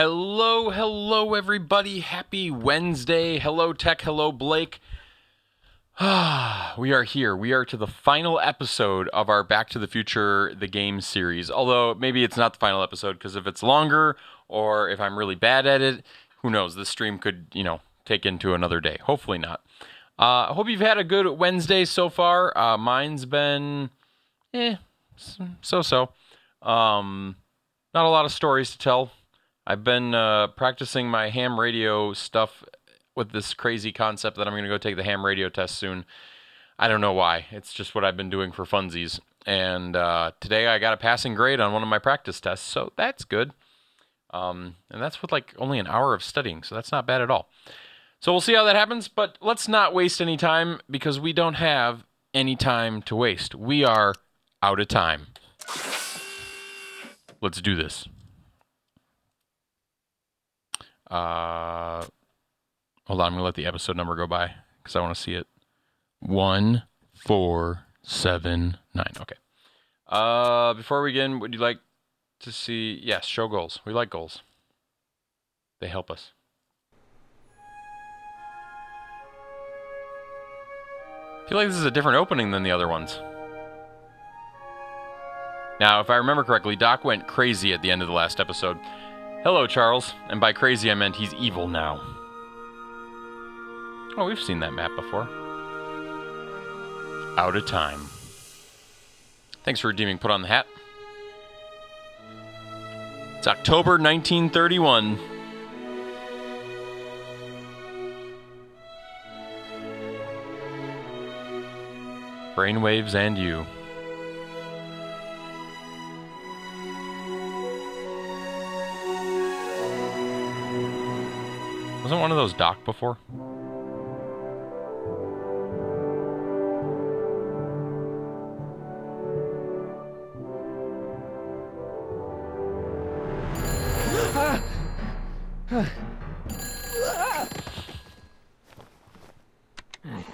Hello, everybody. Happy Wednesday. Hello, Tech. Hello, Blake. We are here. We are to the final episode of our Back to the Future, the game series. Although, maybe it's not the final episode, because if it's longer, or if I'm really bad at it, who knows? This stream could, take into another day. Hopefully not. I hope you've had a good Wednesday so far. Mine's been, so-so. Not a lot of stories to tell. I've been practicing my ham radio stuff with this crazy concept that I'm going to go take the ham radio test soon. I don't know why. It's just what I've been doing for funsies. And today I got a passing grade on one of my practice tests, so that's good. And that's with only an hour of studying, so that's not bad at all. So we'll see how that happens, but let's not waste any time because we don't have any time to waste. We are out of time. Let's do this. Hold on, I'm going to let the episode number go by because I want to see it. 1479. Okay. Before we begin, would you like to see... Yes, show goals. We like goals. They help us. I feel like this is a different opening than the other ones. Now, if I remember correctly, Doc went crazy at the end of the last episode. Hello, Charles. And by crazy, I meant he's evil now. Oh, we've seen that map before. Out of time. Thanks for redeeming Put on the Hat. It's October 1931. Brainwaves and you. Wasn't one of those Doc before?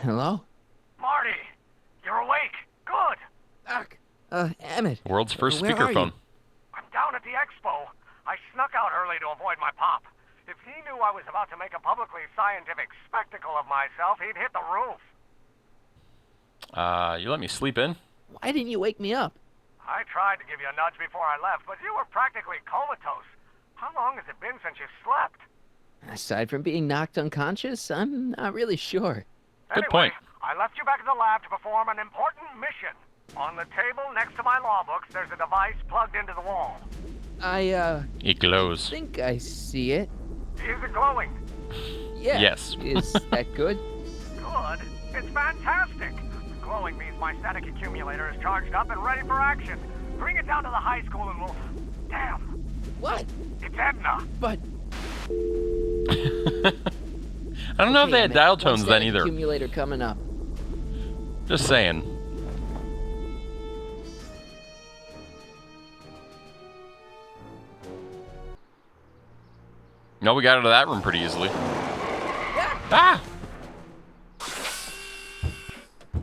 Hello? Marty! You're awake! Good! Doc! Emmett. World's first Where are speakerphone. I'm down at the expo. I snuck out early to avoid my pop. If he knew I was about to make a publicly scientific spectacle of myself, he'd hit the roof. You let me sleep in? Why didn't you wake me up? I tried to give you a nudge before I left, but you were practically comatose. How long has it been since you slept? Aside from being knocked unconscious, I'm not really sure. Good point. I left you back at the lab to perform an important mission. On the table next to my law books, there's a device plugged into the wall. It glows. I think I see it. Is it glowing? Yeah. Yes. Is that good? Good? It's fantastic! Glowing means my static accumulator is charged up and ready for action. Bring it down to the high school and we'll... Damn! What? It's Edna! But... I don't know if they had dial tones then either. Accumulator coming up. Just saying. No, we got out of that room pretty easily. Ah!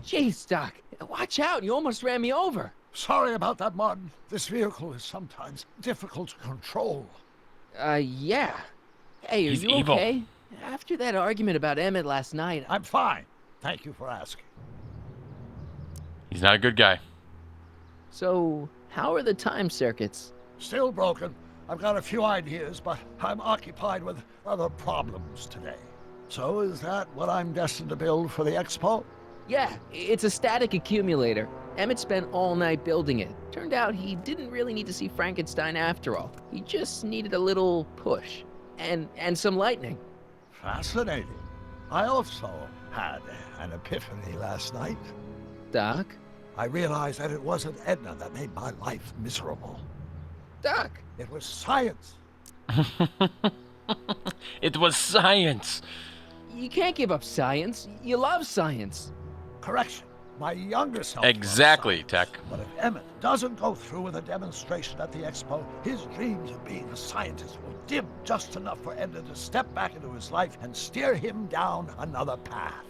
Jeez, Doc. Watch out. You almost ran me over. Sorry about that, Martin. This vehicle is sometimes difficult to control. Yeah. Hey, are He's you evil. okay? After that argument about Emmett last night, I'm fine. Thank you for asking. He's not a good guy. So, how are the time circuits? Still broken. I've got a few ideas, but I'm occupied with other problems today. So is that what I'm destined to build for the expo? Yeah, it's a static accumulator. Emmett spent all night building it. Turned out he didn't really need to see Frankenstein after all. He just needed a little push. And some lightning. Fascinating. I also had an epiphany last night. Doc? I realized that it wasn't Edna that made my life miserable. Doc! It was science. It was science. You can't give up science. You love science. Correction. My younger self loves Exactly, science. Tech. But if Emmett doesn't go through with a demonstration at the expo, his dreams of being a scientist will dim just enough for Edna to step back into his life and steer him down another path.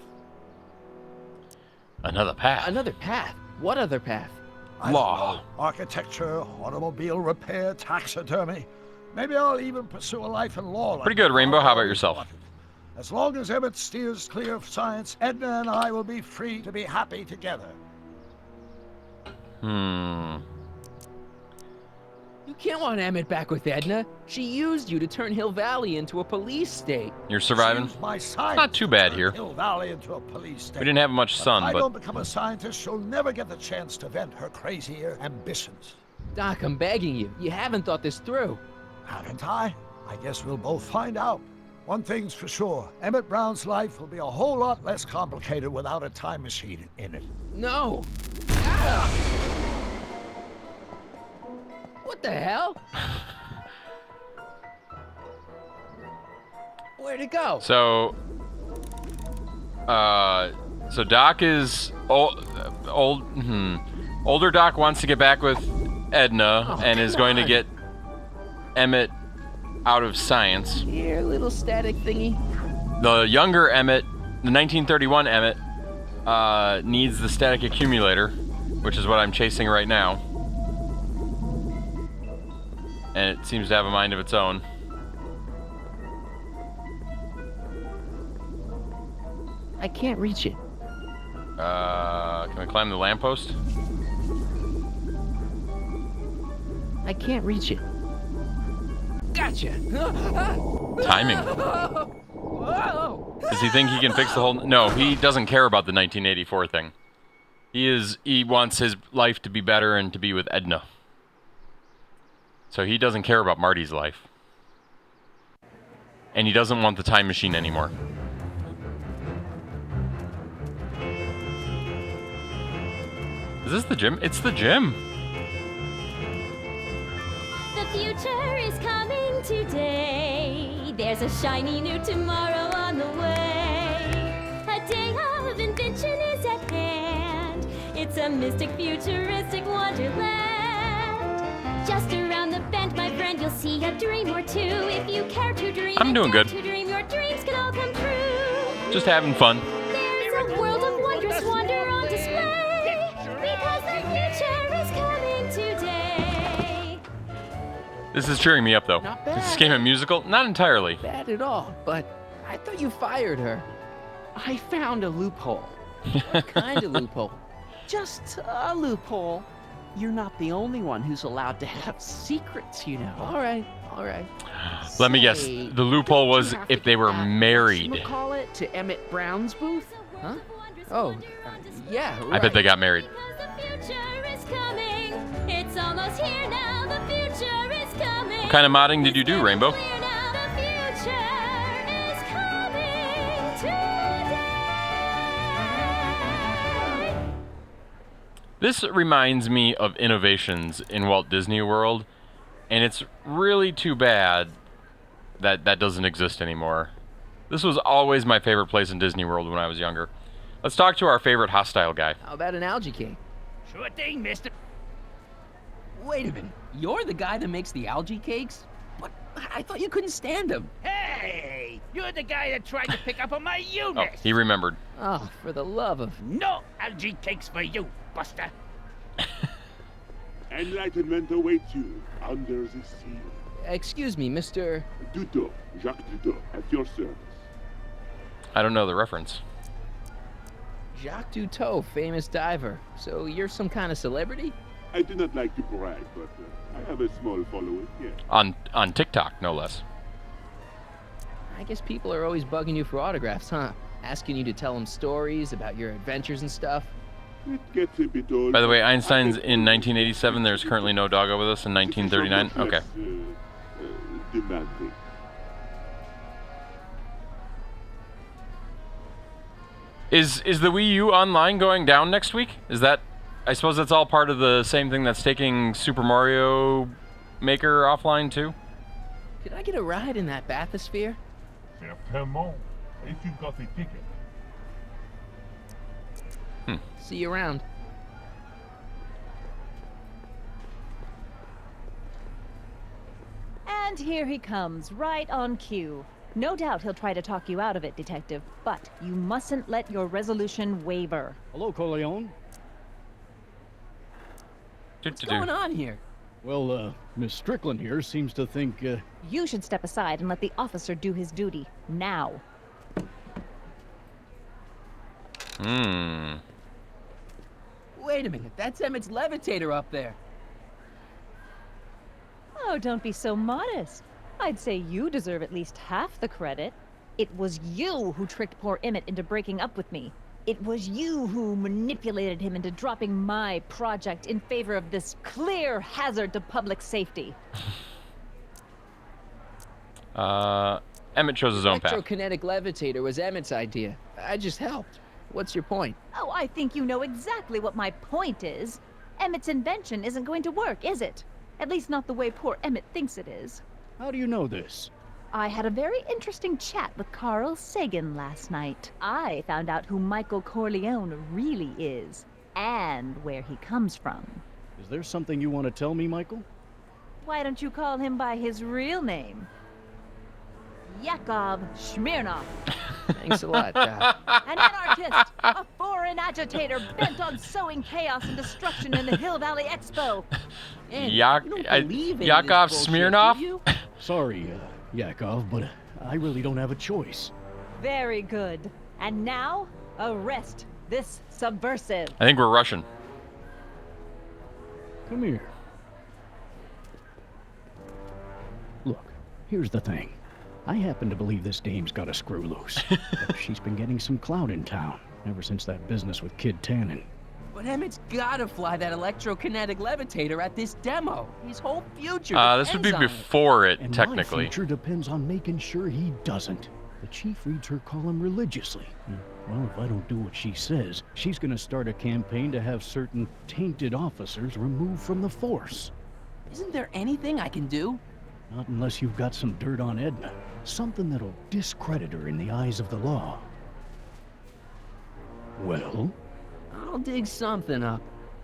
Another path. Another path? What other path? I don't Law. know. Architecture, automobile repair, taxidermy. Maybe I'll even pursue a life in law. Pretty good, Rainbow. How about yourself? As long as Emmett steers clear of science, Edna and I will be free to be happy together. You can't want Emmett back with Edna. She used you to turn Hill Valley into a police state. You're surviving? It's my It's not too bad here. Hill Valley into a police state. We didn't have much sun, If I but don't become a scientist, she'll never get the chance to vent her crazier ambitions. Doc, I'm begging you. You haven't thought this through. Haven't I? I guess we'll both find out. One thing's for sure, Emmett Brown's life will be a whole lot less complicated without a time machine in it. No. Ah! What the hell? Where'd it go? so Doc is older Doc wants to get back with Edna and is going to get Emmett out of science. Here, little static thingy. The younger Emmett, the 1931 Emmett, needs the static accumulator, which is what I'm chasing right now. And it seems to have a mind of its own. I can't reach it. Can I climb the lamppost? I can't reach it. Gotcha. Timing. Whoa. Does he think he can fix the whole... No, he doesn't care about the 1984 thing. He wants his life to be better and to be with Edna. So he doesn't care about Marty's life. And he doesn't want the time machine anymore. Is this the gym? It's the gym. The future is coming today. There's a shiny new tomorrow on the way. A day of invention is at hand. It's a mystic, futuristic wonderland. Just around the bend, my friend, you'll see a dream or two. If you care to dream, I'm doing good. To dream, your dreams can all come true. Just having fun. There's a world of wondrous wonder on display. Because the future is coming today. This is cheering me up, though. Not Is this bad. game a musical? Not entirely. Bad at all, but I thought you fired her. I found a loophole. What kind of loophole? Just a loophole. You're not the only one who's allowed to have secrets, you know. All right. Let me guess. Say, The loophole was you have to if they get were that, married. whatchamacallit, to Emmett Brown's booth? Huh? Oh, yeah, right. I bet they got married. Because the future is coming. It's almost here now. The future is coming. What kind of modding did you do, Rainbow? Clear now. The future is coming today. This reminds me of innovations in Walt Disney World, and it's really too bad that that doesn't exist anymore. This was always my favorite place in Disney World when I was younger. Let's talk to our favorite hostile guy. How about an algae cake? Sure thing, mister. Wait a minute. You're the guy that makes the algae cakes? What? I thought you couldn't stand them. Hey, you're the guy that tried to pick up on my Oh, unit. he remembered. Oh, for the love of... No algae cakes for you, Buster. Enlightenment awaits you under the sea. Excuse me, Mr... Duto, Jacques Duto, at your service. I don't know the reference. Jacques Duteau, famous diver. So you're some kind of celebrity? I do not like to brag, but I have a small following, yes. On TikTok, no less. I guess people are always bugging you for autographs, huh? Asking you to tell them stories about your adventures and stuff. It gets a bit old. By the way, but I Einstein's get in 1987. There's currently no doggo with us in 1939. Okay. Demanding. Is the Wii U Online going down next week? Is that... I suppose that's all part of the same thing that's taking Super Mario Maker offline, too? Could I get a ride in that bathysphere? Certainement, if you've got a ticket. See you around. And here he comes, right on cue. No doubt he'll try to talk you out of it, Detective, but you mustn't let your resolution waver. Hello, Corleone. What's going on here? Well, Miss Strickland here seems to think, You should step aside and let the officer do his duty. Now. Wait a minute, that's Emmett's levitator up there. Oh, don't be so modest. I'd say you deserve at least half the credit. It was you who tricked poor Emmett into breaking up with me. It was you who manipulated him into dropping my project in favor of this clear hazard to public safety. Emmett chose his own path. Electrokinetic levitator was Emmett's idea. I just helped. What's your point? Oh, I think you know exactly what my point is. Emmett's invention isn't going to work, is it? At least not the way poor Emmett thinks it is. how do you know this? I had a very interesting chat with Carl Sagan last night. I found out who Michael Corleone really is, and where he comes from. Is there something you want to tell me, Michael? Why don't you call him by his real name? Yakov Smirnov. Thanks a lot, Doc. An anarchist, a foreign agitator bent on sowing chaos and destruction in the Hill Valley Expo. And you don't believe any of Yakov this bullshit, Smirnov? do you? Sorry, Yakov, but I really don't have a choice. Very good. And now, arrest this subversive. I think we're Russian. Come here. Look, here's the thing. I happen to believe this dame's got a screw loose. But she's been getting some clout in town, ever since that business with Kid Tannen. But Emmett's gotta fly that electrokinetic levitator at this demo. His whole future This would be depends on it. before it, And technically. my future depends on making sure he doesn't. The chief reads her column religiously. Well, if I don't do what she says, she's gonna start a campaign to have certain tainted officers removed from the force. Isn't there anything I can do? Not unless you've got some dirt on Edna. Something that'll discredit her in the eyes of the law. Well, I'll dig something up.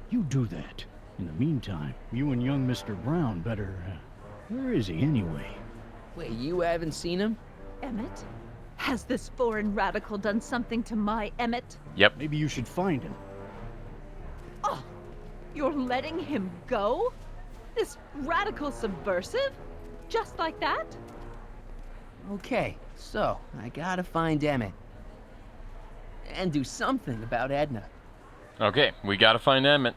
you do that. In the meantime, you and young Mr. Brown better... where is he anyway? Wait, you haven't seen him? Emmett? Has this foreign radical done something to my Emmett? Yep. Maybe you should find him. Oh, you're letting him go? This radical subversive? Just like that? Okay, so I gotta find Emmett. And do something about Edna. Okay, we gotta find Emmett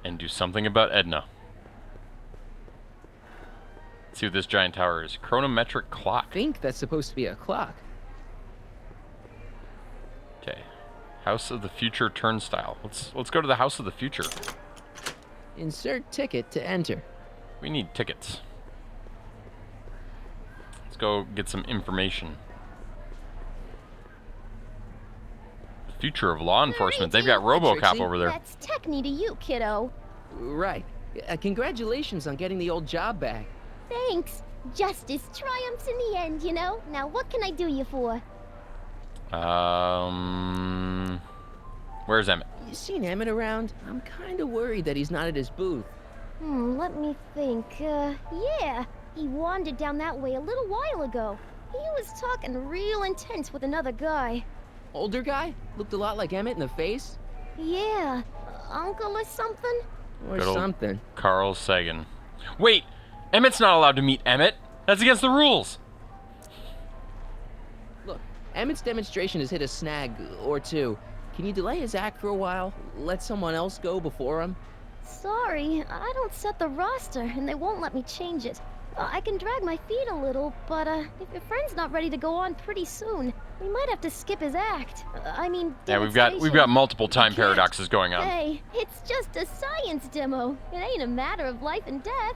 and do something about Edna. Let's see what this giant tower is. Chronometric I clock. think that's supposed to be a clock. Okay. House of the Future turnstile. Let's go to the House of the Future. Insert ticket to enter. We need tickets. Let's go get some information. The future of law enforcement. They've got RoboCop Trixie. over there. That's techne to you, kiddo. Right. Congratulations on getting the old job back. Thanks. Justice triumphs in the end, you know? Now what can I do you for? Where's Emmett? You seen Emmett around? I'm kinda worried that he's not at his booth. Let me think. Yeah. He wandered down that way a little while ago. He was talking real intense with another guy. Older guy? Looked a lot like Emmett in the face? Yeah. Uncle or something? Or Good old something. Carl Sagan. Wait! Emmett's not allowed to meet Emmett! That's against the rules! Look, Emmett's demonstration has hit a snag or two. Can you delay his act for a while? Let someone else go before him? Sorry, I don't set the roster, and they won't let me change it. I can drag my feet a little, but if your friend's not ready to go on pretty soon, we might have to skip his act. Yeah, we've got multiple time paradoxes going on. Hey, it's just a science demo. It ain't a matter of life and death.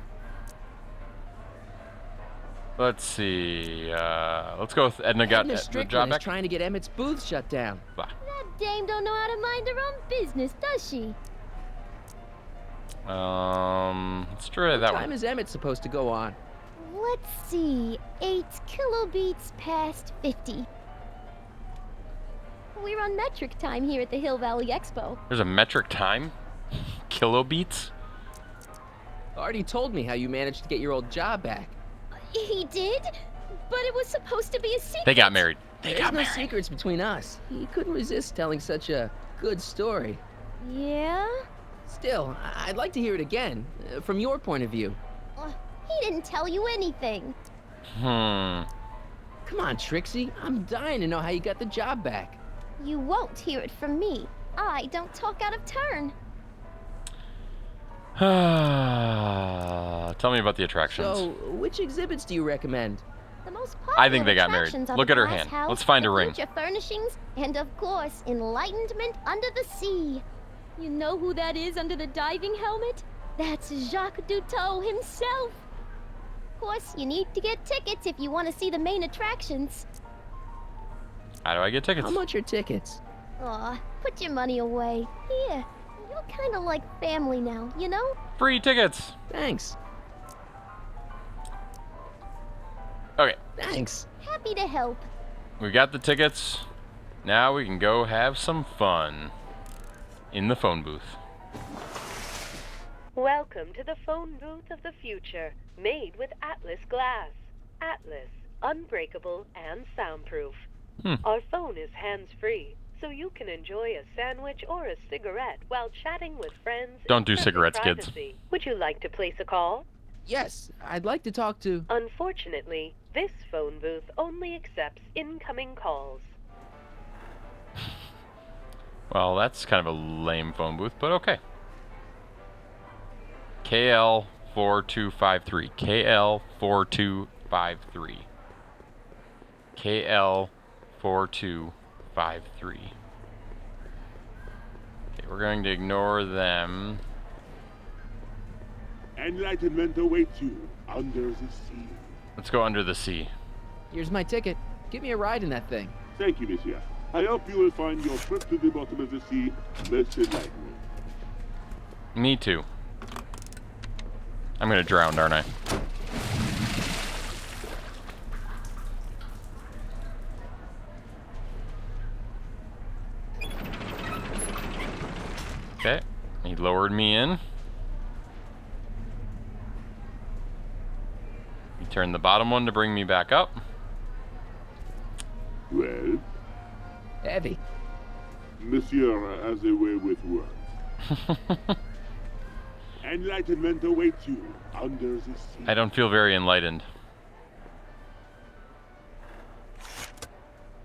Let's see. Let's go with Edna got Edna the Strickland job is back. trying to get Emmett's booth shut down. Bah. That dame don't know how to mind her own business, does she? Let's try What that time one. is Emmett supposed to go on? Let's see. 8 kilobeats past 50. We're on metric time here at the Hill Valley Expo. There's a metric time? Kilobeats? Already told me how you managed to get your old job back. He did? But it was supposed to be a secret. They got married. There's no secrets between us. He couldn't resist telling such a good story. Yeah? Still, I'd like to hear it again, from your point of view. He didn't tell you anything. Hmm. Come on, Trixie. I'm dying to know how you got the job back. You won't hear it from me. I don't talk out of turn. Tell me about the attractions. So, which exhibits do you recommend? The most I think they popular got married. attractions are Look the at her glass hand. house, Let's find the a ring. future furnishings, and of course, enlightenment under the sea. You know who that is under the diving helmet? That's Jacques Cousteau himself. Of course, you need to get tickets if you want to see the main attractions. How do I get tickets? How much are tickets? Aw, put your money away. Here, you're kind of like family now, you know? Free tickets. Thanks. Okay, Thanks. Happy to help. we got the tickets. Now we can go have some fun in the phone booth. Welcome to the phone booth of the future, made with Atlas glass. Atlas, unbreakable and soundproof. Our phone is hands-free, so you can enjoy a sandwich or a cigarette while chatting with friends. Don't do in perfect cigarettes, kids. privacy. Would you like to place a call? Yes, I'd like to talk to... Unfortunately, this phone booth only accepts incoming calls. Well, that's kind of a lame phone booth, but okay. KL4253. KL4253. KL4253. Okay, we're going to ignore them. Enlightenment awaits you under the sea. Let's go under the sea. Here's my ticket. Give me a ride in that thing. Thank you, monsieur. I hope you will find your trip to the bottom of the sea most enlightening. Me too. I'm gonna drown, aren't I? Okay, he lowered me in. He turned the bottom one to bring me back up. Well, Heavy. monsieur has a way with words. Enlightenment awaits you under the sea. I don't feel very enlightened.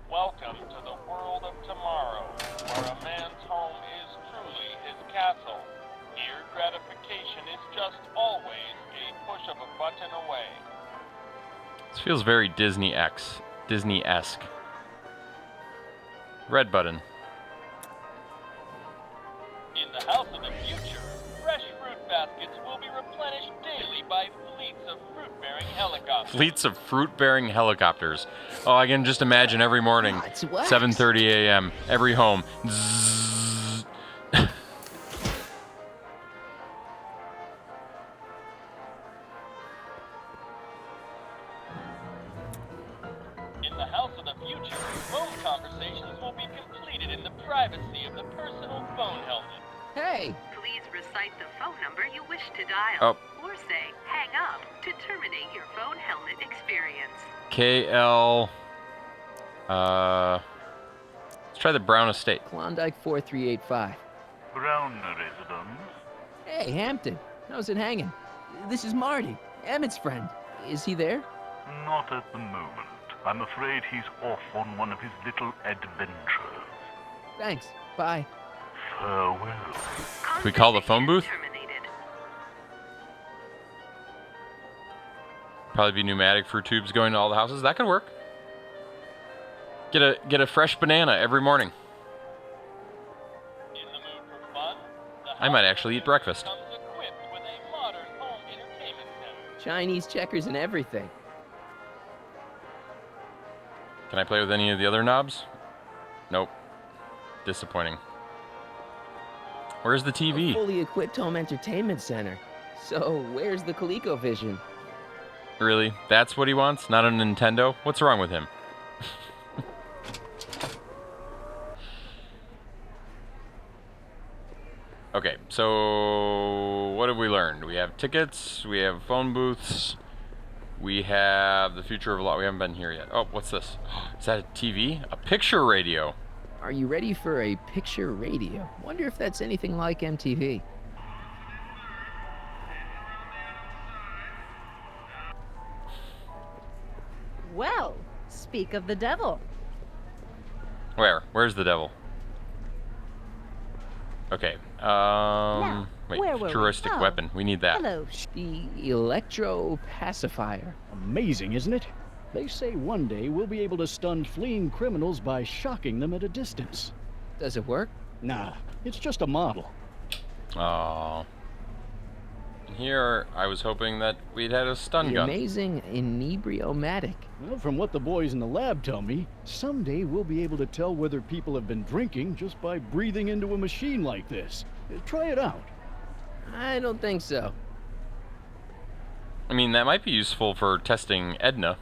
Welcome to the world of tomorrow, where a man's home is truly his castle. Here, gratification is just always a push of a button away. This feels very Disney-esque. Red button. In the house of the future, fresh fruit baskets will be replenished daily by fleets of fruit-bearing helicopters. Fleets of fruit-bearing helicopters. Oh, I can just imagine every morning, Ah, it's wax. 7:30 a.m., every home. Zzz. In the house of the future, phone conversations will be completed in the privacy of the personal phone helmet. Hey! Please recite the phone number you wish to dial. Oh. Or say, hang up, to terminate your phone helmet experience. KL. Let's try the Brown Estate. Klondike 4385. Brown residence. Hey, Hampton. How's it hanging? This is Marty, Emmett's friend. Is he there? Not at the moment. I'm afraid he's off on one of his little adventures. Thanks. Bye. Farewell. Can we call the phone booth? Terminated. Probably be pneumatic fruit tubes going to all the houses. That could work. Get a fresh banana every morning. In the mood for fun? The I might house actually eat of breakfast. comes equipped with a modern home entertainment center. Chinese checkers and everything. Can I play with any of the other knobs? Nope. Disappointing. Where's the A TV? fully equipped home entertainment center. So, where's the ColecoVision? Really? That's what he wants? Not a Nintendo? What's wrong with him? Okay, so what have we learned? We have tickets, we have phone booths, we have the future of law. We haven't been here yet. Oh, what's this? Is that a TV? A picture radio. Are you ready for a picture radio? Wonder if that's anything like MTV. speak of the devil. Where? Where's the devil? Okay. Wait, where were we? futuristic Oh, weapon. We need that. Hello. The electro pacifier. Amazing, isn't it? They say one day we'll be able to stun fleeing criminals by shocking them at a distance. Does it work? Nah, it's just a model. Oh. Here, I was hoping that we'd had a stun The gun. amazing inebriomatic. Well, from what the boys in the lab tell me, someday we'll be able to tell whether people have been drinking just by breathing into a machine like this. Try it out. I don't think so. I mean, that might be useful for testing Edna.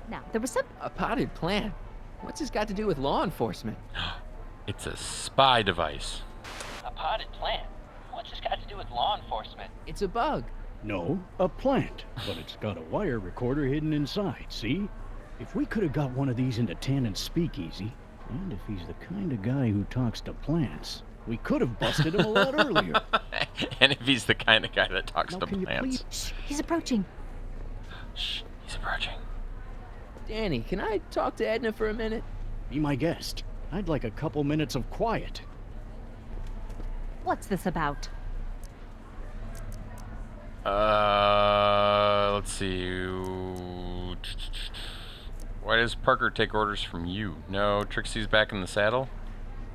Now, there was some... A potted plant? What's this got to do with law enforcement? It's a spy device. A potted plant? What's this got to do with law enforcement? It's a bug. No, a plant, but it's got a wire recorder hidden inside, see? If we could have got one of these into Tannen's speakeasy, and if he's the kind of guy who talks to plants, we could have busted him a lot earlier. And if he's the kind of guy that talks to can you plants. Shh, he's approaching. Shh, he's approaching. Danny, can I talk to Edna for a minute? Be my guest. I'd like a couple minutes of quiet. What's this about? Let's see. Why does Parker take orders from you? No, Trixie's back in the saddle?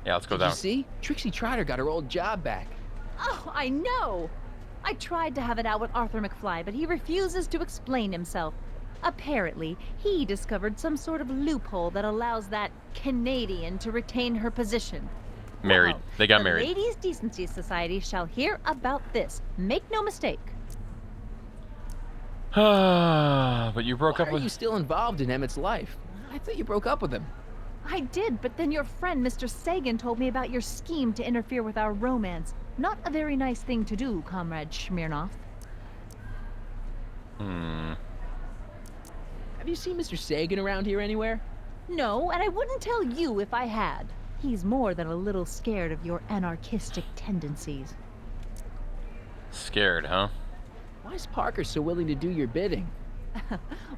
Yeah, let's go Did down. you see? Trixie Trotter got her old job back. Oh, I know! I tried to have it out with Arthur McFly, but he refuses to explain himself. Apparently, he discovered some sort of loophole that allows that Canadian to retain her position. Married. Well, They got the married. Ladies' Decency Society shall hear about this. Make no mistake. But you broke Why up are with... you still involved in Emmett's life? I thought you broke up with him. I did, but then your friend Mr. Sagan told me about your scheme to interfere with our romance. Not a very nice thing to do, Comrade Smirnoff. Have you seen Mr. Sagan around here anywhere? No, and I wouldn't tell you if I had. He's more than a little scared of your anarchistic tendencies. Scared, huh? Why is Parker so willing to do your bidding?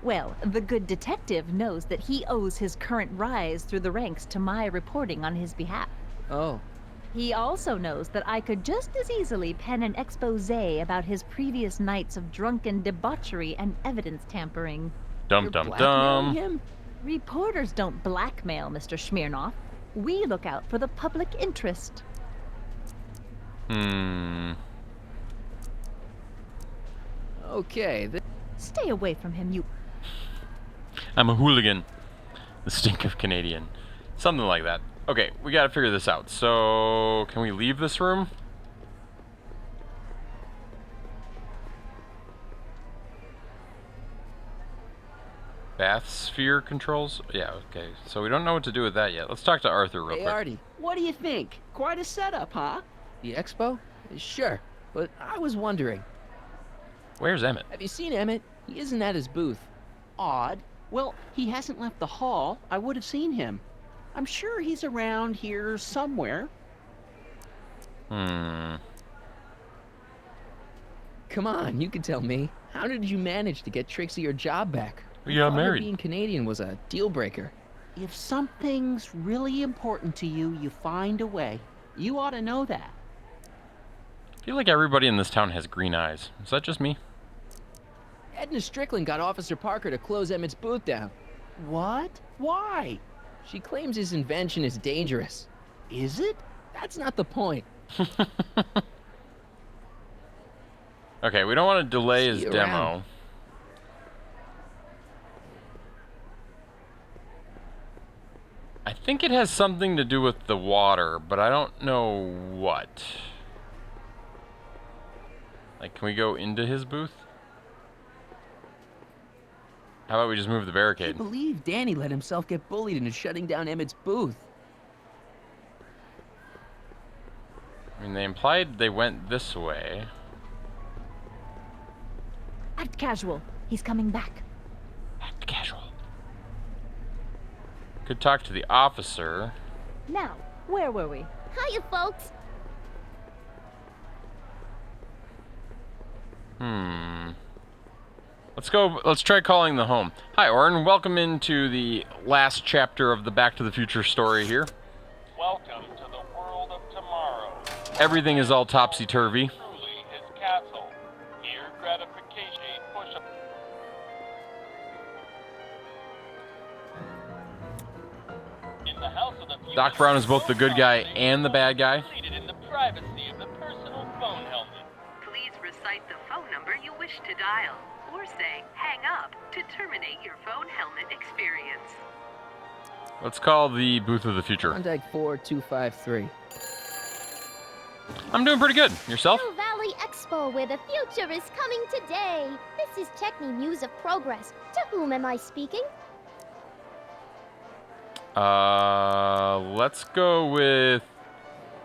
Well, the good detective knows that he owes his current rise through the ranks to my reporting on his behalf. Oh. He also knows that I could just as easily pen an exposé about his previous nights of drunken debauchery and evidence tampering. Dum You're dum blackmailing dum. him? Reporters don't blackmail, Mr. Smirnoff. We look out for the public interest. Okay, Stay away from him, you... I'm a hooligan. The stink of Canadian. Something like that. Okay, we gotta figure this out. So, can we leave this room? Bath sphere controls? Yeah, okay. So we don't know what to do with that yet. Let's talk to Arthur real Hey, quick. Artie, what do you think? Quite a setup, huh? the expo? Sure, but I was wondering. Where's Emmett? Have you seen Emmett? He isn't at his booth. Odd. Well, he hasn't left the hall. I would have seen him. I'm sure he's around here somewhere. Come on, you can tell me. How did you manage to get Trixie her job back? We got I thought her married. being Canadian was a deal breaker. If something's really important to you, you find a way. You ought to know that. I feel like everybody in this town has green eyes. Is that just me? Edna Strickland got Officer Parker to close Emmett's booth down. What? Why? She claims his invention is dangerous. Is it? That's not the point. Okay, we don't want to delay See his you demo. around. I think it has something to do with the water, but I don't know what. Like, can we go into his booth? How about we just move the I barricade? believe Danny let himself get bullied into shutting down Emmett's booth. I mean, they implied they went this way. Act casual. He's coming back. Act casual. Could talk to the officer. Now, where were we? Hiya, folks. Let's go. Let's try calling the home. Hi, Orin. Welcome into the last chapter of the Back to the Future story here. Welcome to the world of tomorrow. Everything is all topsy-turvy. Truly his castle. Here gratification a push-up. In the house of the future, Doc Brown is both the good guy and the bad guy. completed in the privacy of the personal phone helmet. Please recite the phone number you wish to dial, or say hang up to terminate your phone helmet experience. Let's call the booth of the future. Contact 4253. I'm doing pretty good. Yourself? Hill Valley Expo, where the future is coming today. This is Techni News of Progress. To whom am I speaking? Let's go with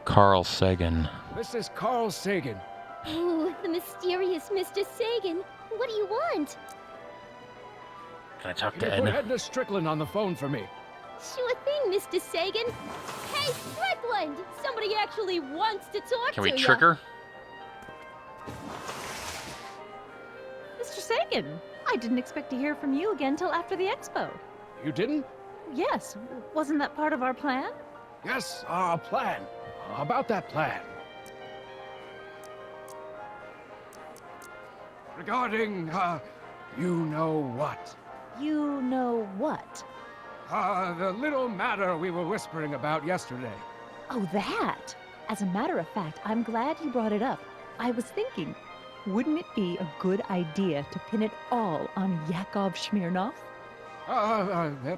Carl Sagan. This is Carl Sagan. Ooh, the mysterious Mr. Sagan. What do you want? Can I talk Can to you put Ed? Edna Strickland on the phone for me? Sure thing, Mr. Sagan. Hey, Strickland! Somebody actually wants to talk Can to we ya. trick her? Mr. Sagan, I didn't expect to hear from you again till after the expo. You didn't? Yes, wasn't that part of our plan? Yes, our plan. About that plan. Regarding, you know what? You know what? The little matter we were whispering about yesterday. Oh, that! As a matter of fact, I'm glad you brought it up. I was thinking, wouldn't it be a good idea to pin it all on Yakov Smirnov?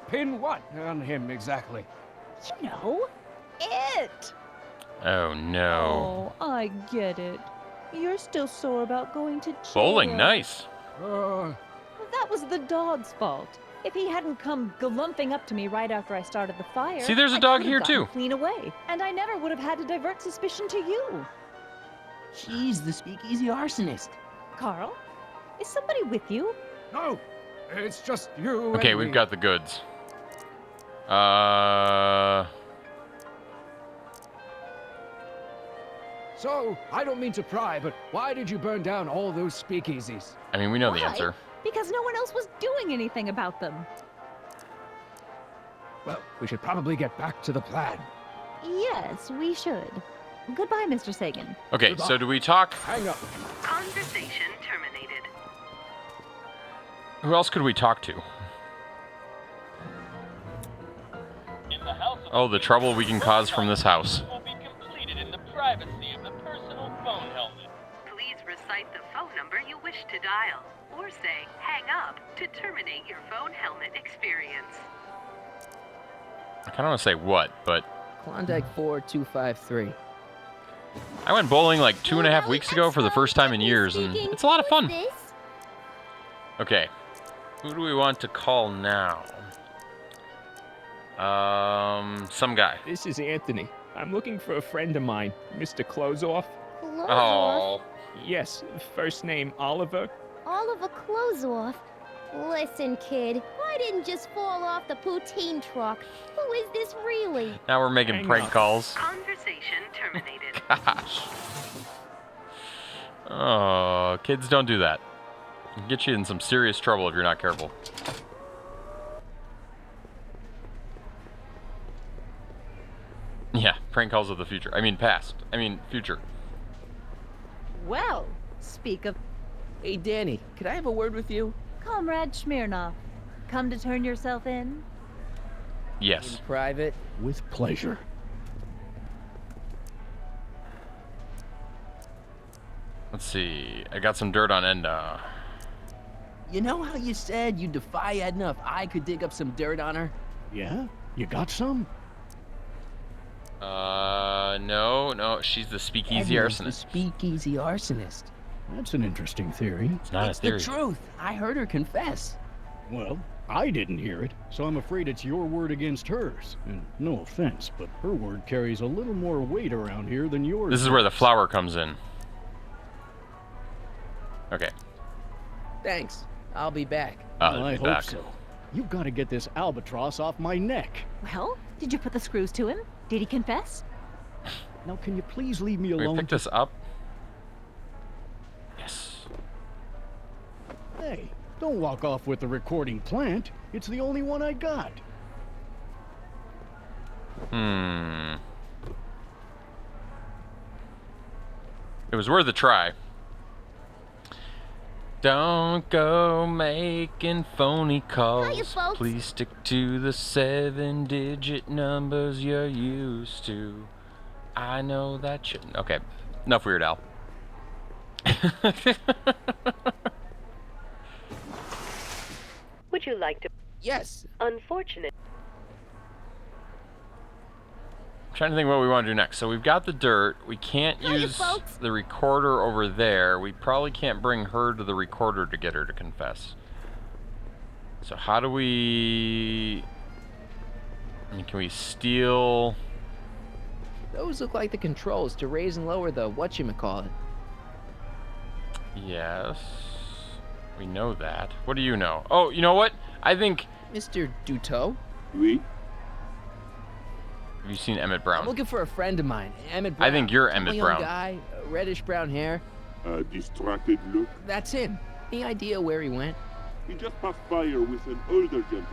Pin what on him exactly? You know, it! Oh no. Oh, I get it. You're still sore about going to jail. Bowling, nice. That was the dog's fault. If he hadn't come galumping up to me right after I started the fire, See, there's a I dog could've here, gotten too. Clean away, and I never would have had to divert suspicion to you. She's the speakeasy arsonist. Carl, is somebody with you? No, it's just you. Okay, and we've me. got the goods. So, I don't mean to pry, but why did you burn down all those speakeasies? I mean, we know Why? the answer. Because no one else was doing anything about them. Well, we should probably get back to the plan. Yes, we should. Goodbye, Mr. Sagan. Okay, so do we talk? Hang up. Conversation terminated. Who else could we talk to? In the house of Oh, the trouble we can cause from this house. will be completed in the privacy of the personal phone helmet. Please recite the phone number you wish to dial, or say hang up to terminate your phone helmet experience. I kind of want to say what, but Klondike 4253. I went bowling like 2.5 weeks ago for the first time in years, and it's a lot of fun. Okay, who do we want to call now? Some guy. This is Anthony. I'm looking for a friend of mine, Mr. Closeoff. Oh. Yes, first name Oliver. Oliver Closeoff. Listen, kid, I didn't just fall off the poutine truck. Who is this really? Now we're making Hang prank up. calls. Conversation terminated. Gosh. Oh, kids, don't do that. It'll get you in some serious trouble if you're not careful. Yeah, prank calls of the future. I mean past. I mean future. Well, speak of Hey, Danny, could I have a word with you? Comrade Smirnov. Come to turn yourself in? Yes. Private? With pleasure. Let's see. I got some dirt on Edna. You know how you said you'd defy Edna if I could dig up some dirt on her? Yeah? You got some? No, she's the speakeasy Edna's the arsonist. speakeasy arsonist. That's an interesting theory. It's not It's a theory. the truth. I heard her confess. Well, I didn't hear it, so I'm afraid it's your word against hers. And no offense, but her word carries a little more weight around here than yours. This is where the flower comes in. Okay. Thanks. I'll be back. Well, I be hope back. so. You've got to get this albatross off my neck. Well, did you put the screws to him? Did he confess? Now, can you please leave me Can alone? we pick this up? Yes. Hey, Don't walk off with the recording plant. It's the only one I got. It was worth a try. Don't go making phony calls. Hiya, folks. Please stick to the 7-digit numbers you're used to. I know that shouldn't. Okay, enough Weird Al. Would you like to? Yes. Unfortunate. I'm trying to think what we want to do next. So we've got the dirt. We can't Hiya, use folks. the recorder over there. We probably can't bring her to the recorder to get her to confess. So how do we... I mean, can we steal... Those look like the controls to raise and lower the whatchamacallit. Yes. We know that. What do you know? Oh, you know what? I think... Mr. Duteau? Oui? Have you seen Emmett I'm Brown? looking for a friend of mine, Emmett Brown. I think you're Tall Emmett young Brown. guy, reddish-brown hair. A distracted look. That's him. Any idea where he went? He just passed by her with an older gentleman.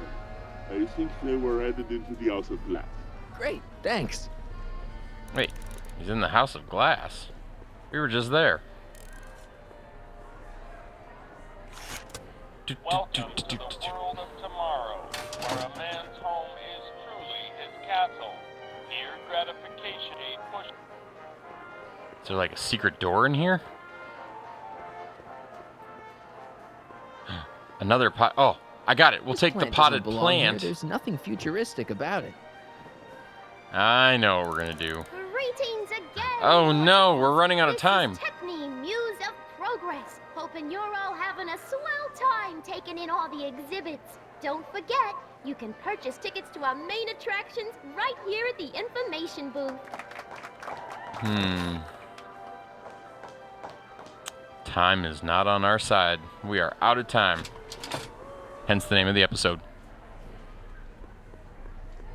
I think they were headed into the House of Glass. Great, thanks. Wait, he's in the House of Glass. We were just there. Welcome to the world of tomorrow, where a man's home is truly his castle. Near gratification, a push. Is there like a secret door in here? Another pot. Oh, I got it. We'll This take the plant potted doesn't belong here. plant. There's nothing futuristic about it. I know what we're gonna do. Greetings again. Oh no, we're running out of time. This is Tiffany, Muse of Progress. Hoping you're all having a swell time taking in all the exhibits. Don't forget, you can purchase tickets to our main attractions right here at the information booth. Time is not on our side. We are out of time. Hence the name of the episode.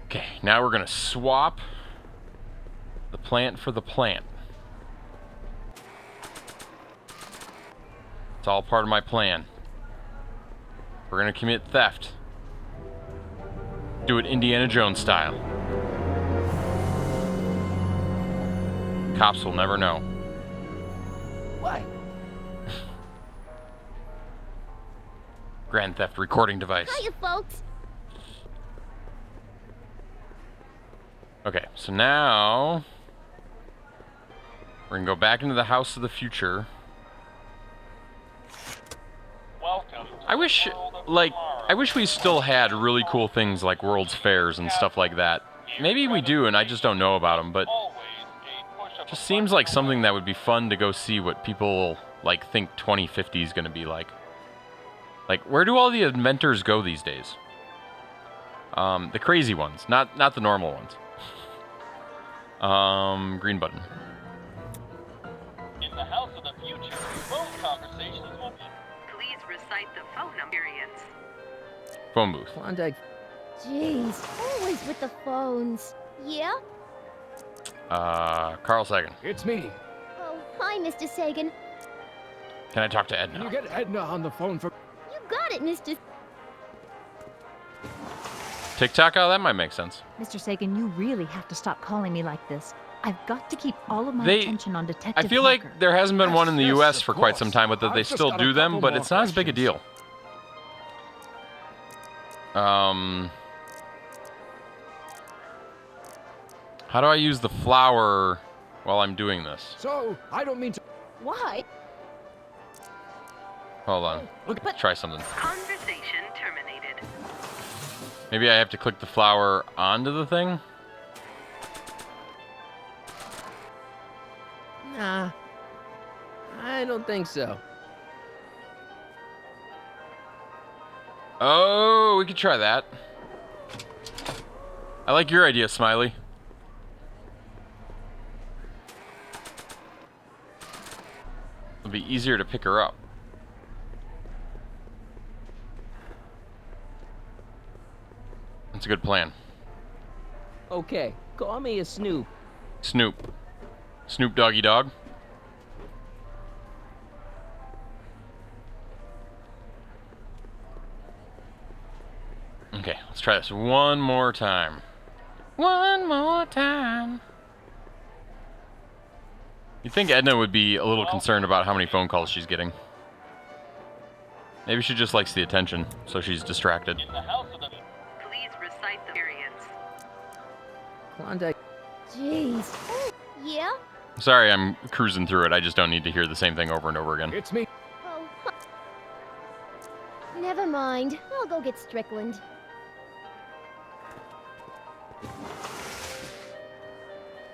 Okay, now we're gonna swap the plant for the plant. It's all part of my plan. We're gonna commit theft. Do it Indiana Jones style. Cops will never know. What? Grand theft recording device. Hiya, folks. Okay, so now we're gonna go back into the House of the Future. Welcome to I wish, the world of like, tomorrow. I wish we still had really cool things like World's Fairs and stuff like that. Maybe we do, and I just don't know about them, but Always a push of a just seems like something that would be fun to go see what people, like, think 2050 is gonna be like. Like, where do all the inventors go these days? The crazy ones, not the normal ones. Green button. In the House of the Future, phone conversations will be. Please recite the phone experience. Phone booth. Klondike. Jeez, always with the phones. Yeah? Carl Sagan. It's me. Oh, hi, Mr. Sagan. Can I talk to Can you Edna? get Edna on the phone for... You got it, Mr. TikTok? Oh, that might make sense. Mr. Sagan, you really have to stop calling me like this. I've got to keep all of my They- attention on I Detective feel Parker. like there hasn't been Yes, one in the yes, U.S. of for quite some course. time, but that they I've just still got a do them, couple but more it's not as big a questions. deal. How do I use the flower while I'm doing this? So, I don't mean to... Why? Hold on. Let's try something. Conversation terminated. Maybe I have to click the flower onto the thing? Nah. I don't think so. Oh, we could try that. I like your idea, Smiley. It'll be easier to pick her up. That's a good plan. Okay, call me a Snoop. Snoop. Snoop Doggy Dog. try this one more time. One more time. You'd think Edna would be a little concerned about how many phone calls she's getting. Maybe she just likes the attention, so she's distracted. Please recite the experience. Klondike. Jeez. Yeah? Sorry, I'm cruising through it. I just don't need to hear the same thing over and over again. It's me. Oh. Never mind. I'll go get Strickland.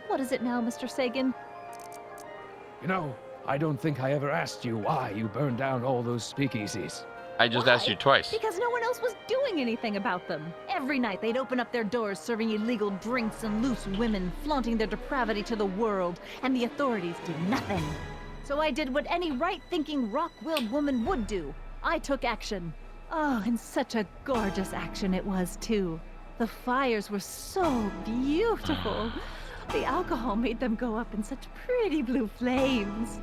What is it now, Mr. Sagan? You know, I don't think I ever asked you why you burned down all those speakeasies. I just asked you twice. Because no one else was doing anything about them. Every night they'd open up their doors serving illegal drinks and loose women, flaunting their depravity to the world, and the authorities did nothing. So I did what any right-thinking, rock-willed woman would do. I took action. Oh, and such a gorgeous action it was, too. The fires were so beautiful. The alcohol made them go up in such pretty blue flames.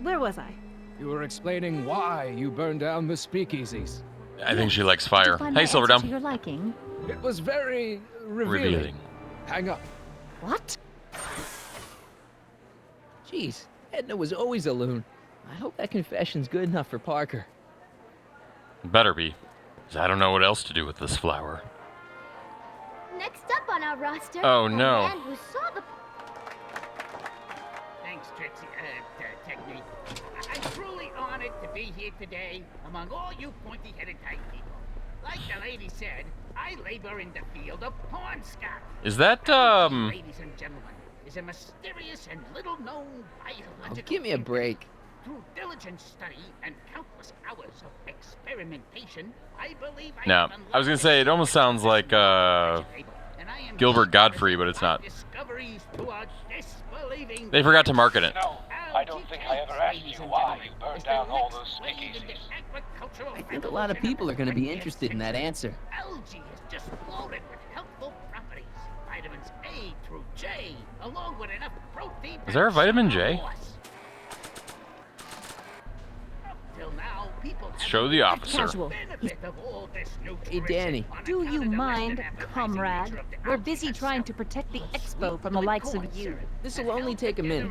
Where was I? You were explaining why you burned down the speakeasies. I think she likes fire. Hey, Silverdome. To your liking? It was very revealing. Hang up. What? Jeez, Edna was always a loon. I hope that confession's good enough for Parker. Better be, 'cause I don't know what else to do with this flower. Next up on our roster. Oh, a no. man who saw the. Thanks, Trixie, Technique. I'm truly honored to be here today among all you pointy-headed type people. Like the lady said, I labor in the field of porn scout. Is that, Ladies and gentlemen, is a mysterious and little-known biological... Oh, give me a break. Through diligent study and countless hours of experimentation, I believe I No, I was gonna say, it almost sounds like, Gilbert Godfrey, but it's not. They forgot to market it. No, I don't think I ever asked you why you burned down all those speakeasies. I think a lot of people are going to be interested in that answer. Algae is just loaded with helpful properties. Vitamins A through J, along with enough protein. Is there a vitamin J? Show the officer. Casual. Hey, Danny. Do you mind, comrade? We're busy trying to protect the expo from the likes of you. This'll only take a minute.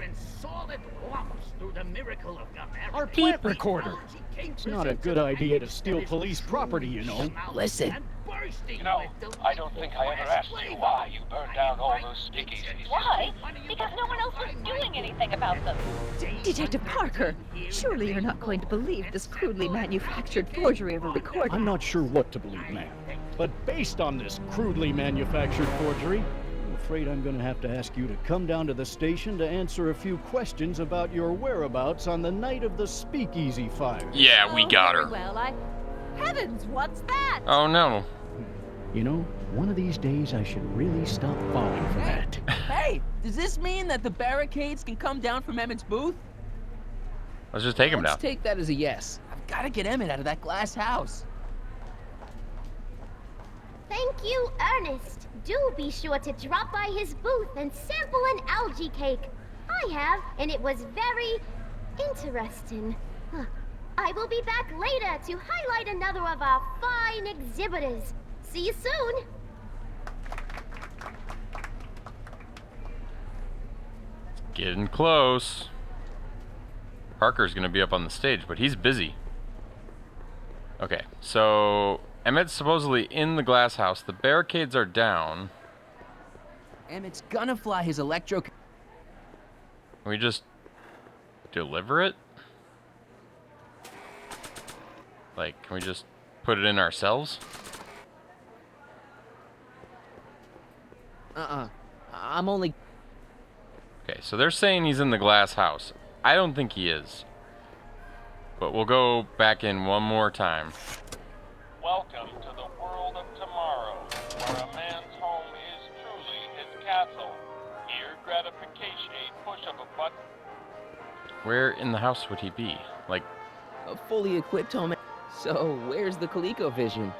Our plant recorder. It's not a good idea to steal police property, you know. Listen. You know, I don't think I ever asked you why you burned down all those speakeasies. Why? Because no one else was doing anything about them. Detective Parker, surely you're not going to believe this crudely manufactured forgery of a recording. I'm not sure what to believe, ma'am. But based on this crudely manufactured forgery, I'm afraid I'm going to have to ask you to come down to the station to answer a few questions about your whereabouts on the night of the speakeasy fire. Yeah, we got her. Well, Heavens, what's that? Oh, no. You know, one of these days I should really stop falling for that. Hey, does this mean that the barricades can come down from Emmett's booth? Let's just take him down. Let's take that as a yes. I've got to get Emmett out of that glass house. Thank you, Ernest. Do be sure to drop by his booth and sample an algae cake. I have, and it was very interesting. Huh. I will be back later to highlight another of our fine exhibitors. See you soon. Getting close. Parker's gonna be up on the stage, but he's busy. Okay, so Emmett's supposedly in the glass house. The barricades are down. Emmett's gonna fly his electro... Can we just deliver it? Like, can we just put it in ourselves? I'm only... Okay, so they're saying he's in the glass house. I don't think he is. But we'll go back in one more time. Welcome to the world of tomorrow, where a man's home is truly his castle. Here, gratification, a push of a button. Where in the house would he be? Like... a fully equipped home... So, where's the ColecoVision?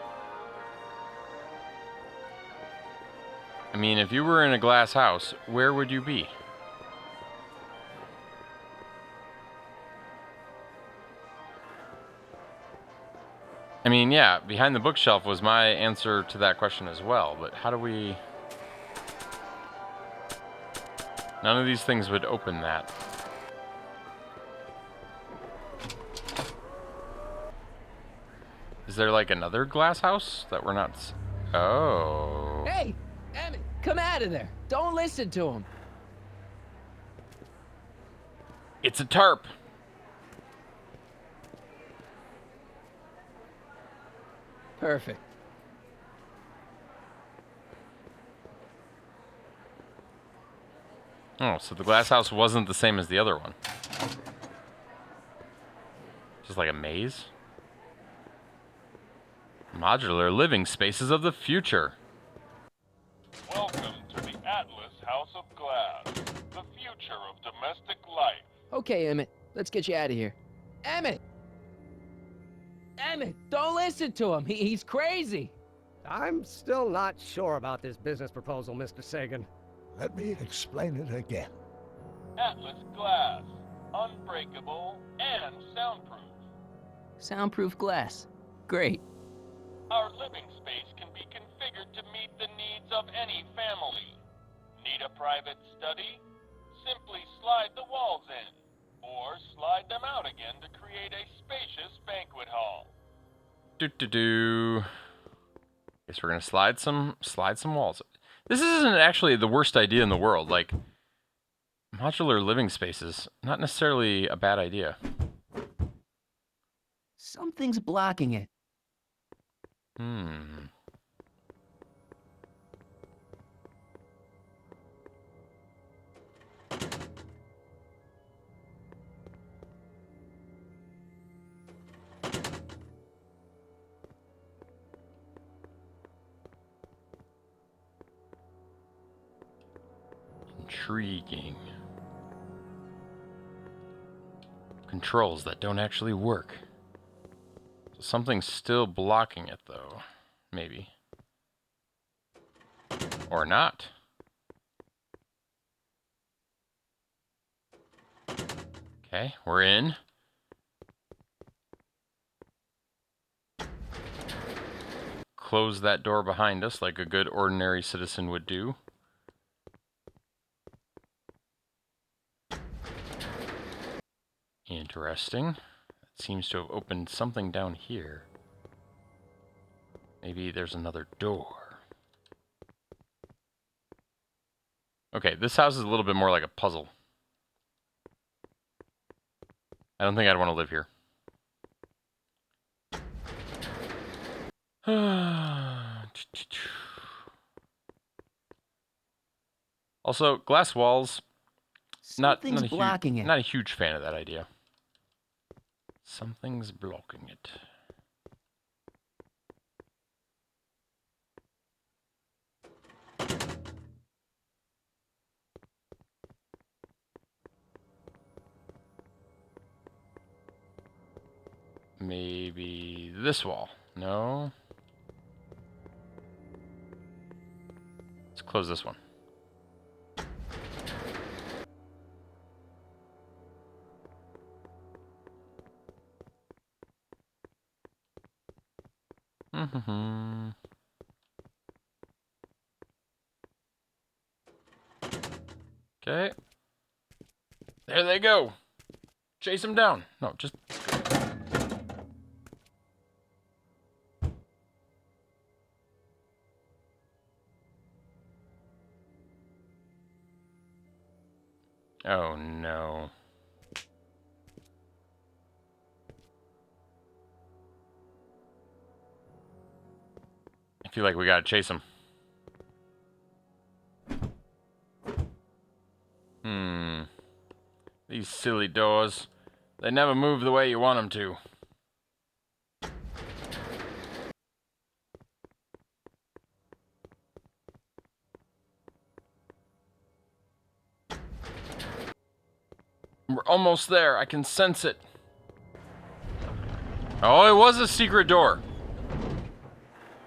I mean, if you were in a glass house, where would you be? I mean, yeah, behind the bookshelf was my answer to that question as well, but how do we... None of these things would open that. Is there like another glass house that we're not... Oh. Hey, Emmett, come out of there. Don't listen to him. It's a tarp. Perfect. Oh, so the glass house wasn't the same as the other one. Just like a maze? Modular living spaces of the future. Welcome to the Atlas House of Glass, the future of domestic life. Okay, Emmett, let's get you out of here. Emmett! Emmett, don't listen to him. He's crazy. I'm still not sure about this business proposal, Mr. Sagan. Let me explain it again. Atlas Glass, unbreakable and soundproof. Soundproof glass. Great. Our living space can be configured to meet the needs of any family. Need a private study? Simply slide the walls in, or slide them out again to create a spacious banquet hall. Guess we're gonna slide some walls. This isn't actually the worst idea in the world. Like, modular living spaces, not necessarily a bad idea. Something's blocking it. Intriguing. Controls that don't actually work. So something's still blocking it, though. Maybe. Or not. Okay, we're in. Close that door behind us like a good ordinary citizen would do. Interesting. That seems to have opened something down here. Maybe there's another door. Okay, this house is a little bit more like a puzzle. I don't think I'd want to live here. Also, glass walls. Something's blocking it. Not a huge fan of that idea. Something's blocking it. Maybe this wall. No. Let's close this one. Okay. There they go. Chase them down. No, just... Oh, no. I feel like we gotta chase them. These silly doors. They never move the way you want them to. We're almost there. I can sense it. Oh, it was a secret door.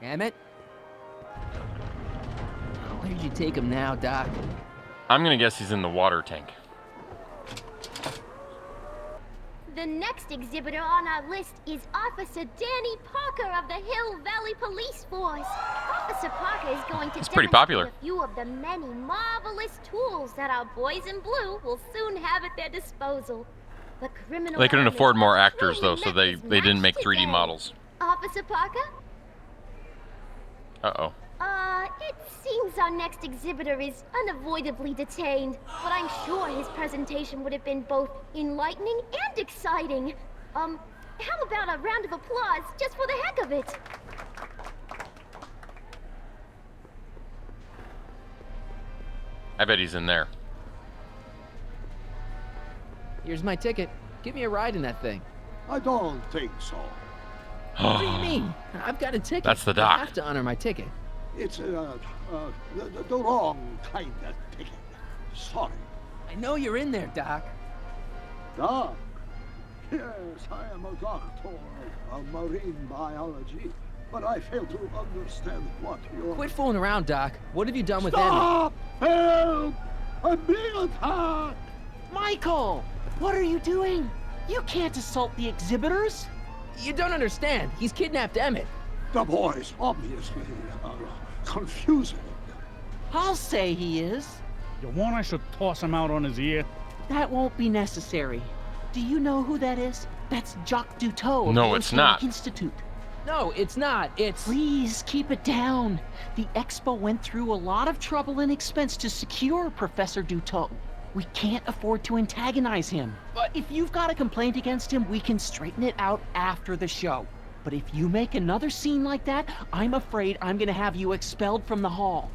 Damn it. Where'd you take him now, Doc? I'm gonna guess he's in the water tank. The next exhibitor on our list is Officer Danny Parker of the Hill Valley Police Force. Officer Parker is going to pretty demonstrate popular. a few of the many marvelous tools that our boys in blue will soon have at their disposal. The criminal They couldn't elements afford more have actors though, truly so met they this didn't match make 3D today. models. Officer Parker? Uh-oh. It seems our next exhibitor is unavoidably detained, but I'm sure his presentation would have been both enlightening and exciting. How about a round of applause just for the heck of it? I bet he's in there. Here's my ticket. Give me a ride in that thing. I don't think so. What do you mean? I've got a ticket. That's the I doc. have to honor my ticket. It's the wrong kind of ticket. Sorry. I know you're in there, Doc. Doc? Yes, I am a doctor of marine biology, but I fail to understand what you're... Quit fooling around, Doc. What have you done with Stop! Help! I'm being attacked! Michael! What are you doing? You can't assault the exhibitors! You don't understand. He's kidnapped Emmett. The boy's obviously confusing. I'll say he is. You want I should toss him out on his ear? That won't be necessary. Do you know who that is? That's Jacques Duteau of No, the it's Oceanic not. Institute. No, it's not. It's... Please keep it down. The Expo went through a lot of trouble and expense to secure Professor Duteau. We can't afford to antagonize him. But if you've got a complaint against him, we can straighten it out after the show. But if you make another scene like that, I'm afraid I'm gonna have you expelled from the hall.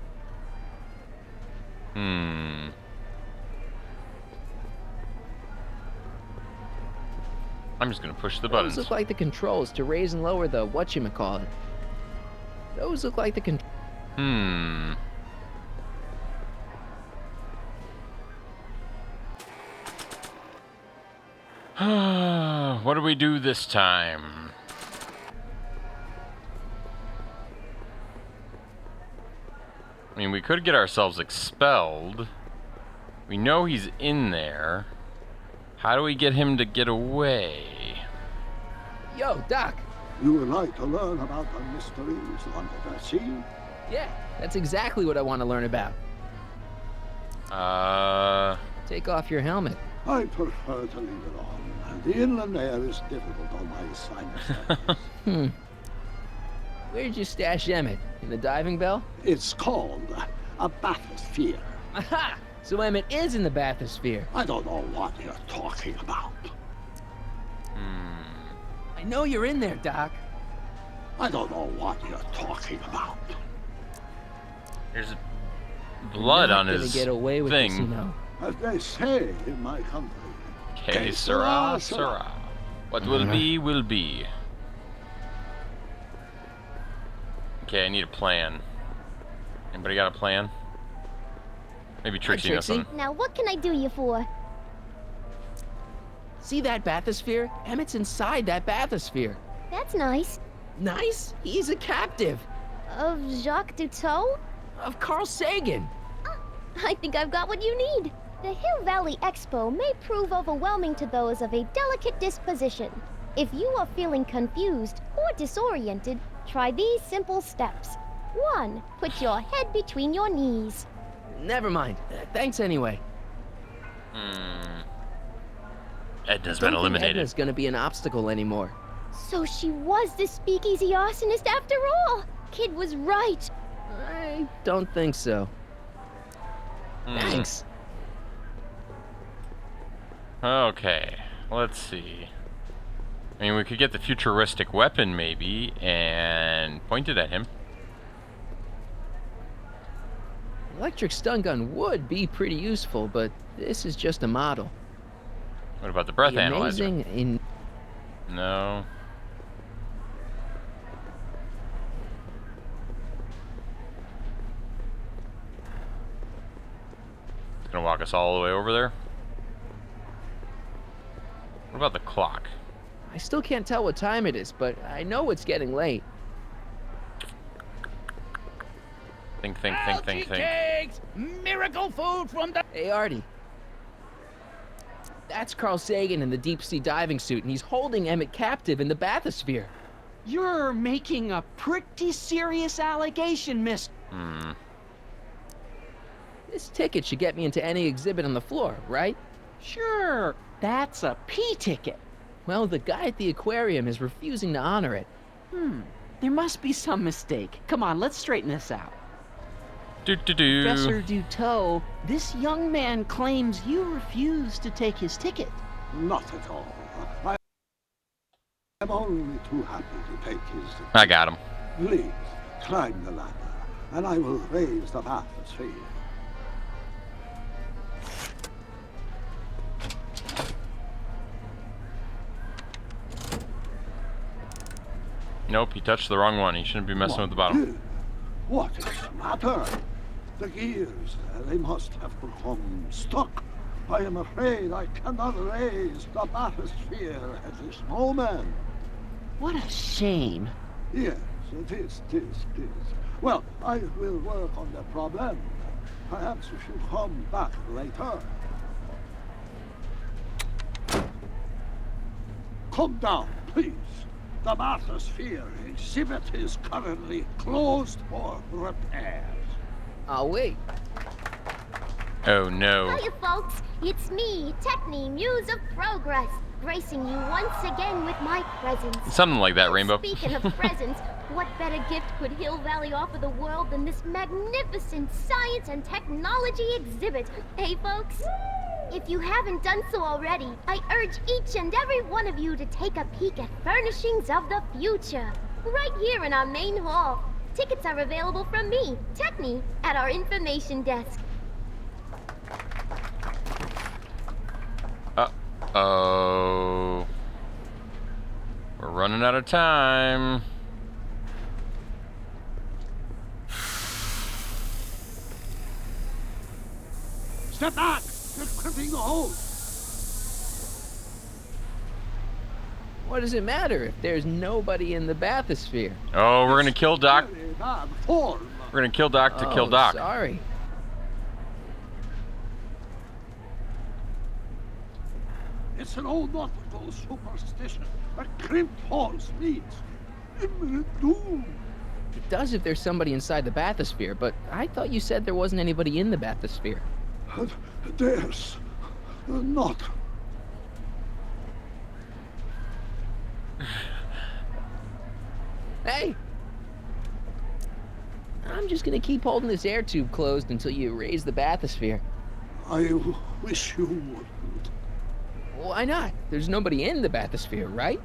I'm just gonna push the buttons. Those look like the controls to raise and lower the whatchamacallit. Those look like the What do we do this time? I mean, we could get ourselves expelled. We know he's in there. How do we get him to get away? Yo, Doc. You would like to learn about the mysteries under the sea? Yeah, that's exactly what I want to learn about. Take off your helmet. I prefer to leave it on. The inland air is difficult on my sinuses. Where'd you stash Emmett? In the diving bell? It's called a bathysphere. Aha! So Emmett is in the bathysphere. I don't know what you're talking about. I know you're in there, Doc. I don't know what you're talking about. There's blood on Gonna his get away with thing. this, you know. As they say in my country. Que sera, sera. What will be, will be. Okay, I need a plan. Anybody got a plan? Maybe Trixie knows something. Now what can I do you for? See that bathysphere? Emmett's inside that bathysphere. That's nice. Nice? He's a captive. Of Jacques Duteau? Of Carl Sagan. I think I've got what you need. The Hill Valley Expo may prove overwhelming to those of a delicate disposition. If you are feeling confused or disoriented, try these simple steps. 1. Put your head between your knees. Never mind. Thanks anyway. Edna's been eliminated. Edna's gonna be an obstacle anymore. So she was the speakeasy arsonist after all. Kid was right. I don't think so. Thanks. Okay, let's see. I mean, we could get the futuristic weapon, maybe, and point it at him. Electric stun gun would be pretty useful, but this is just a model. What about the breath The analyzer? amazing No. It's gonna walk us all the way over there. What about the clock? I still can't tell what time it is, but I know it's getting late. Think. Cakes! Miracle food from the... Hey, Artie. That's Carl Sagan in the deep-sea diving suit, and he's holding Emmett captive in the bathysphere. You're making a pretty serious allegation, miss. This ticket should get me into any exhibit on the floor, right? Sure, that's a P ticket. Well, the guy at the aquarium is refusing to honor it. There must be some mistake. Come on, let's straighten this out. Professor Professor Dutot, this young man claims you refused to take his ticket. Not at all. I'm only too happy to take his... I got him. Please, climb the ladder, and I will raise the bathysphere. Nope, he touched the wrong one. He shouldn't be messing with the bottom. What is the matter? The gears, they must have become stuck. I am afraid I cannot raise the bathysphere at this moment. What a shame. Yes, it is. Well, I will work on the problem. Perhaps if you come back later. Come down, please. The bathysphere exhibit is currently closed for repairs. I'll wait. Oh no. Hiya, folks. It's me, Techni, Muse of Progress, gracing you once again with my presence. Something like that, Rainbow. Speaking of presents, what better gift could Hill Valley offer the world than this magnificent science and technology exhibit? Hey, folks? If you haven't done so already, I urge each and every one of you to take a peek at Furnishings of the Future, right here in our main hall. Tickets are available from me, Techni, at our information desk. Uh-oh. We're running out of time. Step back! You're crimping the hose! What does it matter if there's nobody in the bathysphere? Oh, we're gonna kill Doc. Very bad form. We're gonna kill Doc to kill Doc. Sorry. It's an old nautical superstition. A crimped horse means imminent doom. It does if there's somebody inside the bathysphere, but I thought you said there wasn't anybody in the bathysphere. There's not. Hey! I'm just gonna keep holding this air tube closed until you raise the bathysphere. I wish you wouldn't. Why not? There's nobody in the bathysphere, right?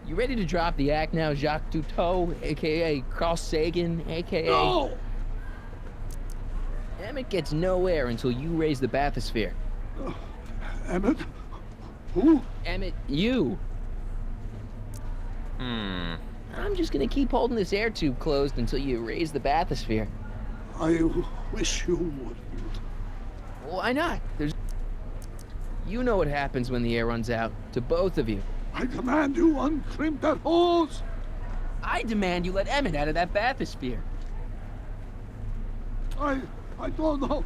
You ready to drop the act now, Jacques Dutot, a.k.a. Carl Sagan, a.k.a. No! Emmett gets no air until you raise the bathysphere. Emmett? Who? Emmett, you. I'm just gonna keep holding this air tube closed until you raise the bathysphere. I wish you wouldn't. Why not? You know what happens when the air runs out, to both of you. I demand you uncrimp that hose! I demand you let Emmett out of that bathysphere. I don't know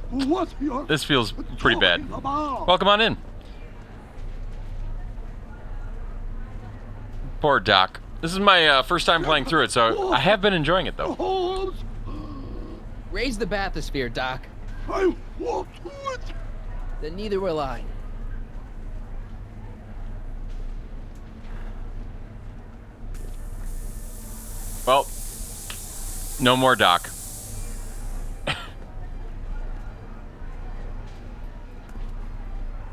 what you're... This feels pretty bad. About. Welcome on in. Poor Doc. This is my first time playing through it, so I have been enjoying it, though. Hose! Raise the bathysphere, Doc. I won't do it! Then neither will I. Well, no more Doc.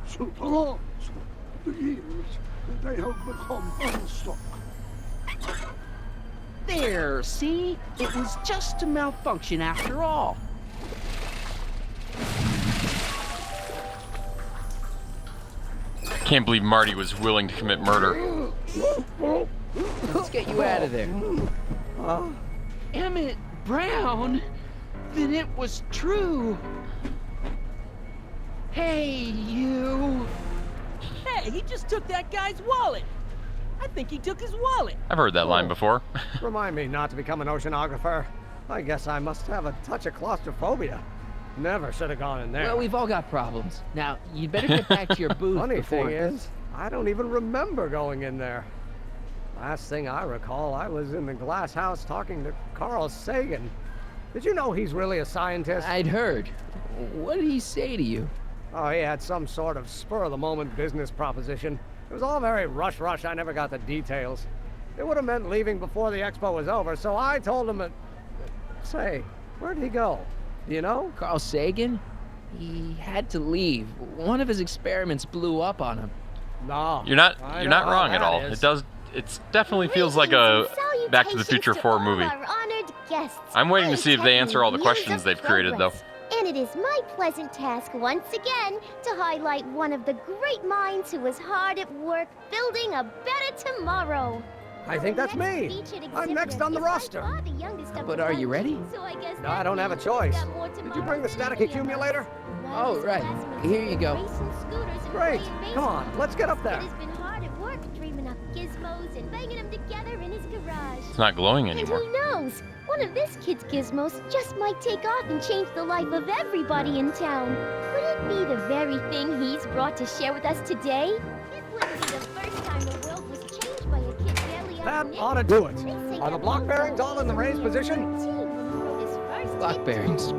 Superlords, the gears, they have become unstuck. There, see? It was just a malfunction after all. Can't believe Marty was willing to commit murder. Let's get you out of there. Emmett Brown? Then it was true. Hey, you. Hey, he just took that guy's wallet. I think he took his wallet. I've heard that line before. Remind me not to become an oceanographer. I guess I must have a touch of claustrophobia. Never should have gone in there. Well, we've all got problems. Now, you'd better get back to your booth Funny before... thing is, I don't even remember going in there. Last thing I recall, I was in the glass house talking to Carl Sagan. Did you know he's really a scientist? I'd heard. What did he say to you? Oh, he had some sort of spur-of-the-moment business proposition. It was all very rush. I never got the details. It would have meant leaving before the expo was over, so I told him that... Say, where'd he go? Do you know? Carl Sagan? He had to leave. One of his experiments blew up on him. No. You're not wrong at all. It definitely feels like a Back to the Future 4 movie. I'm waiting to see if they answer all the questions they've created, though. And it is my pleasant task once again to highlight one of the great minds who was hard at work building a better tomorrow. I think that's me. I'm next on the roster. But are you ready? No, I don't have a choice. Did you bring the static accumulator? Oh, right. Here you go. Great. Come on, let's get up there. Dreaming up gizmos and banging them together in his garage. It's not glowing And anymore. who knows? One of this kid's gizmos just might take off and change the life of everybody in town. Could it be the very thing he's brought to share with us today? This wouldn't be the first time the world was changed by a kid barely That ought to do it. Are the block bearings all in the raised position? Block bearings.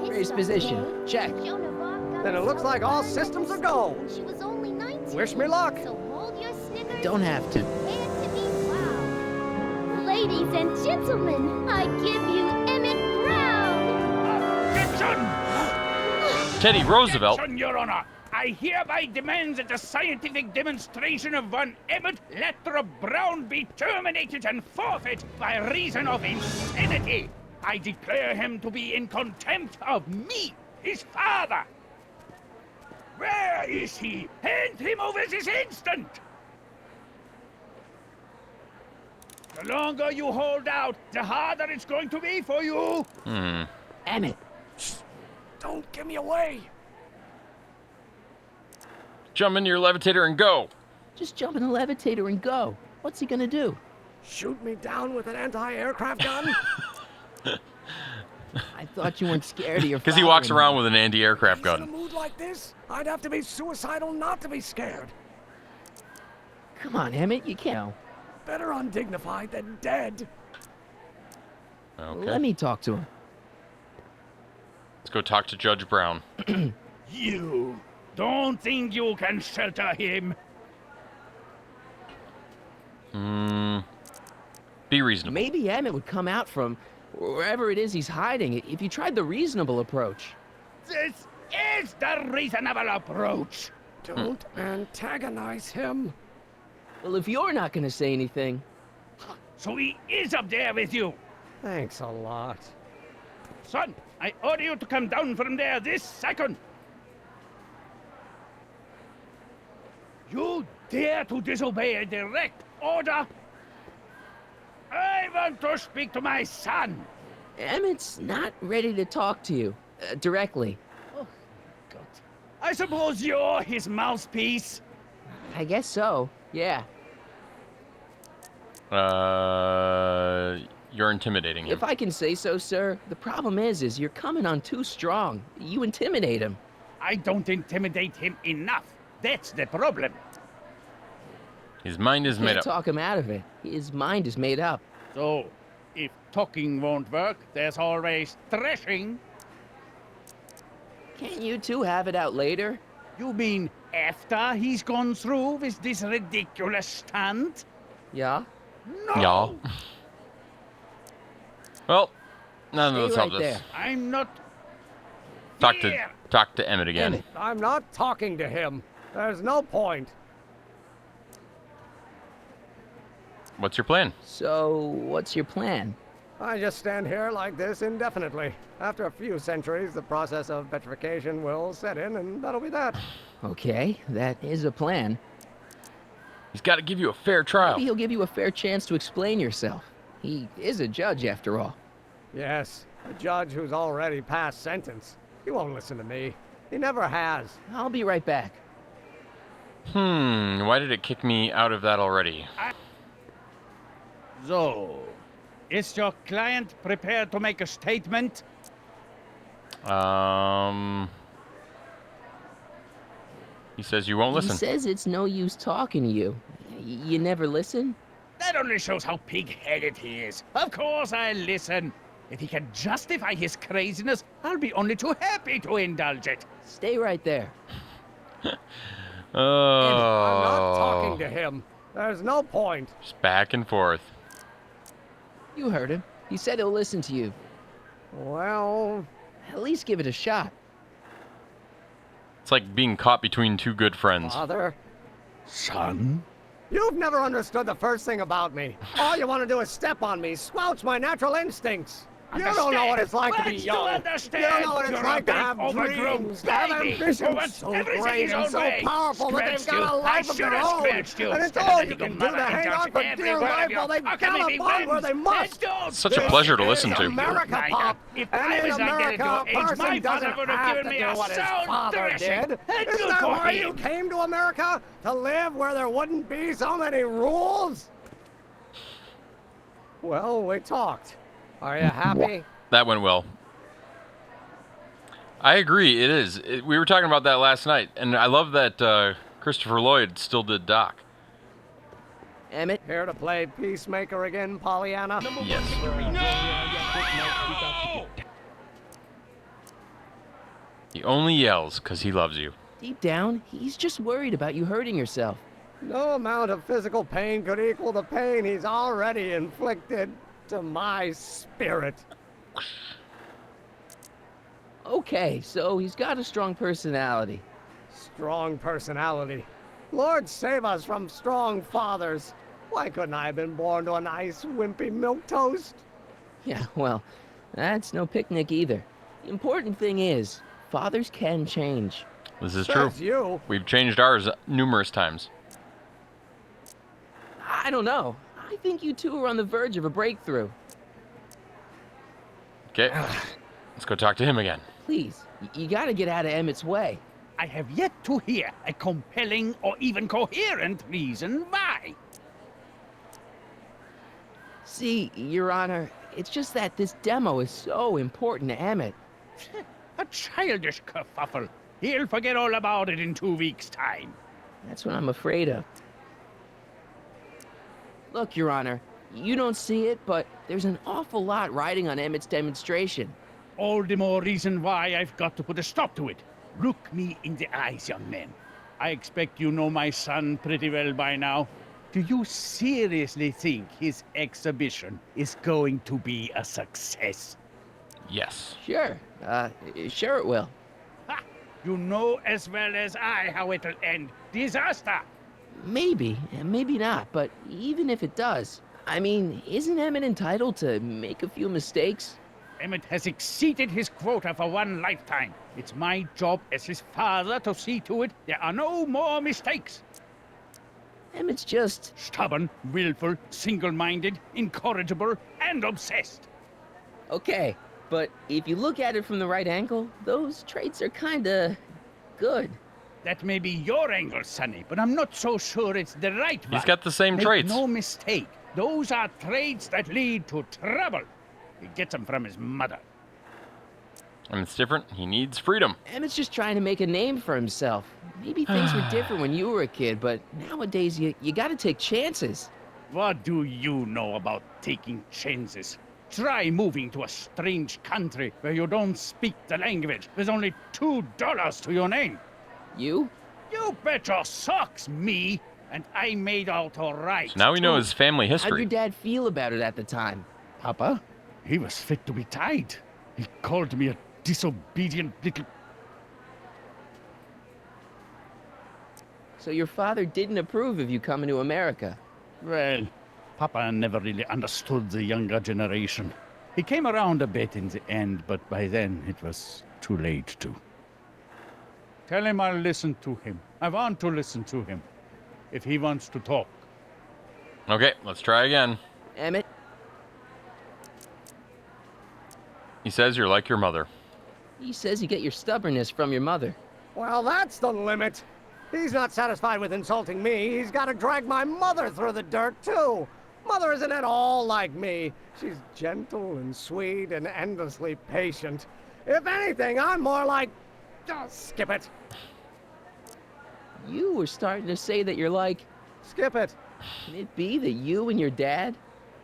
Raised position. Check. Then it looks like all systems are go. She was only 19. Wish me luck. So hold your snickers. Don't have to. Ladies and gentlemen, I give you Emmett Brown. Objection! Teddy Roosevelt. Objection, Your Honor. I hereby demand that the scientific demonstration of one Emmett Lathrop Brown be terminated and forfeit by reason of insanity. I declare him to be in contempt of me, his father. Where is he? Hand him over this instant! The longer you hold out, the harder it's going to be for you. Emmett. Don't give me away. Jump into your levitator and go. Just jump in the levitator and go. What's he gonna do? Shoot me down with an anti-aircraft gun? I thought you weren't scared of your Because he walks around with an anti-aircraft gun. In a mood like this, I'd have to be suicidal not to be scared. Come on, Emmett, you can't. Better undignified than dead. Okay. Let me talk to him. Let's go talk to Judge Brown. You don't think you can shelter him? Be reasonable. Maybe Emmett would come out from wherever it is he's hiding if you tried the reasonable approach. This is the reasonable approach. Don't antagonize him. Well, if you're not going to say anything... So he is up there with you. Thanks a lot. Son, I order you to come down from there this second. You dare to disobey a direct order? I want to speak to my son. Emmett's not ready to talk to you directly. Oh, God. I suppose you're his mouthpiece. I guess so, yeah. You're intimidating him. If I can say so, sir, the problem is you're coming on too strong. You intimidate him. I don't intimidate him enough. That's the problem. His mind is made Can't up. talk him out of it. His mind is made up. So, if talking won't work, there's always thrashing. Can't you two have it out later? You mean after he's gone through with this ridiculous stunt? Yeah? No! Yeah. Well, none of Stay those right helped us. there. I'm not Talk to Emmett again. Emmett. I'm not talking to him. There's no point. What's your plan? So, what's your plan? I just stand here like this indefinitely. After a few centuries, the process of petrification will set in, and that'll be that. Okay, that is a plan. He's got to give you a fair trial. Maybe he'll give you a fair chance to explain yourself. He is a judge, after all. Yes, a judge who's already passed sentence. He won't listen to me. He never has. I'll be right back. Why did it kick me out of that already? So, is your client prepared to make a statement? He says you won't listen. He says it's no use talking to you. You never listen? That only shows how pig-headed he is. Of course I'll listen. If he can justify his craziness, I'll be only too happy to indulge it. Stay right there. Oh. I'm not talking to him. There's no point. Just back and forth. You heard him. He said he'll listen to you. Well, at least give it a shot. It's like being caught between two good friends. Father? Son? You've never understood the first thing about me. All you want to do is step on me, squelch my natural instincts. You don't know what it's like to be young. You don't know what it's like to have dreams, to have ambitions so great and so powerful that they've got a life of their own. And it's all you can do to hang on for dear life while they gallop on where they must. Such a pleasure to listen to. America, Pop. And in America, a person doesn't have to do what his father did. Isn't that why you came to America? To live where there wouldn't be so many rules? Well, we talked. Are you happy? That went well. I agree, it is. We were talking about that last night, and I love that Christopher Lloyd still did Doc. Emmett? Here to play peacemaker again, Pollyanna? Yes. He only yells because he loves you. Deep down, he's just worried about you hurting yourself. No amount of physical pain could equal the pain he's already inflicted to my spirit. Okay, so he's got a strong personality. Strong personality. Lord save us from strong fathers. Why couldn't I have been born to a nice, wimpy milquetoast? Yeah, well, that's no picnic either. The important thing is, fathers can change. This is true. Says you. We've changed ours numerous times. I don't know. I think you two are on the verge of a breakthrough. Okay, let's go talk to him again. Please, you gotta get out of Emmett's way. I have yet to hear a compelling or even coherent reason why. See, Your Honor, it's just that this demo is so important to Emmett. A childish kerfuffle. He'll forget all about it in 2 weeks' time. That's what I'm afraid of. Look, Your Honor, you don't see it, but there's an awful lot riding on Emmett's demonstration. All the more reason why I've got to put a stop to it. Look me in the eyes, young man. I expect you know my son pretty well by now. Do you seriously think his exhibition is going to be a success? Yes. Sure. Sure it will. Ha! You know as well as I how it'll end. Disaster! Maybe, and maybe not, but even if it does, I mean, isn't Emmett entitled to make a few mistakes? Emmett has exceeded his quota for one lifetime. It's my job as his father to see to it there are no more mistakes. Emmett's just... stubborn, willful, single-minded, incorrigible, and obsessed. Okay, but if you look at it from the right angle, those traits are kinda... good. That may be your angle, Sonny, but I'm not so sure it's the right one. He's got the same Make traits. no mistake, those are traits that lead to trouble. He gets them from his mother. And it's different. He needs freedom. Emmett's just trying to make a name for himself. Maybe things were different when you were a kid, but nowadays you gotta take chances. What do you know about taking chances? Try moving to a strange country where you don't speak the language. There's only $2 to your name. You? You bet your socks, me. And I made out all right. So now we know his family How'd history. your dad feel about it at the time? Papa? He was fit to be tied. He called me a disobedient little... So your father didn't approve of you coming to America? Well, Papa never really understood the younger generation. He came around a bit in the end, but by then it was too late to. Tell him I'll listen to him. I want to listen to him. If he wants to talk. Okay, let's try again. Emmett? He says you're like your mother. He says you get your stubbornness from your mother. Well, that's the limit. He's not satisfied with insulting me. He's got to drag my mother through the dirt, too. Mother isn't at all like me. She's gentle and sweet and endlessly patient. If anything, I'm more like... skip it. You were starting to say that you're like... Skip it. Can it be that you and your dad?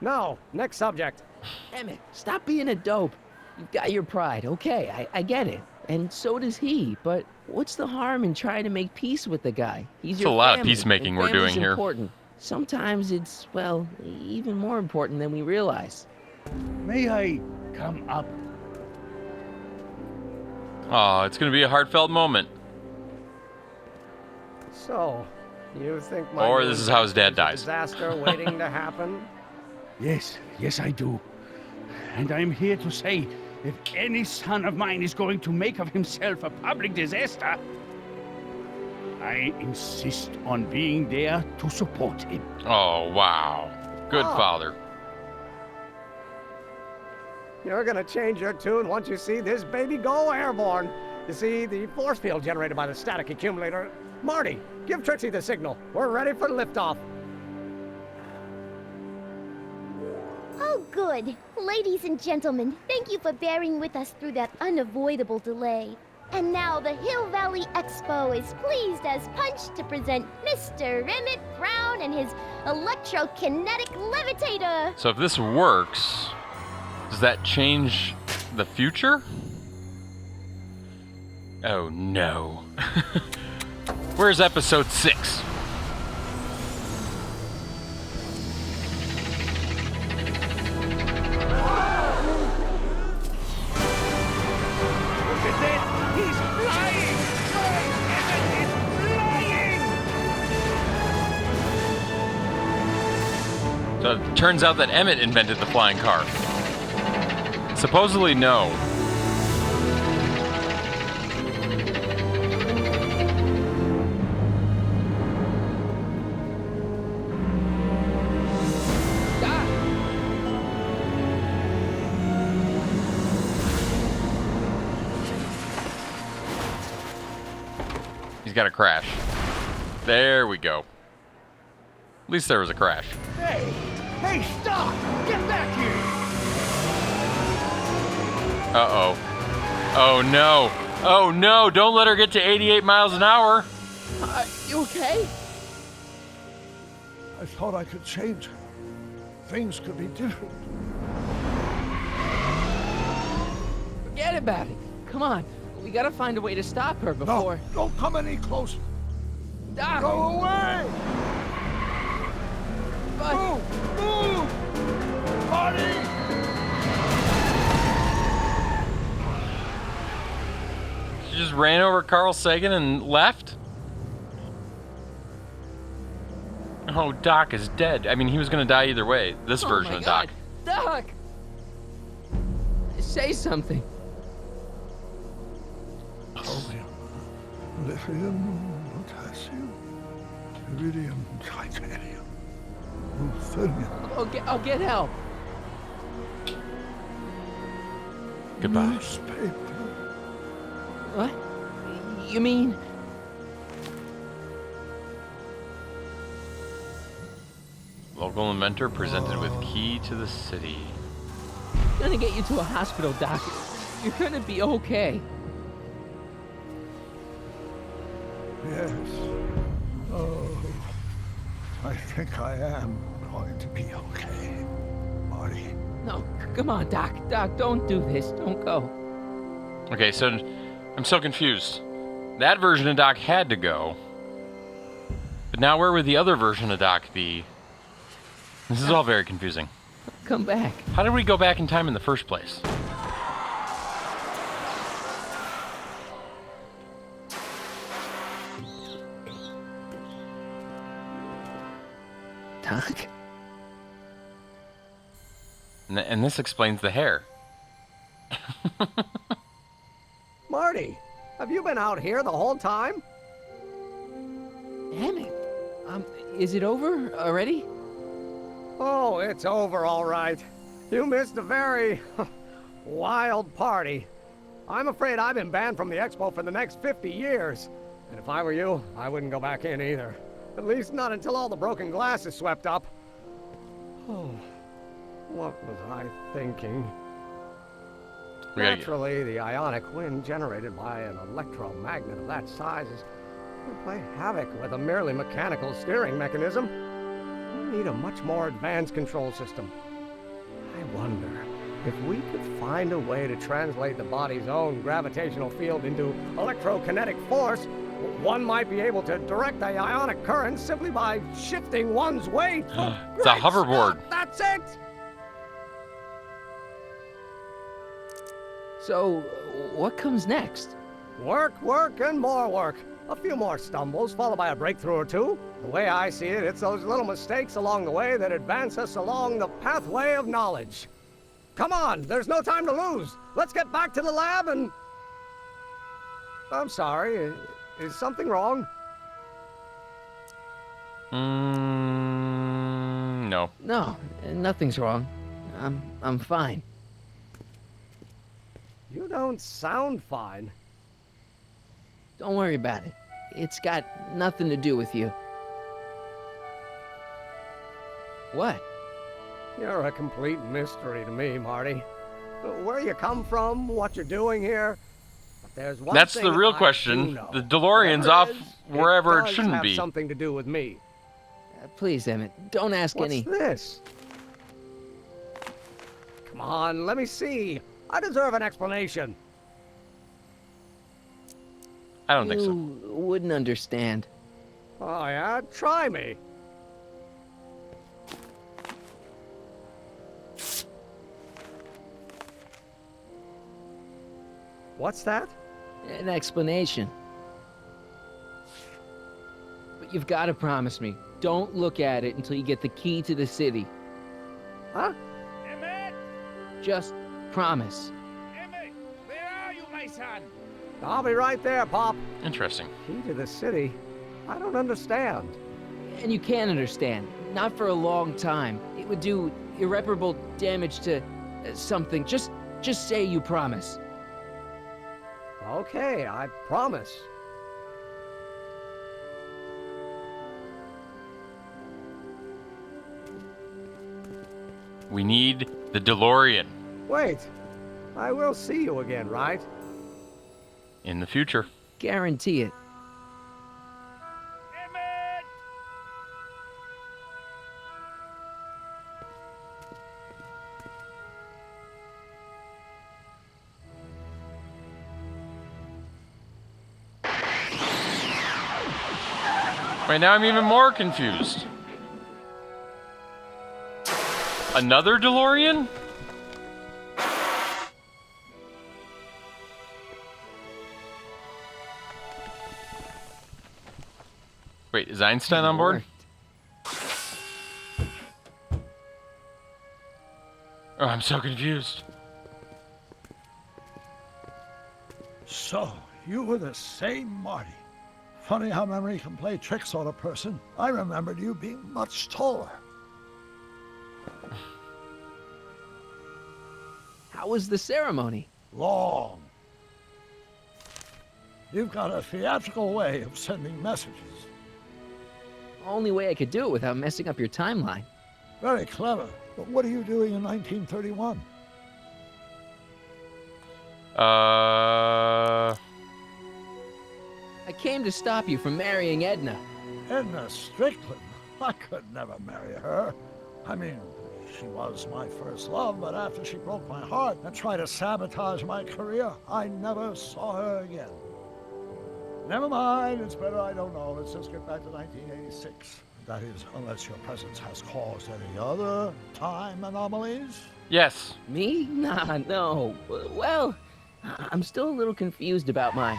No, next subject. Emmett, stop being a dope. You've got your pride, okay, I get it. And so does he, but what's the harm in trying to make peace with the guy? He's your a lot of family, peacemaking and we're doing family's here. Important. Sometimes it's, well, even more important than we realize. May I come up? Oh, it's going to be a heartfelt moment. So, you think my Or this is how his dad dies. Disaster waiting to happen? Yes, I do. And I'm here to say, if any son of mine is going to make of himself a public disaster, I insist on being there to support him. Oh, wow. Good father. You're gonna change your tune once you see this baby go airborne. You see, the force field generated by the static accumulator. Marty, give Trixie the signal. We're ready for liftoff. Oh, good. Ladies and gentlemen, thank you for bearing with us through that unavoidable delay. And now the Hill Valley Expo is pleased as punch to present Mr. Emmett Brown and his electrokinetic levitator. So if this works, does that change the future? Oh no. Where's episode 6? So it turns out that Emmett invented the flying car. Supposedly, no. He's got a crash. There we go. At least there was a crash. Hey, stop! Get back here! Uh-oh. Oh, no. Oh, no. Don't let her get to 88 miles an hour. You okay? I thought I could change her. Things could be different. Forget about it. Come on. We gotta find a way to stop her before... No, don't come any closer. Doc! Go away! But... Move! Marty! She just ran over Carl Sagan and left? Oh, Doc is dead. I mean, he was going to die either way. This version of Doc. Doc! Say something. Chromium, lithium, potassium, iridium, titanium, ruthenium. I'll get help. Goodbye. Newspaper. What? You mean... Local inventor presented with key to the city. Gonna get you to a hospital, Doc. You're gonna be okay. Yes. Oh, I think I am going to be okay, Marty. No, come on, Doc. Doc, don't do this. Don't go. Okay, so I'm so confused. That version of Doc had to go. But now where would the other version of Doc be? This is all very confusing. Come back. How did we go back in time in the first place? Doc? And this explains the hair. Marty, have you been out here the whole time? Emmett, is it over already? Oh, it's over all right. You missed a very wild party. I'm afraid I've been banned from the expo for the next 50 years. And if I were you, I wouldn't go back in either. At least not until all the broken glass is swept up. Oh, what was I thinking? Naturally, the ionic wind generated by an electromagnet of that size would play havoc with a merely mechanical steering mechanism. We need a much more advanced control system. I wonder if we could find a way to translate the body's own gravitational field into electrokinetic force. One might be able to direct the ionic current simply by shifting one's weight. It's a hoverboard. That's it! So, what comes next? Work, work, and more work. A few more stumbles, followed by a breakthrough or two. The way I see it, it's those little mistakes along the way that advance us along the pathway of knowledge. Come on, there's no time to lose. Let's get back to the lab and... I'm sorry, is something wrong? No. No, nothing's wrong. I'm fine. You don't sound fine. Don't worry about it. It's got nothing to do with you. What? You're a complete mystery to me, Marty. Where you come from, what you're doing here. But there's one That's thing the real I question. do know. The DeLorean's Whatever off it is, wherever it does shouldn't have be. something to do with me. Please, Emmett, don't ask What's any... this? Come on, let me see. I deserve an explanation. I don't think so. You wouldn't understand. Oh, yeah? Try me. What's that? An explanation. But you've got to promise me. Don't look at it until you get the key to the city. Huh? Emmett! Just promise. Emmett! Where are you, my son? I'll be right there, Pop. Interesting. Key to the city? I don't understand. And you can't understand. Not for a long time. It would do irreparable damage to something. Just say you promise. Okay, I promise. We need the DeLorean. Wait. I will see you again, right? In the future. Guarantee it. Right now I'm even more confused. Another DeLorean? Wait, is Einstein on board? Oh, I'm so confused. So, you were the same Marty. Funny how memory can play tricks on a person. I remembered you being much taller. How was the ceremony? Long. You've got a theatrical way of sending messages. Only way I could do it without messing up your timeline. Very clever. But what are you doing in 1931? I came to stop you from marrying Edna. Edna Strickland? I could never marry her. I mean, she was my first love, but after she broke my heart and tried to sabotage my career, I never saw her again. Never mind, it's better I don't know. Let's just get back to 1986. That is, unless your presence has caused any other time anomalies? Yes. Me? Nah, no. Well, I'm still a little confused about mine.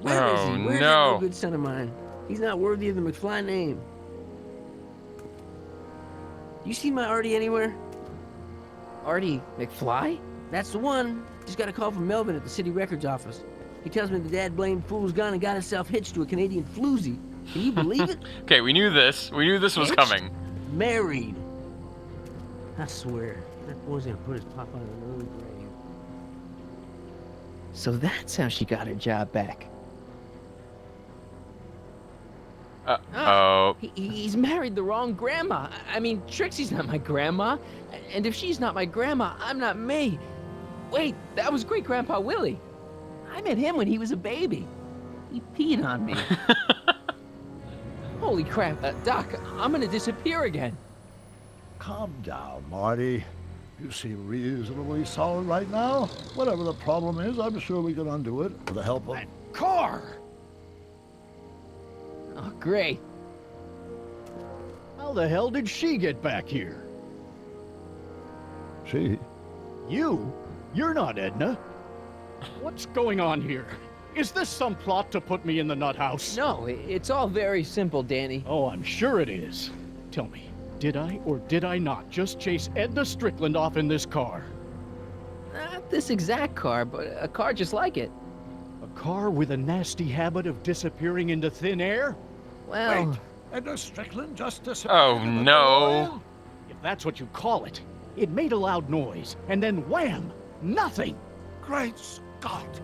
Where is Oh, he? Where's that no. no good son of mine? He's not worthy of the McFly name. You see my Artie anywhere? Artie McFly? That's the one. Just got a call from Melvin at the city records office. He tells me the dad-blamed fool's gone and got himself hitched to a Canadian floozy. Can you believe it? Okay, we knew this. We knew this was Hitched? coming. Married. I swear, that boy's gonna put his papa in an early grave. So that's how she got her job back. Oh. He's married the wrong grandma. I mean, Trixie's not my grandma. And if she's not my grandma, I'm not me. Wait, that was Great-Grandpa Willie. I met him when he was a baby. He peed on me. Holy crap, Doc, I'm gonna disappear again. Calm down, Marty. You seem reasonably solid right now. Whatever the problem is, I'm sure we can undo it with the help of... Car! Oh, great. How the hell did she get back here? She? You? You're not Edna. What's going on here? Is this some plot to put me in the nut house? No, it's all very simple, Danny. Oh, I'm sure it is. Tell me, did I or did I not just chase Edna Strickland off in this car? Not this exact car, but a car just like it. A car with a nasty habit of disappearing into thin air? Well... Wait, Edna Strickland just disappeared. Oh, no. If that's what you call it. It made a loud noise, and then wham! Nothing! Great Scott!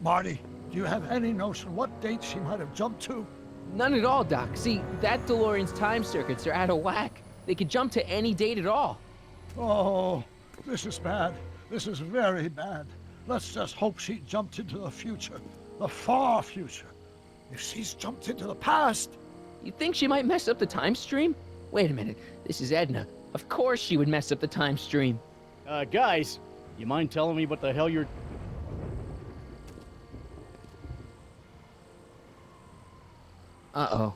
Marty, do you have any notion what date she might have jumped to? None at all, Doc. See, that DeLorean's time circuits are out of whack. They could jump to any date at all. Oh, this is bad. This is very bad. Let's just hope she jumped into the future. The far future. If she's jumped into the past... You think she might mess up the time stream? Wait a minute. This is Edna. Of course she would mess up the time stream. Guys, you mind telling me what the hell you're... Uh-oh.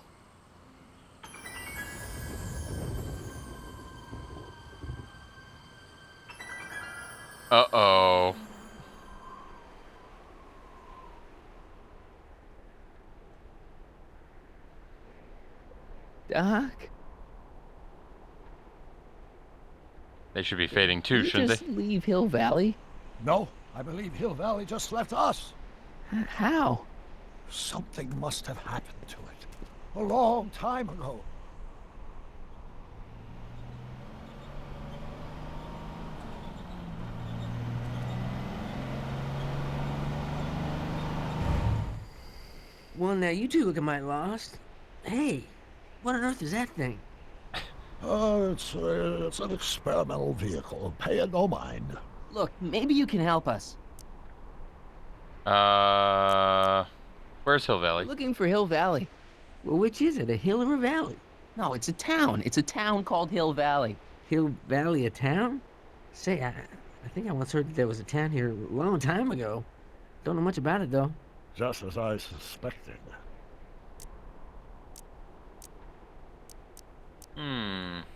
Uh-oh. Doc? They should be fading too, Did you shouldn't just leave Hill Valley? No, I believe Hill Valley just left us. How? Something must have happened to it. A long time ago. Well, now you two look a mite lost. Hey, what on earth is that thing? It's an experimental vehicle. Pay it no mind. Look, maybe you can help us. Where's Hill Valley? Looking for Hill Valley. Well, which is it, a hill or a valley? No, it's a town. It's a town called Hill Valley. Hill Valley, a town? Say, I think I once heard that there was a town here a long time ago. Don't know much about it, though. Just as I suspected.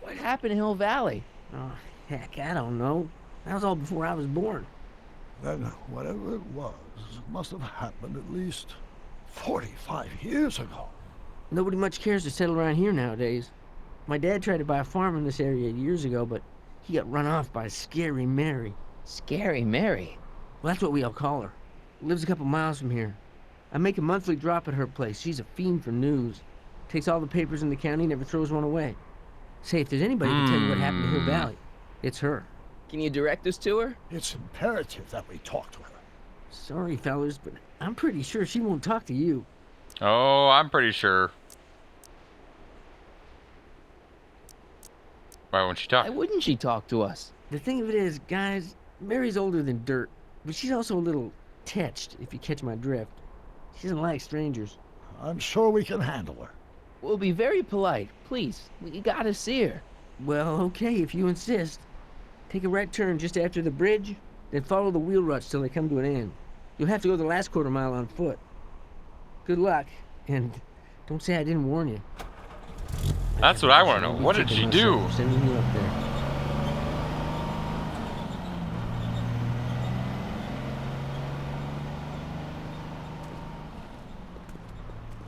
What happened to Hill Valley? Oh, heck, I don't know. That was all before I was born. Then whatever it was must have happened at least 45 years ago. Nobody much cares to settle around here nowadays. My dad tried to buy a farm in this area years ago, but he got run off by Scary Mary. Scary Mary? Well, that's what we all call her. Lives a couple miles from here. I make a monthly drop at her place. She's a fiend for news. Takes all the papers in the county, never throws one away. Say, if there's anybody who can tell you what happened to Hill Valley, it's her. Can you direct us to her? It's imperative that we talk to her. Sorry, fellas, but I'm pretty sure she won't talk to you. Oh, I'm pretty sure. Why won't she talk? Why wouldn't she talk to us? The thing of it is, guys, Mary's older than dirt, but she's also a little tetched, if you catch my drift. She doesn't like strangers. I'm sure we can handle her. We'll be very polite. Please, we gotta see her. Well, okay, if you insist. Take a right turn just after the bridge, then follow the wheel ruts till they come to an end. You'll have to go the last quarter mile on foot. Good luck, and don't say I didn't warn you. That's what I want to know. What did she do? Sending you up there.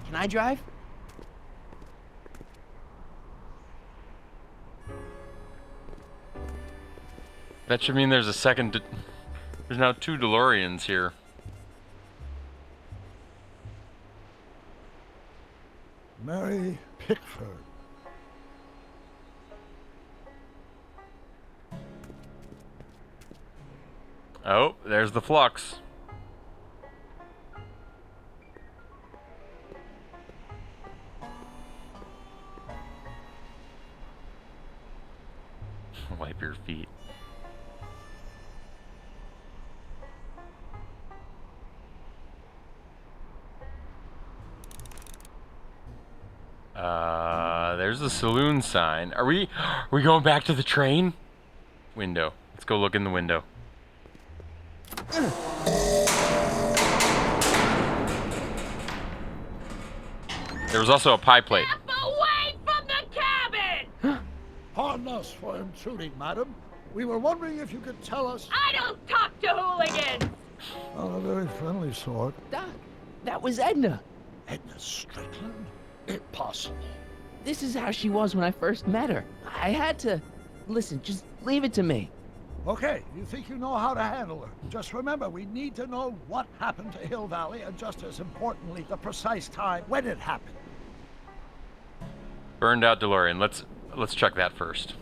Can I drive? That should mean there's a second. There's now 2 DeLoreans here. Mary Pickford. Oh, there's the flux. Wipe your feet. There's the saloon sign. Are we going back to the train? Window. Let's go look in the window. There was also a pie plate. Away from the cabin! Pardon us for intruding, madam. We were wondering if you could tell us... I don't talk to hooligans! Not a very friendly sort. Doc, that was Edna. Edna Strickland? Impossible. This is how she was when I first met her. I had to... Listen, just leave it to me. Okay, you think you know how to handle her. Just remember, we need to know what happened to Hill Valley, and just as importantly, the precise time when it happened. Burned out DeLorean. Let's check that first.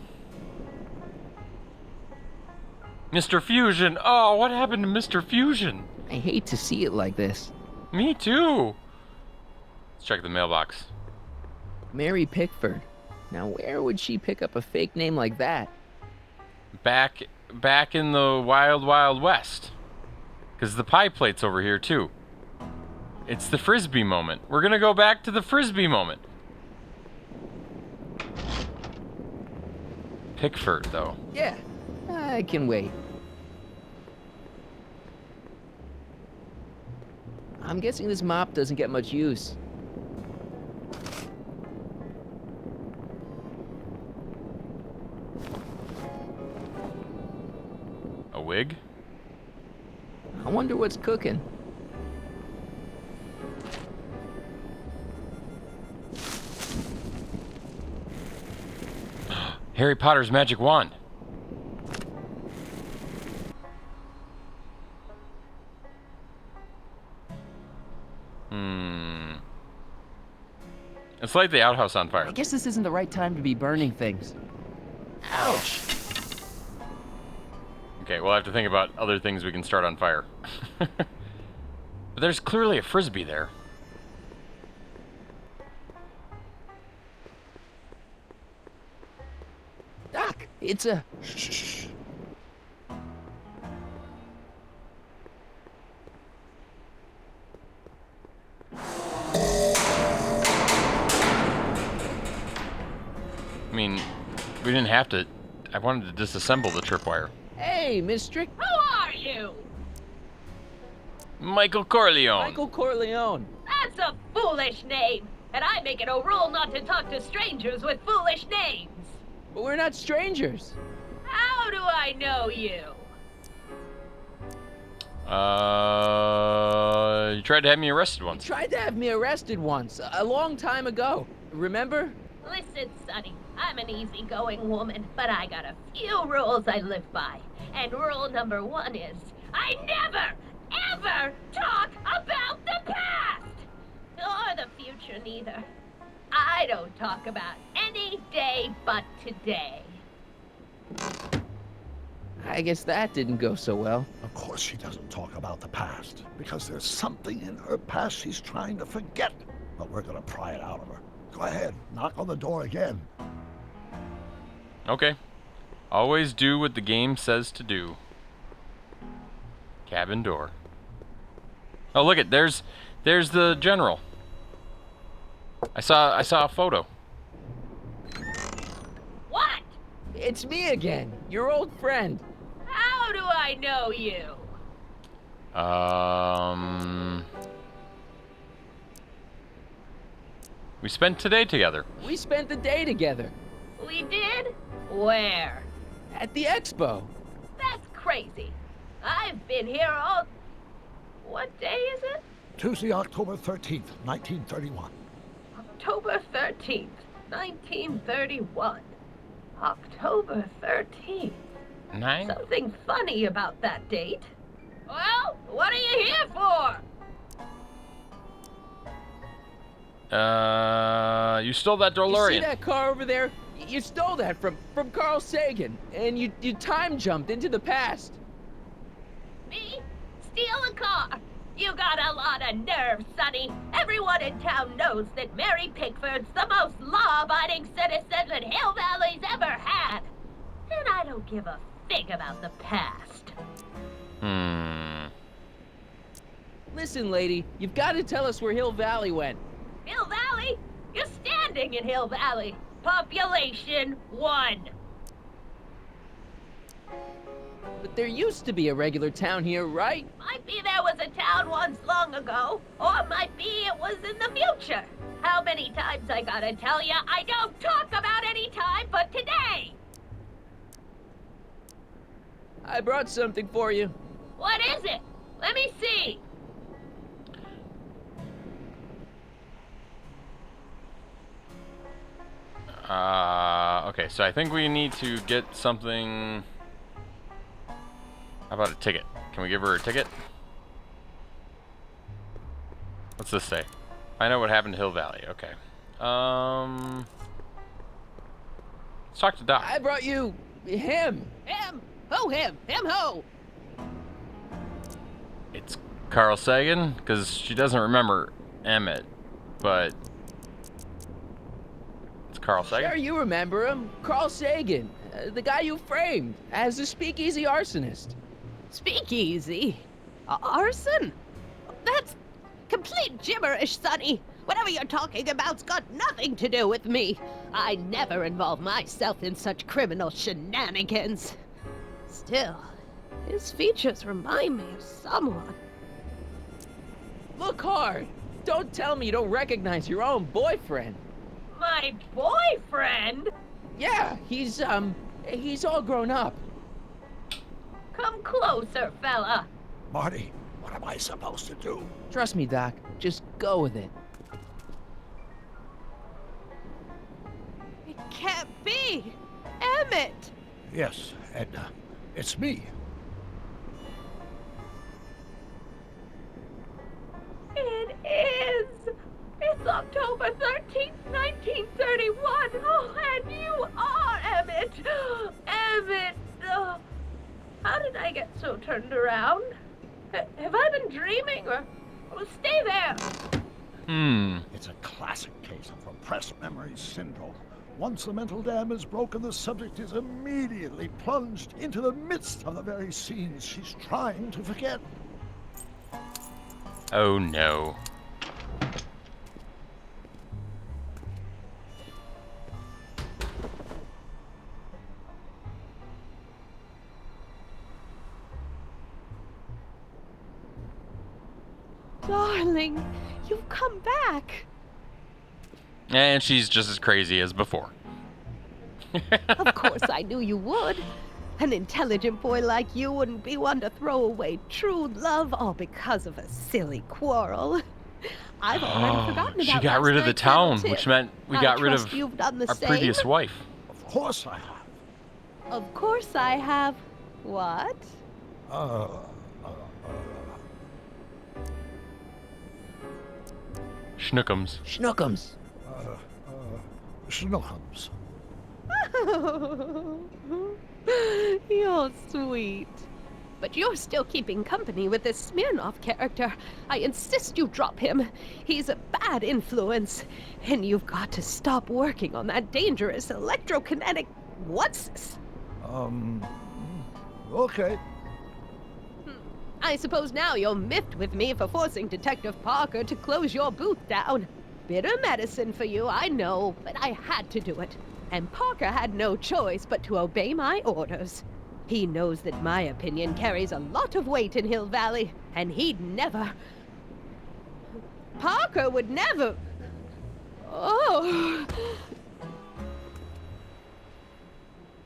Mr. Fusion! Oh, what happened to Mr. Fusion? I hate to see it like this. Me too! Let's check the mailbox. Mary Pickford. Now where would she pick up a fake name like that? Back in the wild, wild west. Because the pie plate's over here too. It's the Frisbee moment. We're gonna go back to the Frisbee moment. Pickford, though. Yeah, I can wait. I'm guessing this mop doesn't get much use. A wig? I wonder what's cooking. Harry Potter's magic wand. It's like the outhouse on fire. I guess this isn't the right time to be burning things. Ouch! Okay, we'll have to think about other things we can start on fire. But there's clearly a Frisbee there. Doc, it's a... Shh. I mean, we didn't have to... I wanted to disassemble the tripwire. Hey, Miss Strick... Who are you? Michael Corleone. Michael Corleone. That's a foolish name, and I make it a rule not to talk to strangers with foolish names. But we're not strangers. How do I know you? You tried to have me arrested once. You tried to have me arrested once, a long time ago. Remember? Listen, Sonny, I'm an easygoing woman, but I got a few rules I live by. And rule number 1 is, I never, ever talk about the past! Or the future, neither. I don't talk about any day but today. I guess that didn't go so well. Of course she doesn't talk about the past, because there's something in her past she's trying to forget. But we're gonna pry it out of her. Go ahead, knock on the door again. Okay. Always do what the game says to do. Cabin door. Oh, look it. There's the general. I saw a photo. What? It's me again, your old friend. How do I know you? We spent today together. We spent the day together. We did? Where? At the expo. That's crazy. I've been here all... What day is it? Tuesday, October 13th, 1931. October 13th, 1931. October 13th. 9? Something funny about that date. Well, what are you here for? You stole that DeLorean. You see that car over there? You stole that from Carl Sagan, and you time jumped into the past. Me? Steal a car? You got a lot of nerve, Sonny. Everyone in town knows that Mary Pickford's the most law-abiding citizen that Hill Valley's ever had. And I give a fig about the past. Listen, lady, you've got to tell us where Hill Valley went. Hill Valley? You're standing in Hill Valley. Population 1. But there used to be a regular town here, right? Might be there was a town once long ago, or might be it was in the future. How many times I gotta tell ya, I don't talk about any time but today! I brought something for you. What is it? Let me see. Okay, so I think we need to get something. How about a ticket? Can we give her a ticket? What's this say? Find out what happened to Hill Valley. Okay. Let's talk to Doc. I brought you him. Him. Ho him. Him ho. It's Carl Sagan, because she doesn't remember Emmett, but it's Carl Sagan. Sure, you remember him. Carl Sagan, the guy you framed as a speakeasy arsonist. Speakeasy? Arson? That's complete gibberish, Sonny. Whatever you're talking about's got nothing to do with me. I never involve myself in such criminal shenanigans. Still, his features remind me of someone. Look hard. Don't tell me you don't recognize your own boyfriend. My boyfriend? Yeah, he's all grown up. Come closer, fella. Marty, what am I supposed to do? Trust me, Doc. Just go with it. It can't be! Emmett! Yes, Edna. It's me. It is! It's October 13th, 1931! Oh, and you are Emmett! Emmett! How did I get so turned around? Have I been dreaming, or stay there? It's a classic case of repressed memory syndrome. Once the mental dam is broken, the subject is immediately plunged into the midst of the very scenes she's trying to forget. Oh no. Darling, you've come back. And she's just as crazy as before. Of course I knew you would. An intelligent boy like you wouldn't be one to throw away true love all because of a silly quarrel. I've already forgotten about She got rid of the town, which meant we got rid of you've done the our same. previous wife. Of course I have. Of course I have. What? Schnookums. Schnookums. Schnookums. You're sweet. But you're still keeping company with this Smirnoff character. I insist you drop him. He's a bad influence. And you've got to stop working on that dangerous electrokinetic... What's this? Okay. I suppose now you're miffed with me for forcing Detective Parker to close your booth down. Bitter medicine for you, I know, but I had to do it. And Parker had no choice but to obey my orders. He knows that my opinion carries a lot of weight in Hill Valley, and he'd never... Parker would never... Oh...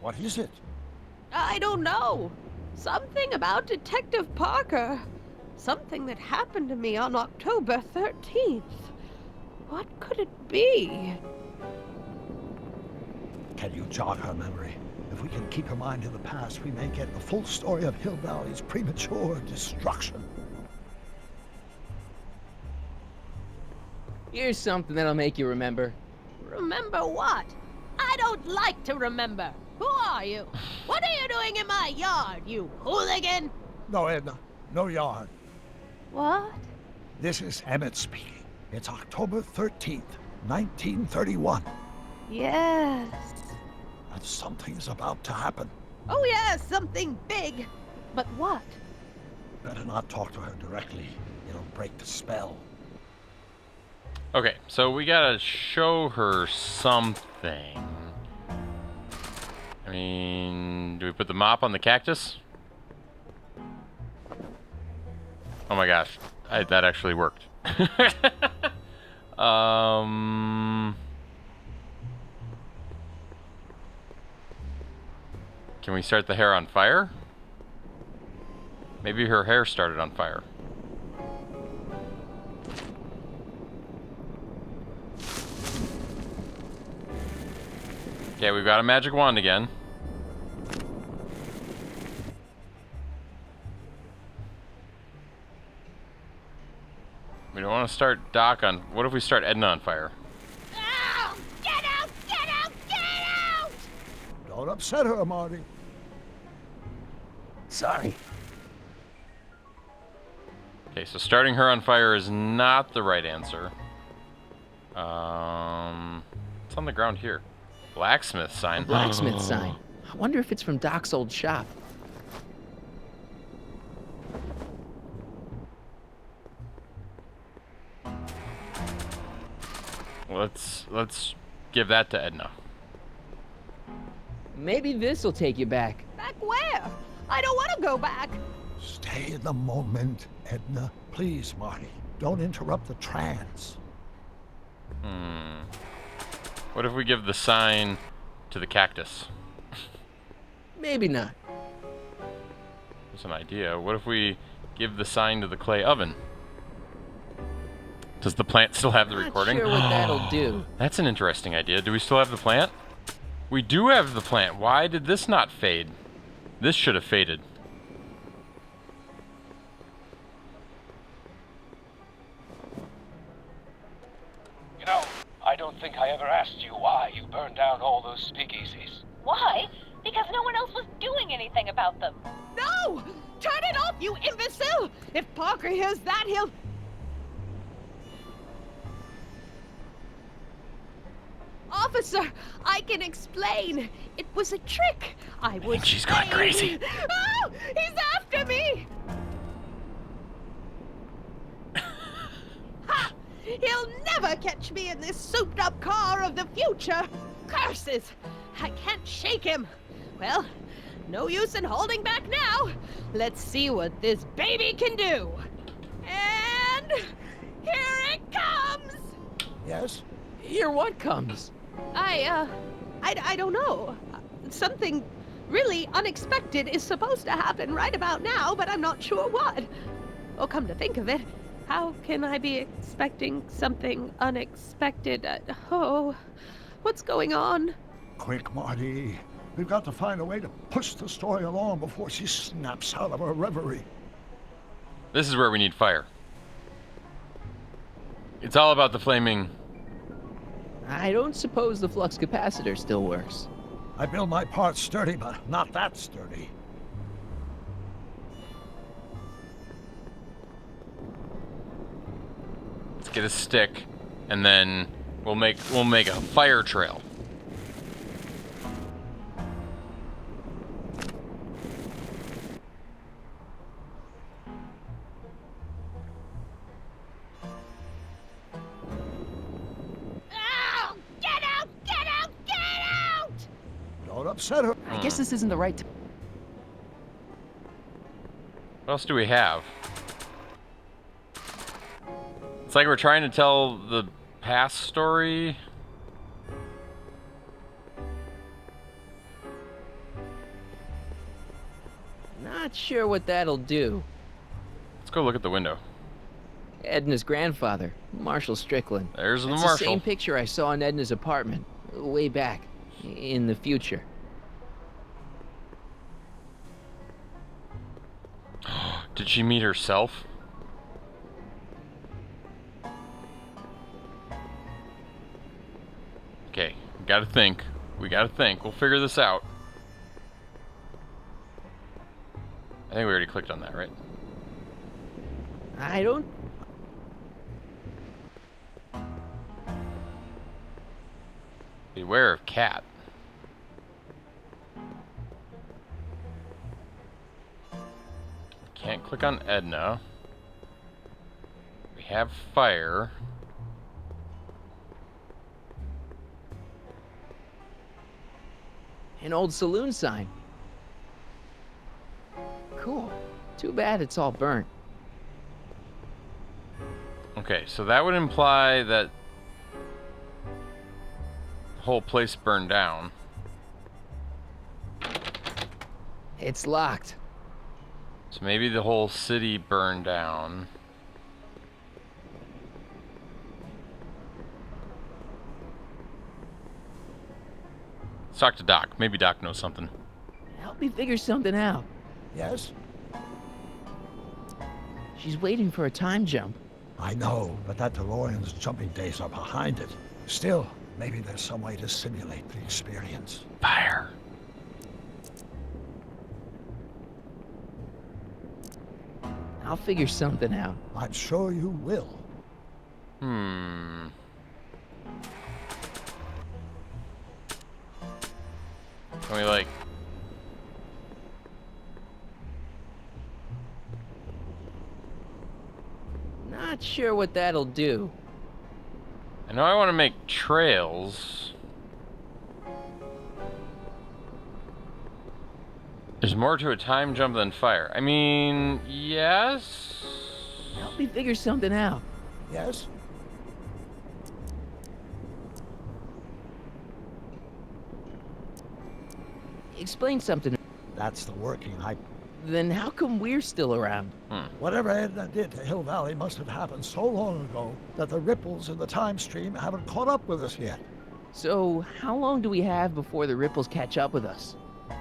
What is it? I don't know. Something about Detective Parker. Something that happened to me on October 13th. What could it be? Can you jog her memory? If we can keep her mind in the past, we may get the full story of Hill Valley's premature destruction. Here's something that'll make you remember. Remember what? I don't like to remember. Who are you? What are you doing in my yard, you hooligan? No, Edna. No yard. What? This is Emmett speaking. It's October 13th, 1931. Yes. And something's about to happen. Oh, yeah, something big. But what? Better not talk to her directly. It'll break the spell. Okay, so we gotta show her something. I mean, do we put the mop on the cactus? Oh my gosh, that actually worked. Can we start the hair on fire? Maybe her hair started on fire. Okay, we've got a magic wand again. We don't want to start Doc on... What if we start Edna on fire? Oh, get out! Get out! Get out! Don't upset her, Marty. Sorry. Okay, so starting her on fire is not the right answer. It's on the ground here. Blacksmith sign. Blacksmith sign. I wonder if it's from Doc's old shop. Let's give that to Edna. Maybe this'll take you back. Back where? I don't want to go back. Stay in the moment, Edna. Please, Marty. Don't interrupt the trance. What if we give the sign to the cactus? Maybe not. That's an idea. What if we give the sign to the clay oven? Does the plant still have the recording? Not sure what that'll do. That's an interesting idea. Do we still have the plant? We do have the plant. Why did this not fade? This should have faded. You know, I don't think I ever asked you why you burned down all those speakeasies. Why? Because no one else was doing anything about them. No! Turn it off, you imbecile! If Parker hears that, he'll... Officer, I can explain. It was a trick. I was... She's going crazy. Oh! He's after me! Ha! He'll never catch me in this souped-up car of the future. Curses! I can't shake him. Well, no use in holding back now. Let's see what this baby can do. And here it comes! Yes? Here what comes? I don't know. Something really unexpected is supposed to happen right about now, but I'm not sure what. Oh, come to think of it, how can I be expecting something unexpected? Oh, what's going on? Quick, Marty. We've got to find a way to push the story along before she snaps out of her reverie. This is where we need fire. It's all about the flaming... I don't suppose the flux capacitor still works. I build my parts sturdy, but not that sturdy. Let's get a stick, and then we'll make a fire trail. Oh, get out! Get out! Get out! Don't upset her. I guess this isn't the right time. What else do we have? It's like we're trying to tell the past story. Not sure what that'll do. Let's go look at the window. Edna's grandfather, Marshall Strickland. There's the That's Marshall. the same picture I saw in Edna's apartment, way back, in the future. Did she meet herself? Okay, we gotta think. We gotta think. We'll figure this out. I think we already clicked on that, right? I don't... Beware of cat. Can't click on Edna. We have fire. An old saloon sign. Cool. Too bad it's all burnt. Okay, so that would imply that the whole place burned down. It's locked. So maybe the whole city burned down. Let's talk to Doc. Maybe Doc knows something. Help me figure something out. Yes? She's waiting for a time jump. I know, but that DeLorean's jumping days are behind it. Still, maybe there's some way to simulate the experience. Fire. I'll figure something out. I'm sure you will. Hmm. Can we, like... Not sure what that'll do. I know I want to make trails. There's more to a time jump than fire. I mean, yes? Help me figure something out. Yes? Explain something. That's the working hype. Then how come we're still around? Whatever Edna did to Hill Valley must have happened so long ago that the ripples in the time stream haven't caught up with us yet. So, how long do we have before the ripples catch up with us?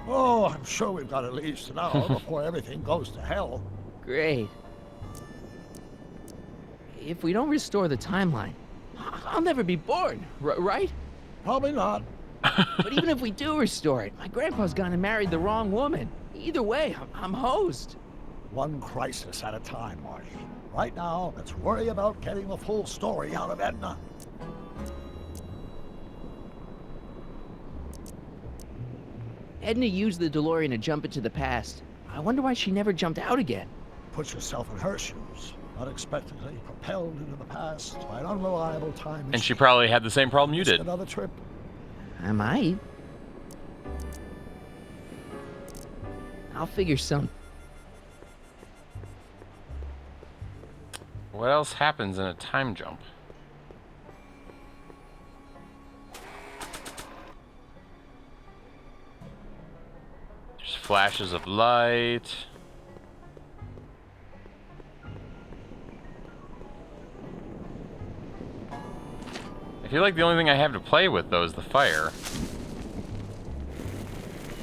Oh, I'm sure we've got at least an hour before everything goes to hell. Great. If we don't restore the timeline, I'll never be born, right? Probably not. But even if we do restore it, my grandpa's gone and married the wrong woman. Either way, I'm hosed. One crisis at a time, Marty. Right now, let's worry about getting the full story out of Edna. Edna used the DeLorean to jump into the past. I wonder why she never jumped out again. Put yourself in her shoes. Unexpectedly propelled into the past by an unreliable time machine. And she probably had the same problem you did. Another trip. I might. I'll figure some. What else happens in a time jump? There's flashes of light. I feel like the only thing I have to play with, though, is the fire.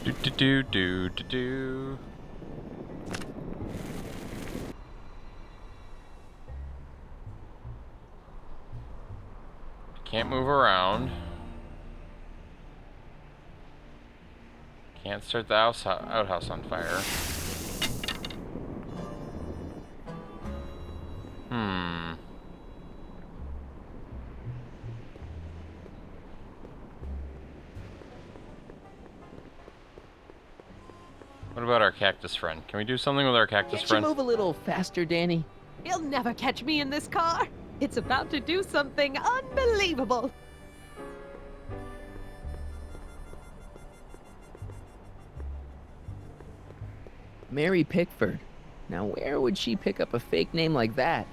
Do do do do do do. Can't move around. Can't start the outhouse on fire. What about our cactus friend? Can we do something with our cactus Can't friend? you move a little faster, Danny? He'll never catch me in this car. It's about to do something unbelievable. Mary Pickford. Now where would she pick up a fake name like that?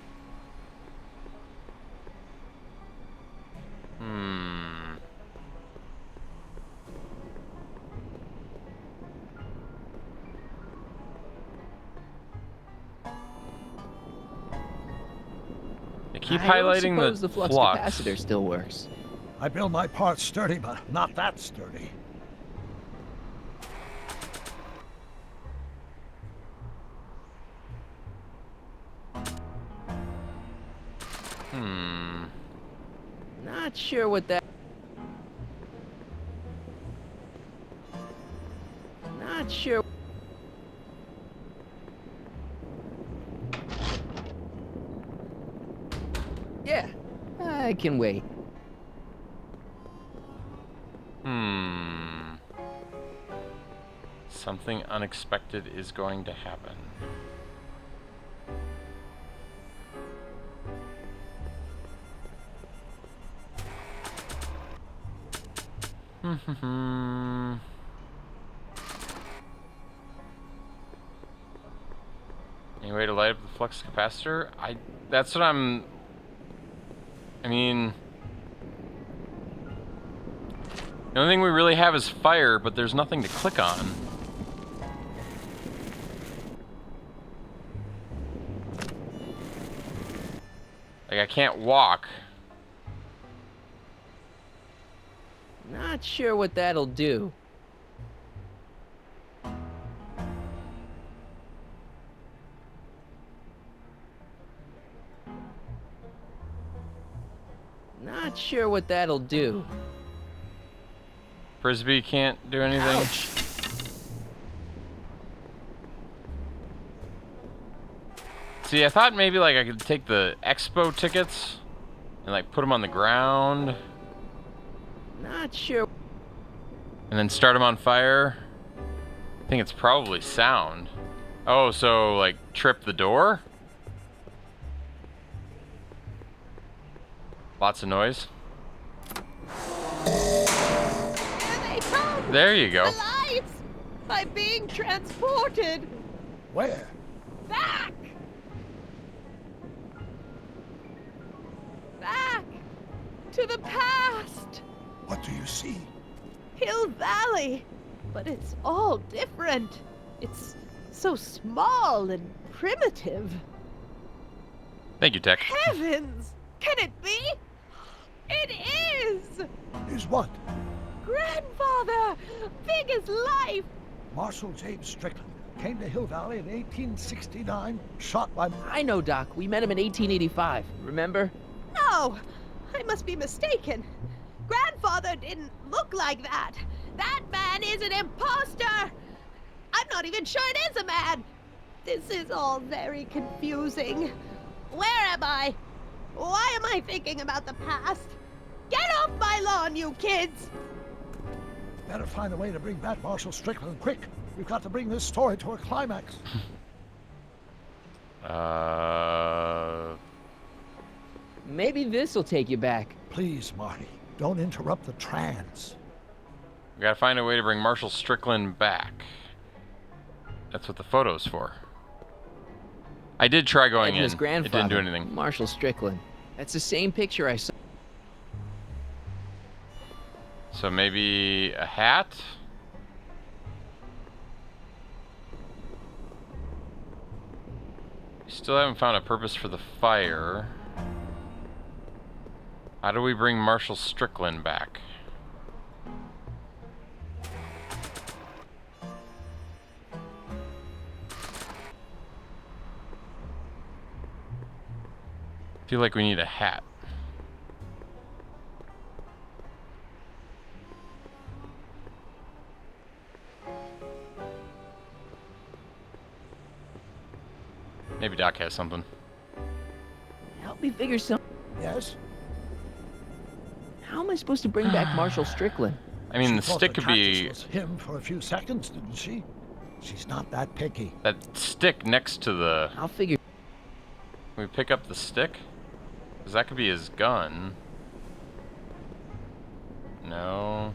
They keep I don't highlighting suppose the flux flux. capacitor still works. I build my parts sturdy, but not that sturdy. Not sure what that... Not sure... Yeah, I can wait. Something unexpected is going to happen. Any way to light up the flux capacitor? That's what I mean, the only thing we really have is fire, but there's nothing to click on. Like, I can't walk. Not sure what that'll do. Not sure what that'll do. Frisbee can't do anything. Ouch. See, I thought maybe like I could take the expo tickets and like put them on the ground. Not sure. And then start them on fire. I think it's probably sound. Oh, so like trip the door? Lots of noise. Here they come! There you go. The lights! I'm being transported! Where? Back! Back! To the past! What do you see? Hill Valley! But it's all different. It's so small and primitive. Thank you, Tech. Heavens! Can it be? It is! Is what? Grandfather! Big as life! Marshal James Strickland came to Hill Valley in 1869, shot by... I know, Doc. We met him in 1885. Remember? No! I must be mistaken. Grandfather didn't look like that. That man is an imposter! I'm not even sure it is a man! This is all very confusing. Where am I? Why am I thinking about the past? Get off my lawn, you kids! Better find a way to bring back Marshal Strickland quick. We've got to bring this story to a climax. Maybe this'll take you back. Please, Marty, don't interrupt the trance. We gotta find a way to bring Marshal Strickland back. That's what the photo's for. I did try going in. His grandfather, It didn't do anything. Marshal Strickland. That's the same picture I saw. So maybe a hat? Still haven't found a purpose for the fire. How do we bring Marshal Strickland back? I feel like we need a hat. Maybe Doc has something. Help me figure something. Yes? How am I supposed to bring back Marshal Strickland? I mean, She the thought stick could be... cactus was him for a few seconds, didn't she? She's not that picky. That stick next to the... I'll figure... Can we pick up the stick? Because that could be his gun. No.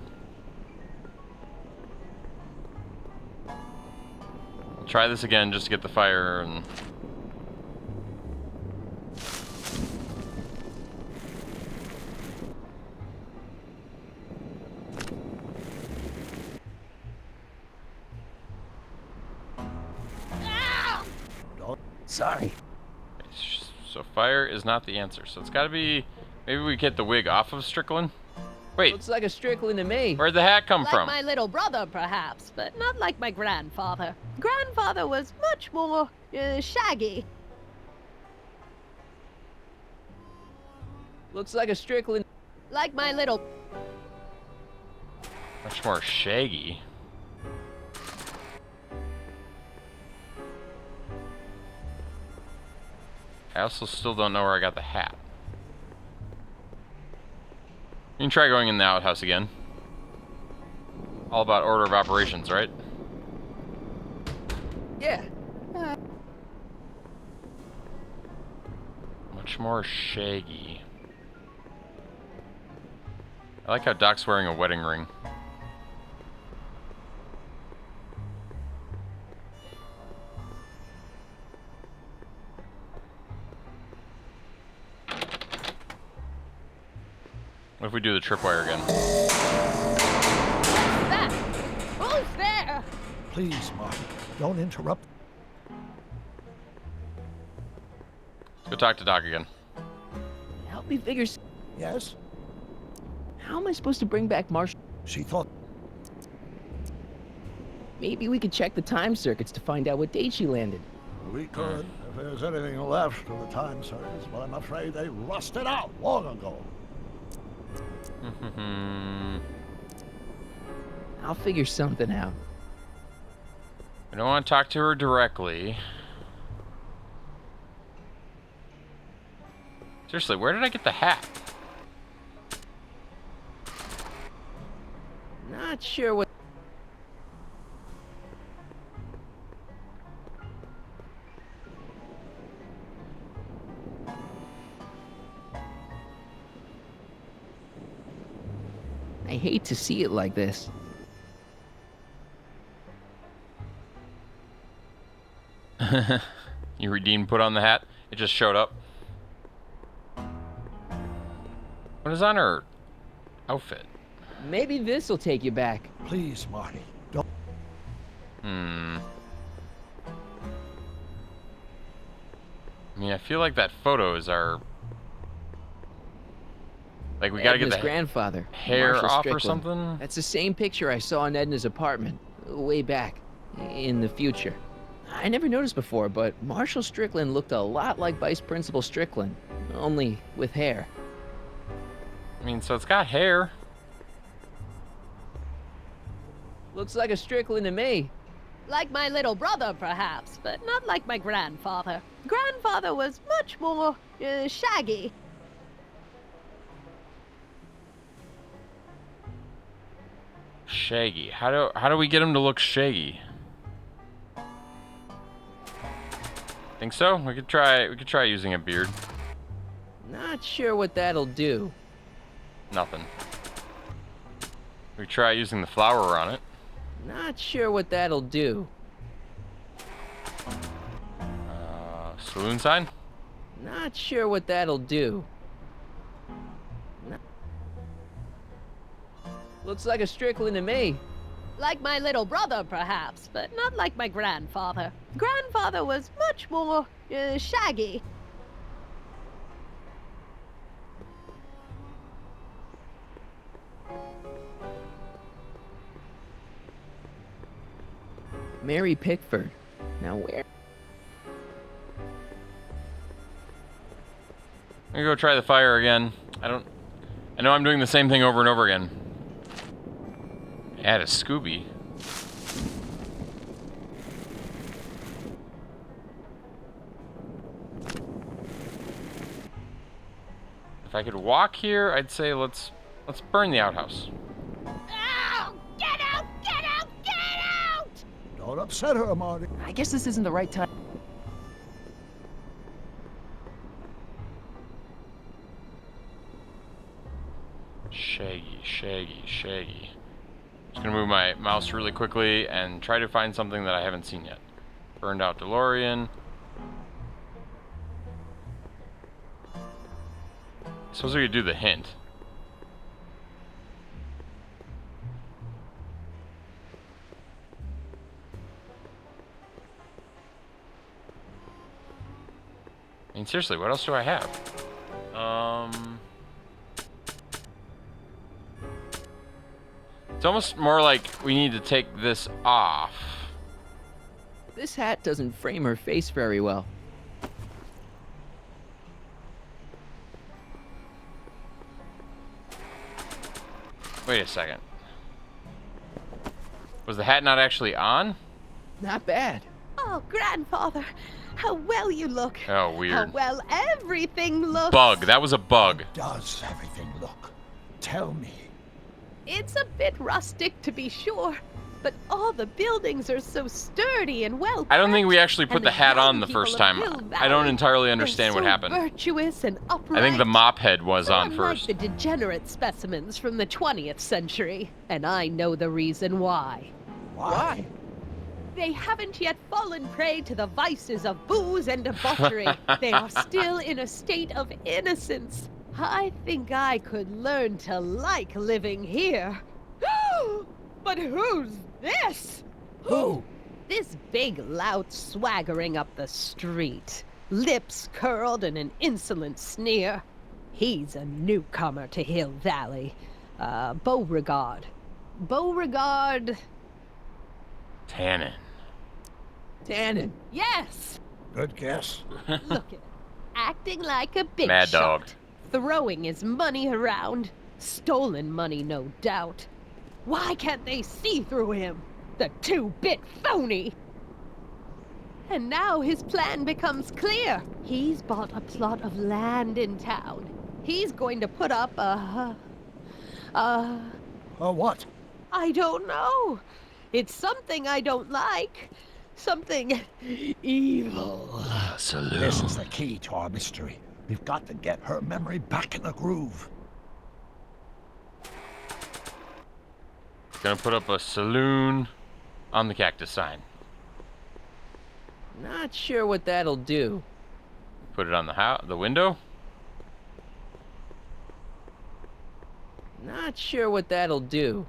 I'll try this again just to get the fire and... Sorry. So fire is not the answer. So it's got to be... Maybe we get the wig off of Strickland? Wait. Looks like a Strickland to me. Where'd the hat come Like from? my little brother, perhaps, but not like my grandfather. Grandfather was much more shaggy. Looks like a Strickland. Like my little... Much more shaggy. I also still don't know where I got the hat. You can try going in the outhouse again. All about order of operations, right? Yeah. Much more shaggy. I like how Doc's wearing a wedding ring. What if we do the tripwire again? That! Who's there? Please, Marty, don't interrupt. Go talk to Doc again. Help me figure. Yes? How am I supposed to bring back Marshall? She thought. Maybe we could check the time circuits to find out what date she landed. We could, if there's anything left of the time circuits, but I'm afraid they rusted out long ago. I'll figure something out. I don't want to talk to her directly. Seriously, where did I get the hat? Not sure what. I hate to see it like this. You redeemed, put on the hat. It just showed up. What is on her outfit? Maybe this'll take you back. Please, Marty, don't. I mean, I feel like that photos are... Like, we gotta get Edna's the grandfather, hair Marshall off or Strickland. something? That's the same picture I saw in Edna's apartment, way back, in the future. I never noticed before, but Marshall Strickland looked a lot like Vice Principal Strickland, only with hair. I mean, so it's got hair. Looks like a Strickland to me. Like my little brother, perhaps, but not like my grandfather. Grandfather was much more shaggy. Shaggy. How do we get him to look shaggy? Think so? We could try using a beard. Not sure what that'll do. Nothing. We try using the flower on it. Not sure what that'll do. Saloon sign? Not sure what that'll do. Looks like a Strickland to me. Like my little brother, perhaps, but not like my grandfather. Grandfather was much more shaggy. Mary Pickford. Now where? I'm gonna go try the fire again. I know I'm doing the same thing over and over again. Add a Scooby. If I could walk here, I'd say let's burn the outhouse. Ow! Get out! Get out! Get out! Don't upset her, Marty. I guess this isn't the right time. Shaggy, shaggy, shaggy. Just gonna move my mouse really quickly and try to find something that I haven't seen yet. Burned out DeLorean. Suppose we could do the hint. I mean, seriously, what else do I have? It's almost more like we need to take this off. This hat doesn't frame her face very well. Wait a second. Was the hat not actually on? Not bad. Oh, grandfather, how well you look. Oh, weird. How well everything looks. Bug. That was a bug. Does everything look? Tell me. It's a bit rustic, to be sure, but all the buildings are so sturdy and well. I don't think we actually put and the hat on the young first people time. of Hill I don't Valley, entirely understand they're what so happened. Virtuous and upright. I think the mop head was so on unlike first. the degenerate specimens from the 20th century, and I know the reason why. Why? They haven't yet fallen prey to the vices of booze and debauchery. They are still in a state of innocence. I think I could learn to like living here. But who's this? Who? This big lout swaggering up the street, lips curled in an insolent sneer. He's a newcomer to Hill Valley. Beauregard. Beauregard... Tannen. Tannen. Yes! Good guess. Look at him, acting like a big Mad shot. Dog. Throwing his money around. Stolen money, no doubt. Why can't they see through him? The two-bit phony! And now his plan becomes clear. He's bought a plot of land in town. He's going to put up a what? I don't know. It's something I don't like. Something evil. Saloon. This is the key to our mystery. We've got to get her memory back in the groove. Gonna put up a saloon on the cactus sign. Not sure what that'll do. Put it on the window. Not sure what that'll do.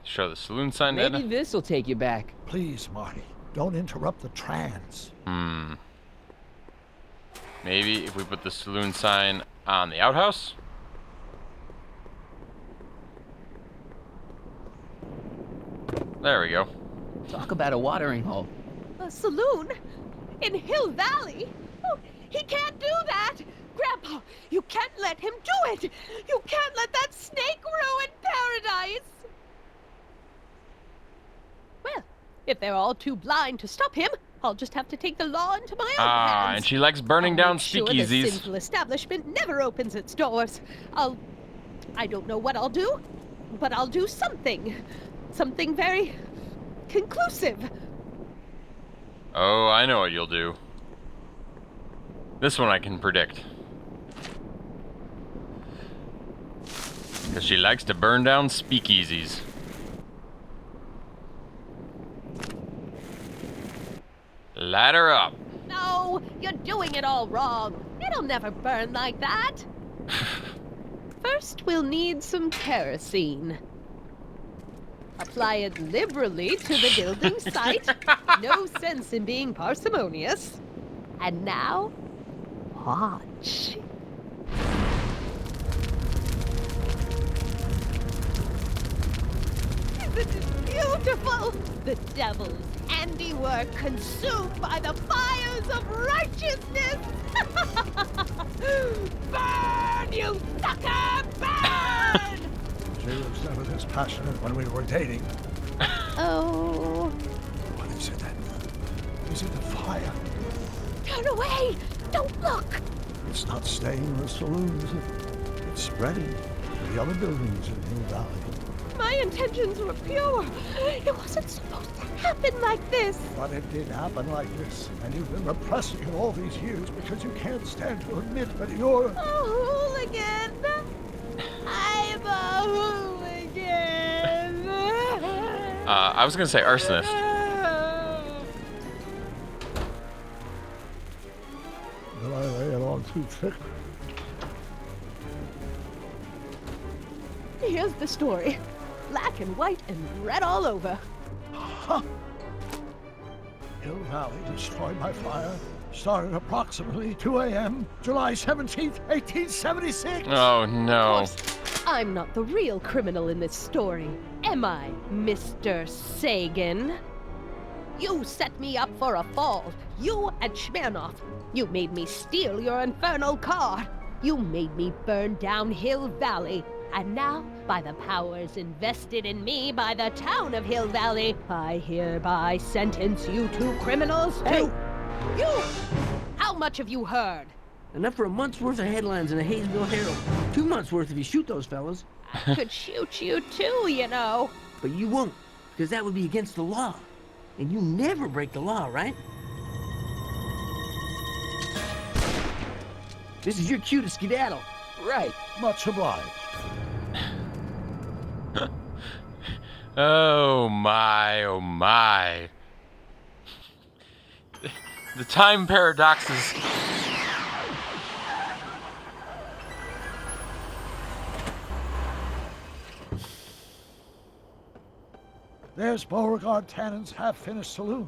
Show the saloon sign. Maybe Edna? this'll take you back. Please, Marty, don't interrupt the trance. Maybe if we put the saloon sign on the outhouse. There we go. Talk about a watering hole. A saloon? In Hill Valley? Oh, he can't do that! Grandpa, you can't let him do it! You can't let that snake ruin paradise! Well, if they're all too blind to stop him, I'll just have to take the law into my own hands. And she likes burning down Sure, the speakeasies. sinful establishment never opens its doors. I don't know what I'll do, but I'll do something. Something very conclusive. Oh, I know what you'll do. This one I can predict. Because she likes to burn down speakeasies. Light her up. No, you're doing it all wrong. It'll never burn like that. First, we'll need some kerosene. Apply it liberally to the building site. No sense in being parsimonious. And now, watch. Isn't it beautiful? The devil's handiwork consumed by the fires of righteousness. Burn, you sucker, burn! She was never this passionate when we were dating. Oh. What is it then? Is it the fire? Turn away! Don't look! It's not staying in the saloon, is it? It's spreading to the other buildings in Hill Valley. My intentions were pure. It wasn't supposed to happen like this. But it did happen like this, and you've been repressing it all these years because you can't stand to admit that you're... A hooligan! I'm a hooligan! I was gonna say arsonist. Will I lay it on too thick? Here's the story. Black and white and red all over. Huh. Hill Valley destroyed by fire. Started approximately 2 a.m., July 17th, 1876. Oh, no. Of course, I'm not the real criminal in this story, am I, Mr. Sagan? You set me up for a fall. You and Smirnoff. You made me steal your infernal car. You made me burn down Hill Valley. And now, by the powers invested in me by the town of Hill Valley, I hereby sentence you two criminals to... You! How much have you heard? Enough for a month's worth of headlines in the Hayesville Herald. 2 months worth if you shoot those fellas. I could shoot you too, you know. But you won't, because that would be against the law. And you never break the law, right? This is your cue to skedaddle. Right. Much obliged. Oh my, oh my. The time paradoxes There's Beauregard Tannen's half-finished saloon.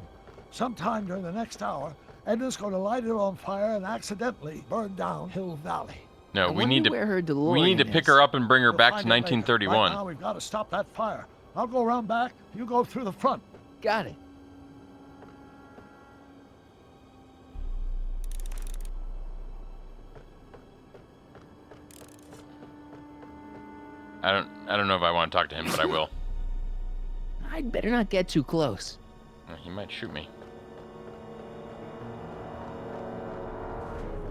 Sometime during the next hour, Edna's going to light it on fire and accidentally burn down Hill Valley. No, I we need wonder where her to we need to DeLorean pick is. her up and bring her We'll back to find it later. 1931. Right now, we've got to stop that fire. I'll go around back. You go through the front. Got it. I don't know if I want to talk to him, but I will. I'd better not get too close. He might shoot me.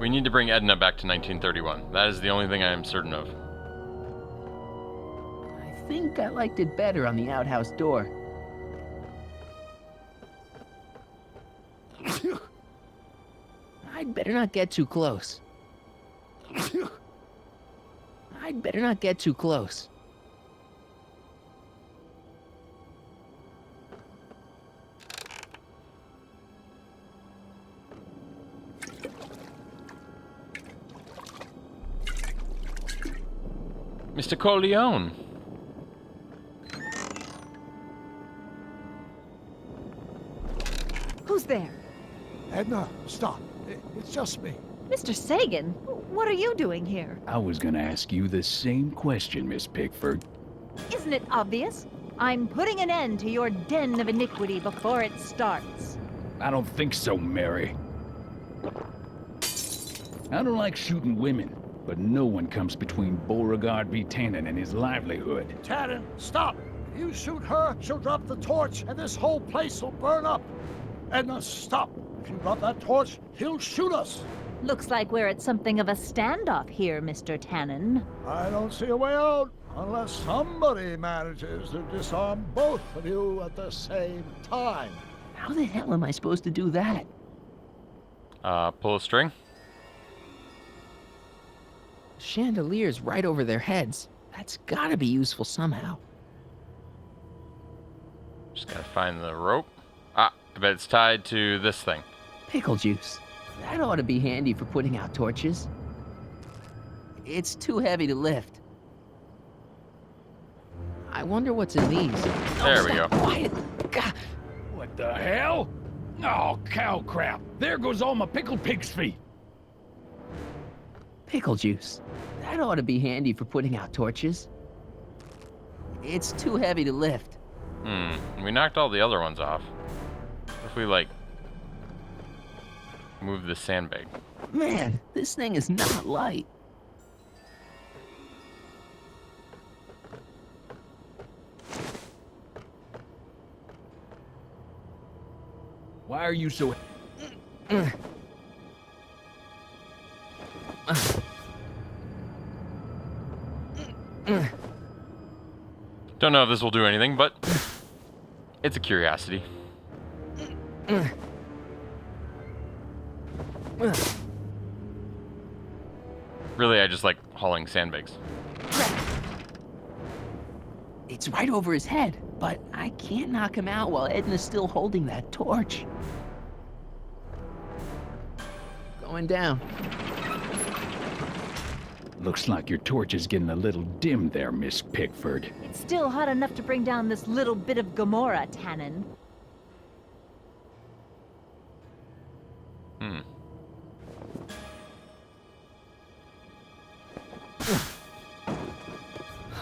We need to bring Edna back to 1931. That is the only thing I am certain of. I think I liked it better on the outhouse door. I'd better not get too close. I'd better not get too close. Mr. Corleone. Who's there? Edna, stop. It's just me. Mr. Sagan, what are you doing here? I was gonna ask you the same question, Miss Pickford. Isn't it obvious? I'm putting an end to your den of iniquity before it starts. I don't think so, Mary. I don't like shooting women, but no one comes between Beauregard v. Tannen and his livelihood. Tannen, stop. If you shoot her, she'll drop the torch, and this whole place will burn up. Edna, stop. If you drop that torch, he'll shoot us. Looks like we're at something of a standoff here, Mr. Tannen. I don't see a way out unless somebody manages to disarm both of you at the same time. How the hell am I supposed to do that? Pull a string. Chandelier's right over their heads. That's gotta be useful somehow. Just gotta find the rope. Ah, I bet it's tied to this thing. Pickle juice. That ought to be handy for putting out torches. It's too heavy to lift. I wonder what's in these. There we go. Quiet. God. What the hell? Oh, cow crap. There goes all my pickled pig's feet. Pickle juice. That ought to be handy for putting out torches. It's too heavy to lift. We knocked all the other ones off. If we, like, move the sandbag. Man, this thing is not light. Why are you so... Don't know if this will do anything, but it's a curiosity. Really, I just like hauling sandbags. It's right over his head, but I can't knock him out while Edna's still holding that torch. Going down. Looks like your torch is getting a little dim there, Miss Pickford. It's still hot enough to bring down this little bit of Gomorrah, Tannen.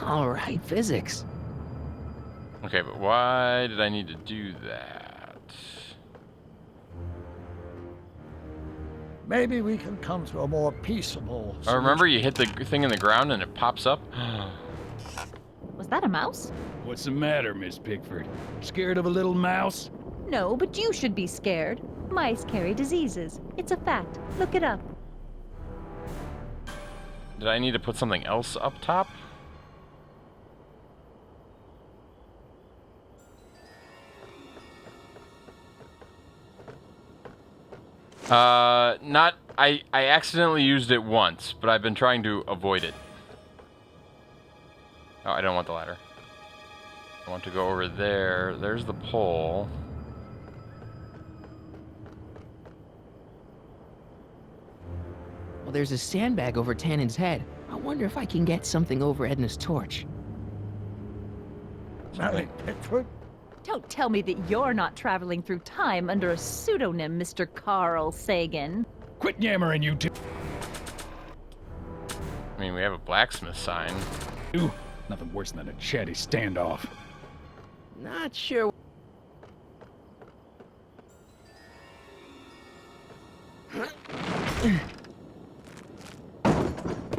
All right, physics. Okay, but why did I need to do that? Maybe we can come to a more peaceable Oh, remember you hit the thing in the ground and it pops up? Was that a mouse? What's the matter, Miss Pickford? Scared of a little mouse? No, but you should be scared. Mice carry diseases. It's a fact. Look it up. Did I need to put something else up top? Not, I accidentally used it once, but I've been trying to avoid it. Oh, I don't want the ladder. I want to go over there. There's the pole. Well, there's a sandbag over Tannen's head. I wonder if I can get something over Edna's torch. Mary Pickford? Don't tell me that you're not traveling through time under a pseudonym, Mr. Carl Sagan. Quit yammering, you two. I mean, we have a blacksmith sign. Ooh, nothing worse than a chatty standoff. Not sure.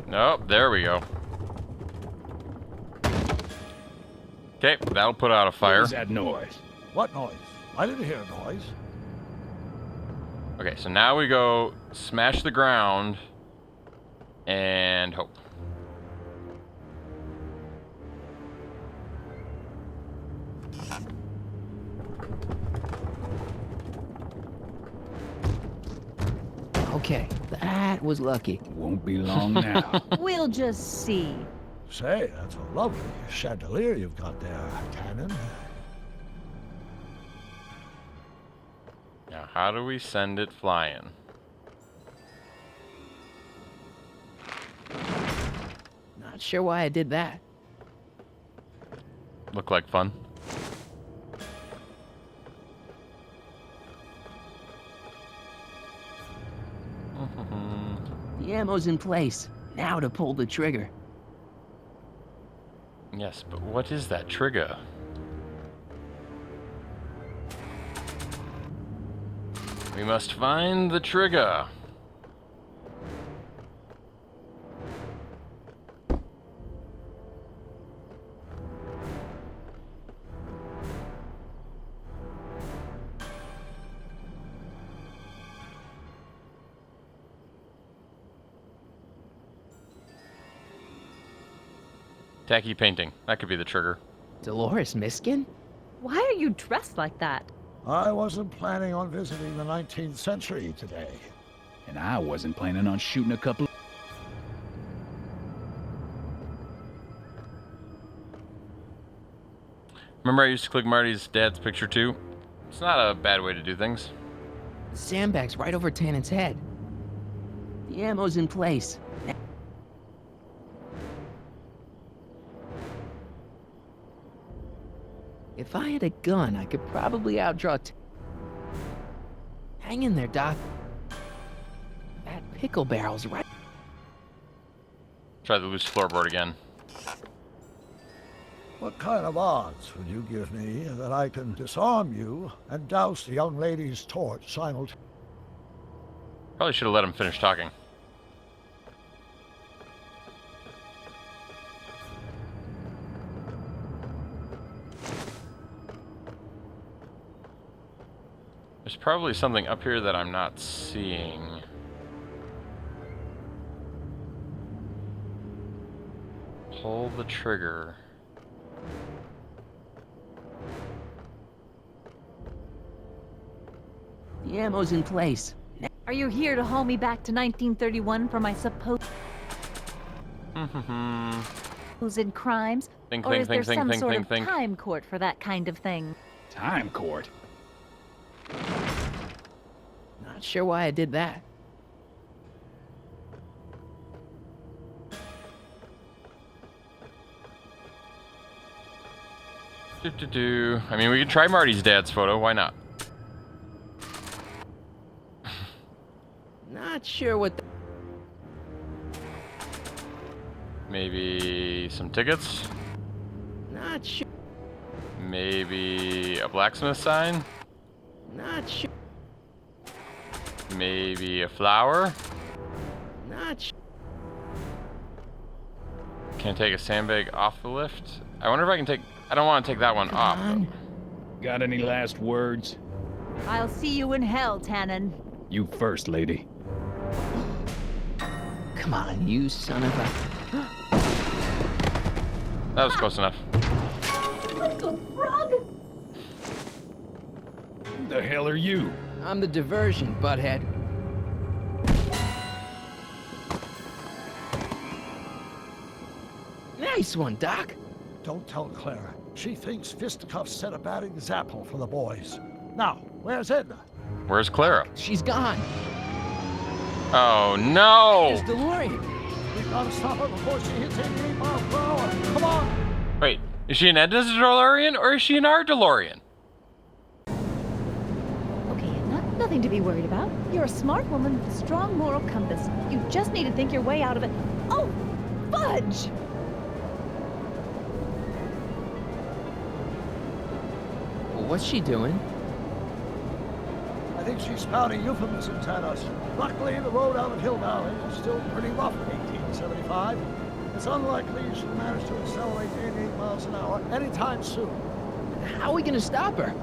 Nope, there we go. Okay, that'll put out a fire. What was that noise? What noise? I didn't hear a noise. Okay, so now we go smash the ground and hope. Okay, that was lucky. Won't be long now. We'll just see. Say, that's a lovely chandelier you've got there, Tannen. Now, how do we send it flying? Not sure why I did that. Look like fun. The ammo's in place. Now to pull the trigger. Yes, but what is that trigger? We must find the trigger. Tacky painting. That could be the trigger. Dolores Miskin? Why are you dressed like that? I wasn't planning on visiting the 19th century today. And I wasn't planning on shooting a couple. Remember I used to click Marty's dad's picture too? It's not a bad way to do things. The sandbag's right over Tannen's head. The ammo's in place. If I had a gun, I could probably outdraw Hang in there, Doc. That pickle barrel's right. Try the loose floorboard again. What kind of odds would you give me that I can disarm you and douse the young lady's torch simultaneously? Probably should have let him finish talking. There's probably something up here that I'm not seeing. Pull the trigger. The ammo's in place. Are you here to haul me back to 1931 for my supposed crimes? Think, or is there think, some think, sort think, of think. time court for that kind of thing? Time court? Not sure why I did that. I mean, we could try Marty's dad's photo. Why not? Not sure what the... Maybe some tickets? Not sure. Maybe a blacksmith sign? Not sure. Maybe a flower? Not sure. Can I take a sandbag off the lift? I wonder if I can take... I don't want to take that one off. Got any last words? I'll see you in hell, Tannen. You first, lady. Come on, you son of a... That was close enough. Little frog! Who the hell are you? I'm the diversion, butthead. Nice one, Doc. Don't tell Clara. She thinks fisticuffs set a bad example for the boys. Now, where's Edna? Where's Clara? She's gone. Oh, no! There's DeLorean. We've got to stop her before she hits 88 miles per hour. Come on! Wait, is she in Edna's DeLorean or is she in our DeLorean? Nothing to be worried about. You're a smart woman with a strong moral compass. You just need to think your way out of it. Oh, fudge! What's she doing? I think she's spouting euphemisms at us. Luckily, the road out of Hill Valley is still pretty rough in 1875. It's unlikely she'll manage to accelerate 88 miles an hour anytime soon. How are we gonna stop her?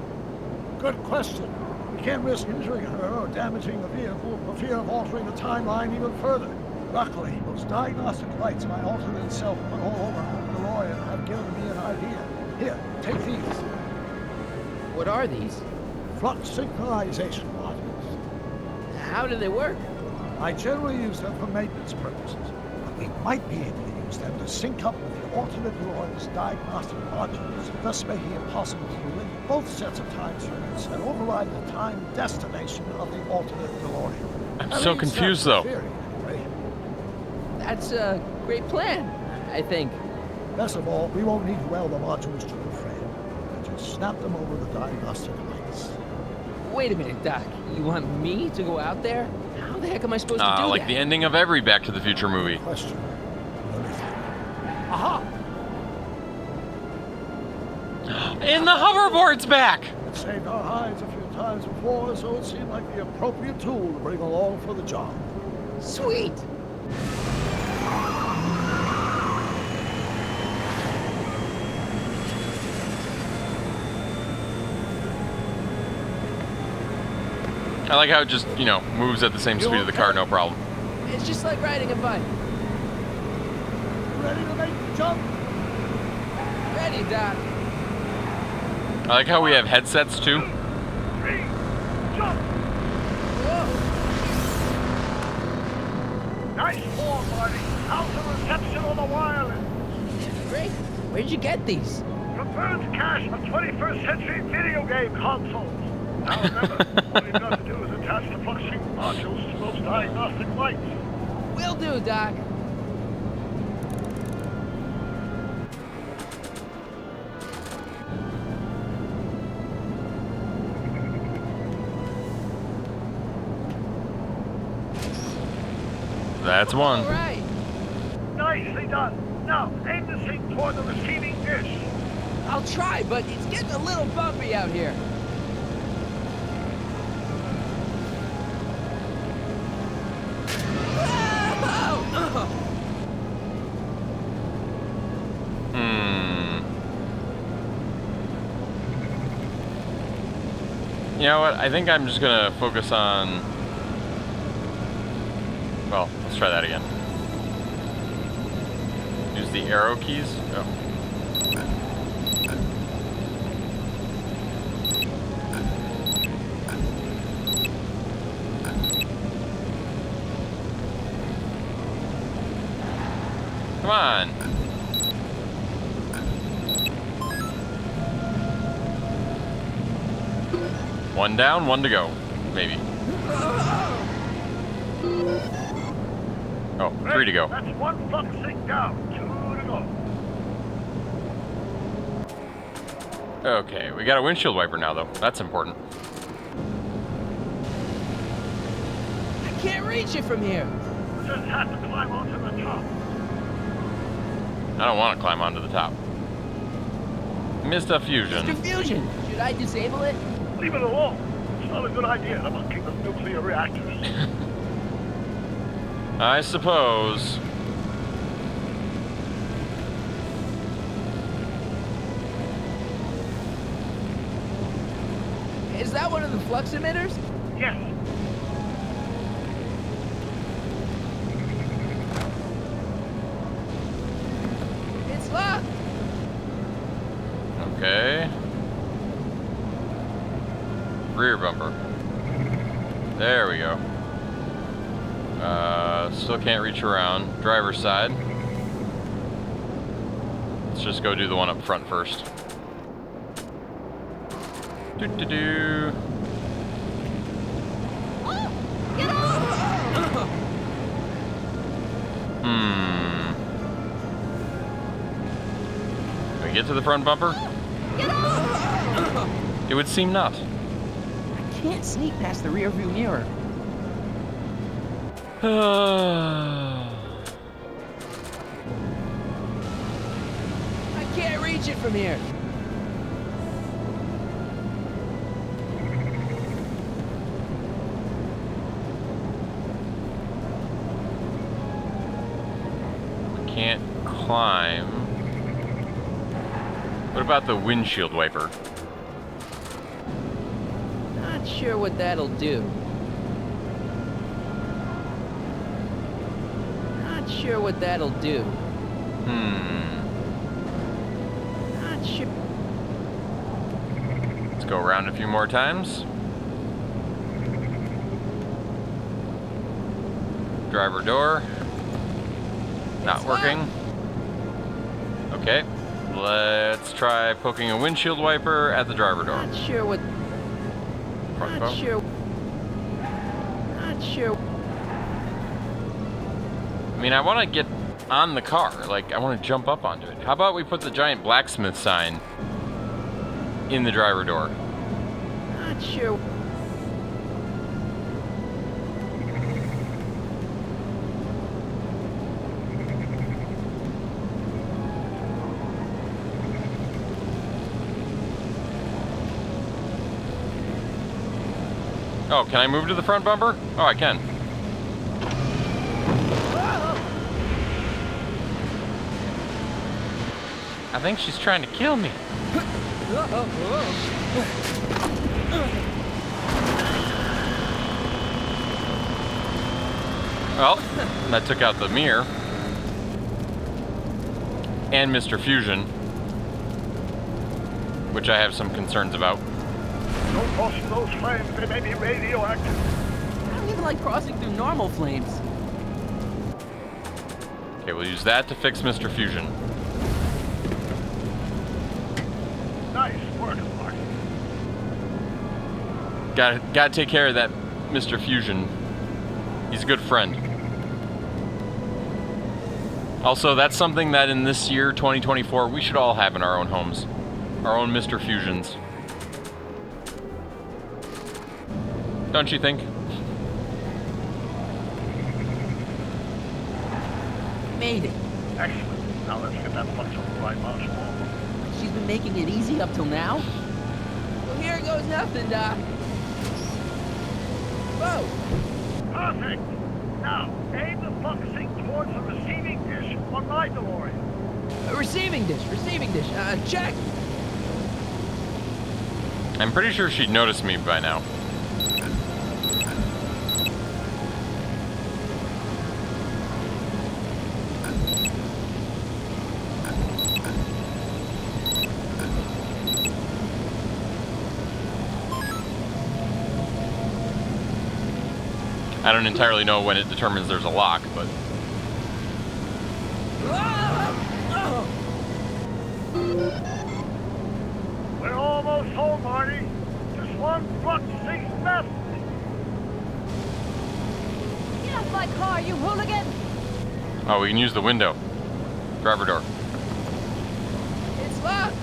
Good question. We can't risk injuring her or damaging the vehicle for fear of altering the timeline even further. Luckily, those diagnostic lights my alternate self put all over the DeLorean have given me an idea. Here, take these. What are these? Flux synchronization modules. How do they work? I generally use them for maintenance purposes, but we might be able to use them to sync up with the alternate DeLorean's diagnostic modules, thus making it possible to link both sets of time circuits and override the time destination of the alternate DeLorean. I'm so confused, though. Anyway. That's a great plan, I think. Best of all, we won't need to weld the modules to the frame. We'll just snap them over the diagnostic lights. Wait a minute, Doc. You want me to go out there? How the heck am I supposed to do like that? the ending of every Back to the Future movie. Question. Aha! And the hoverboard's back! It saved our hides a few times before, so it seemed like the appropriate tool to bring along for the job. Sweet! I like how it just, moves at the same speed of the car, no problem. It's just like riding a bike. Ready to make the jump? Ready, Doc. I like how we have headsets, too. 3, jump! Nice form, Marty. How's the reception on the wireless? Great. Where'd you get these? Confirmed cache of 21st century video game consoles. Now remember, all you've got to do is attach the flux sync modules to those diagnostic lights. Will do, Doc. That's one. All right. Nicely done. Now, aim the sync toward the receiving dish. I'll try, but it's getting a little bumpy out here. You know what? I think I'm just gonna focus on... Well, let's try that again. Use the arrow keys. Oh. Come on. One down, one to go. Maybe. Oh, 3 to go. That's one flux sync down, 2 to go. Okay, we got a windshield wiper now, though. That's important. I can't reach it from here. Just have to climb onto the top. I don't want to climb onto the top. Mr. Fusion. Mr. Fusion, should I disable it? Leave it alone. It's not a good idea to monkey with nuclear reactors. I suppose. Is that one of the flux emitters? Yes. It's locked. Okay. Rear bumper. There we go. Still can't reach around. Driver's side. Let's just go do the one up front first. Do-do-do. Get off! Can we get to the front bumper? Get off! It would seem not. I can't sneak past the rearview mirror. I can't reach it from here. Can't climb. What about the windshield wiper? Not sure what that'll do. Not sure what that'll do. Not sure. Let's go around a few more times. Driver door. Not working. Okay. Let's try poking a windshield wiper at the driver door. Not sure what. Front Not bump. sure. Not sure. I mean, I want to get on the car. Like, I want to jump up onto it. How about we put the giant blacksmith sign in the driver door? Not sure. Oh, can I move to the front bumper? Oh, I can. I think she's trying to kill me. Well, that took out the mirror. And Mr. Fusion, which I have some concerns about. Don't cross those flames, they may be radioactive. I don't even like crossing through normal flames. Okay, we'll use that to fix Mr. Fusion. Nice work, Marty. Gotta take care of that Mr. Fusion. He's a good friend. Also, that's something that in this year, 2024, we should all have in our own homes. Our own Mr. Fusions. Don't you think? Made it. Excellent. Now let's get that bunch of right mouse wall. She's been making it easy up till now. Well, here goes nothing, Doc. Whoa! Perfect. Now, aim the focusing towards the receiving dish on my DeLorean. Receiving dish. Check. I'm pretty sure she'd notice me by now. I don't entirely know when it determines there's a lock, but... We're almost home, Marty. Just one front seat left. Get off my car, you hooligan! Oh, we can use the window. Driver door. It's locked.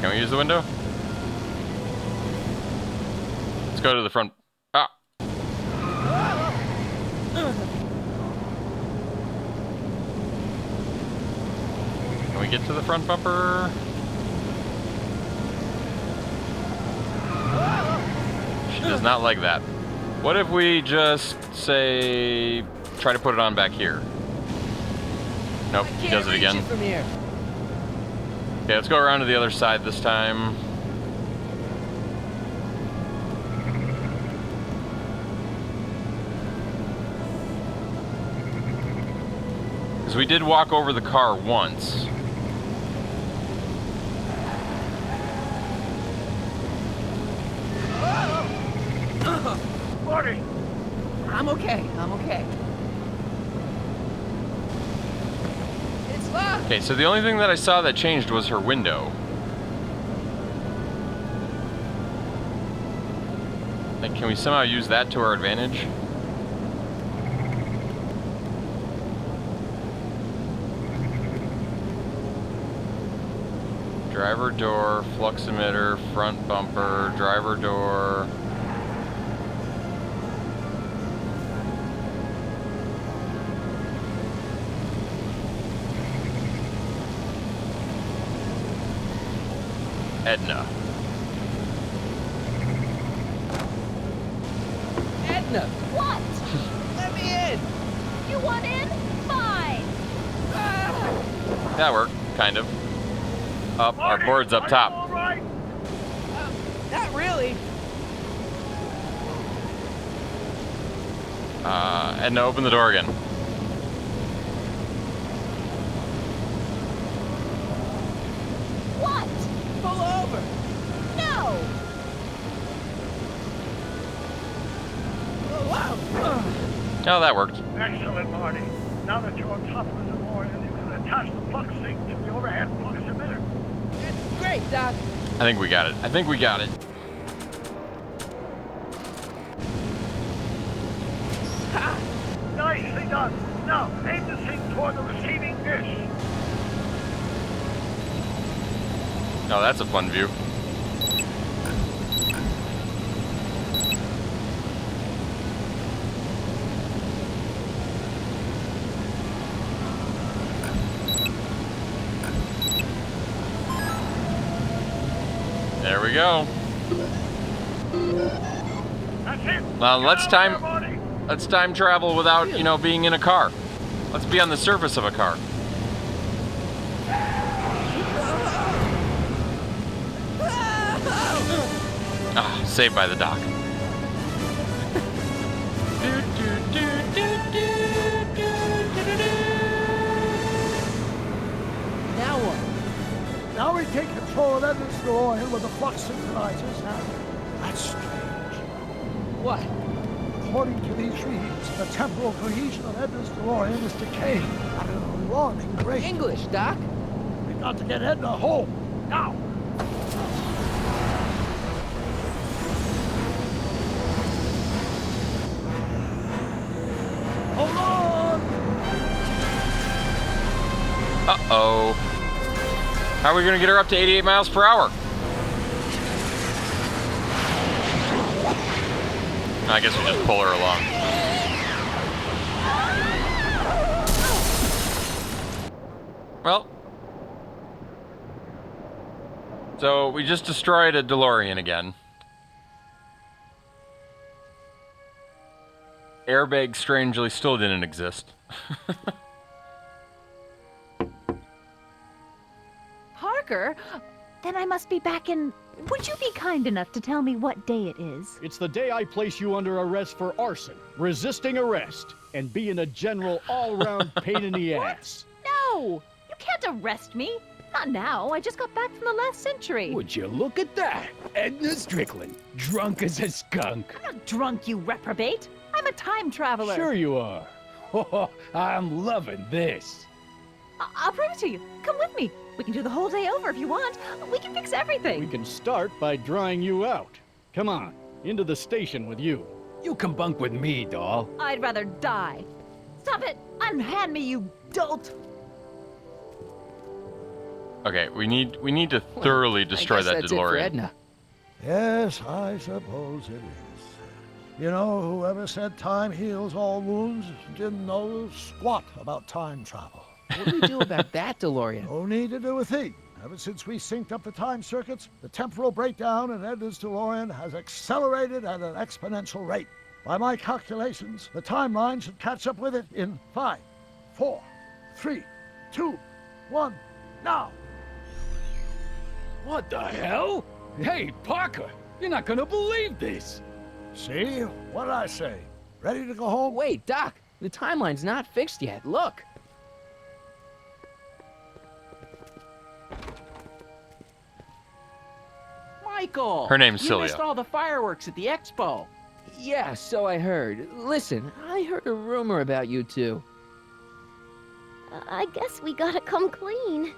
Can we use the window? Let's go to the front. Ah! Can we get to the front bumper? She does not like that. What if we just say, try to put it on back here? Nope, he does it again. From here. Okay, let's go around to the other side this time. Because we did walk over the car once. Marty! I'm okay. It's locked. Okay, so the only thing that I saw that changed was her window. Like, can we somehow use that to our advantage? Driver door, flux emitter, front bumper, driver door. Edna. Edna! What? Let me in! You want in? Fine. That worked, kind of. Up, our board's up top. All right? Not really. Edna, open the door again. What? Pull over. No. Oh, wow. Oh, that worked. Excellent, Marty. Now that you're on top of the DeLorean, you can attach the flux sink to the overhead flux emitter. Great, Doc. I think we got it. I think we got it. Ha! Nicely done. Now, aim the sink toward the receiving dish. Oh, that's a fun view. There we go. That's it. Now let's time travel without, you know, being in a car. Let's be on the surface of a car. Ah, saved by the dock. Now what? Now we take control of Edna's DeLorean with the flux synchronizers. Now, that's strange. What? According to these readings, the temporal cohesion of Edna's DeLorean is decaying at an alarming rate. English, Doc. We've got to get Edna home. Now! Hold on! Uh-oh. How are we going to get her up to 88 miles per hour? I guess we just pull her along. Well. So, we just destroyed a DeLorean again. Airbag strangely still didn't exist. Parker? Then I must be back in... Would you be kind enough to tell me what day it is? It's the day I place you under arrest for arson, resisting arrest, and being a general all-round pain in the ass. No! You can't arrest me. Not now. I just got back from the last century. Would you look at that? Edna Strickland, drunk as a skunk. I'm not drunk, you reprobate. I'm a time traveler. Sure you are. Oh, I'm loving this. I'll prove it to you. Come with me. We can do the whole day over if you want. We can fix everything. We can start by drying you out. Come on, into the station with you. You can bunk with me, doll. I'd rather die. Stop it! Unhand me, you dolt! Okay, we need to thoroughly destroy that That's it for DeLorean. Edna. Yes, I suppose it is. You know, whoever said time heals all wounds didn't know squat about time travel. What do we do about that DeLorean? No need to do a thing. Ever since we synced up the time circuits, the temporal breakdown in Edna's DeLorean has accelerated at an exponential rate. By my calculations, the timeline should catch up with it in 5, 4, 3, 2, 1, now! What the hell? Hey, Parker, you're not gonna believe this. See? What did I say? Ready to go home? Wait, Doc. The timeline's not fixed yet. Look. Michael! Her name's you Celia. missed all the fireworks at the expo. Yeah, so I heard. Listen, I heard a rumor about you two. I guess we gotta come clean.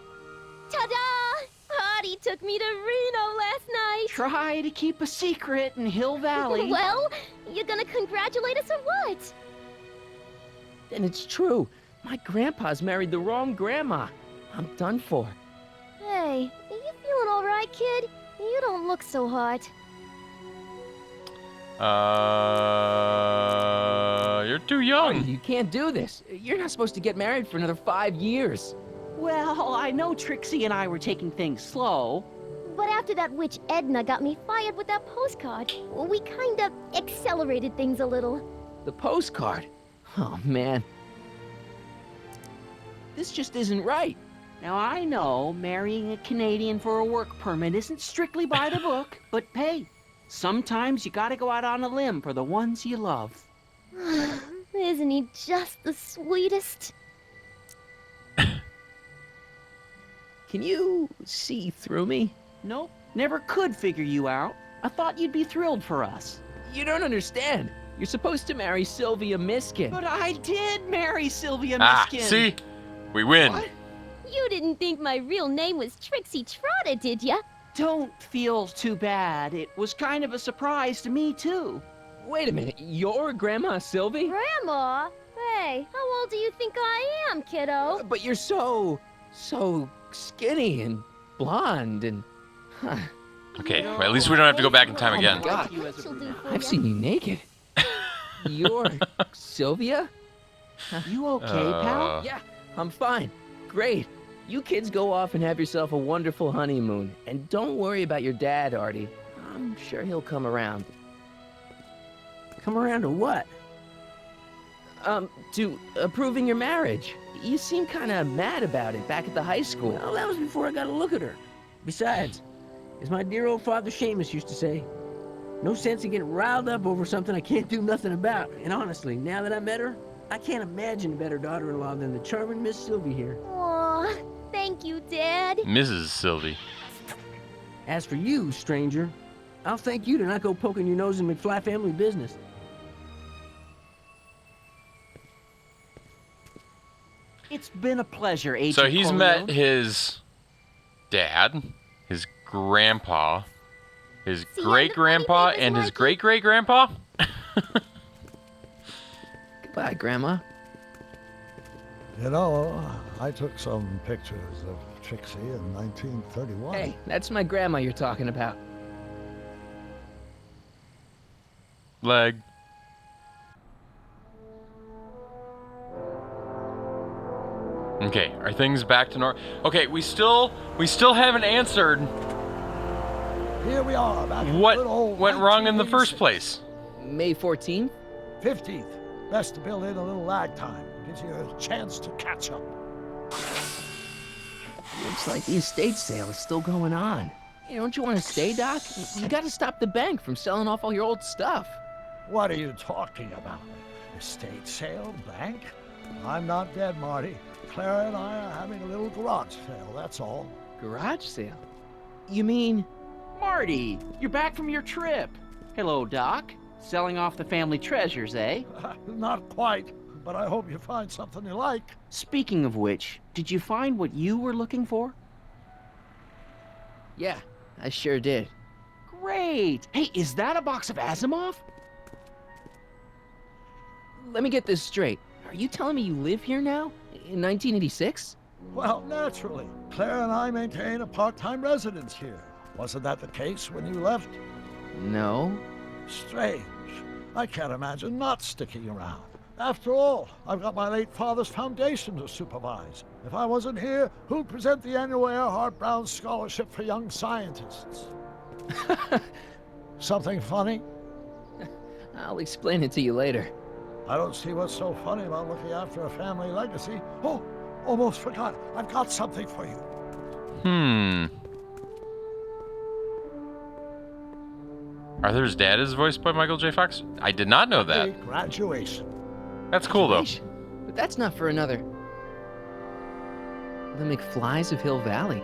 Ta-da! Hardy took me to Reno last night. Try to keep a secret in Hill Valley. Well, you gonna congratulate us or what? Then it's true. My grandpa's married the wrong grandma. I'm done for. Hey, you feel doing all right, kid? You don't look so hot. You're too young. Marty, you can't do this. You're not supposed to get married for another 5 years. Well, I know Trixie and I were taking things slow. But after that witch Edna got me fired with that postcard, we kind of accelerated things a little. The postcard? Oh, man. This just isn't right. Now, I know marrying a Canadian for a work permit isn't strictly by the book, but hey, sometimes you gotta go out on a limb for the ones you love. Isn't he just the sweetest? Can you see through me? Nope, never could figure you out. I thought you'd be thrilled for us. You don't understand. You're supposed to marry Sylvia Miskin. But I did marry Sylvia Ah, Miskin. see? We win. What? You didn't think my real name was Trixie Trotter, did ya? Don't feel too bad. It was kind of a surprise to me, too. Wait a minute, you're Grandma Sylvie? Grandma? Hey, how old do you think I am, kiddo? But you're so skinny and blonde and... Okay, well, at least we don't have to go back in time again. Oh my God, I've seen you naked. You're Sylvia? You okay, pal? Yeah, I'm fine. Great. You kids go off and have yourself a wonderful honeymoon. And don't worry about your dad, Artie. I'm sure he'll come around. Come around to what? To approving your marriage. You seem kind of mad about it back at the high school. Well, that was before I got a look at her. Besides, as my dear old father Seamus used to say, no sense in getting riled up over something I can't do nothing about. And honestly, now that I met her, I can't imagine a better daughter-in-law than the charming Miss Sylvie here. Aw, thank you, Dad. Mrs. Sylvie. As for you, stranger, I'll thank you to not go poking your nose in McFly family business. It's been a pleasure, Agent So he's Corleone. met his dad, his grandpa, his great-grandpa, and his great-great-grandpa? Goodbye, Grandma. You know, I took some pictures of Trixie in 1931. Hey, that's my grandma you're talking about. Leg. Okay, are things back to normal? Okay, we still haven't answered Here we are, back in what good old went wrong in the 1986. first place. May 14th? 15th. Best to build in a little lag time. Gives you a chance to catch up. Looks like the estate sale is still going on. Hey, don't you want to stay, Doc? You gotta stop the bank from selling off all your old stuff. What are you talking about? Estate sale? Bank? I'm not dead, Marty. Clara and I are having a little garage sale, that's all. Garage sale? You mean... Marty, you're back from your trip. Hello, Doc. Selling off the family treasures, eh? Not quite, but I hope you find something you like. Speaking of which, did you find what you were looking for? Yeah, I sure did. Great. Hey, is that a box of Asimov? Let me get this straight. Are you telling me you live here now? In 1986? Well, naturally. Claire and I maintain a part-time residence here. Wasn't that the case when you left? No. Strange. I can't imagine not sticking around. After all, I've got my late father's foundation to supervise. If I wasn't here, who'd present the annual Earhart Brown Scholarship for Young Scientists? Something funny? I'll explain it to you later. I don't see what's so funny about looking after a family legacy. Oh, almost forgot. I've got something for you. Arthur's dad is voiced by Michael J. Fox? I did not know that. Graduation. That's cool, though. But that's not for another... The McFlys of Hill Valley.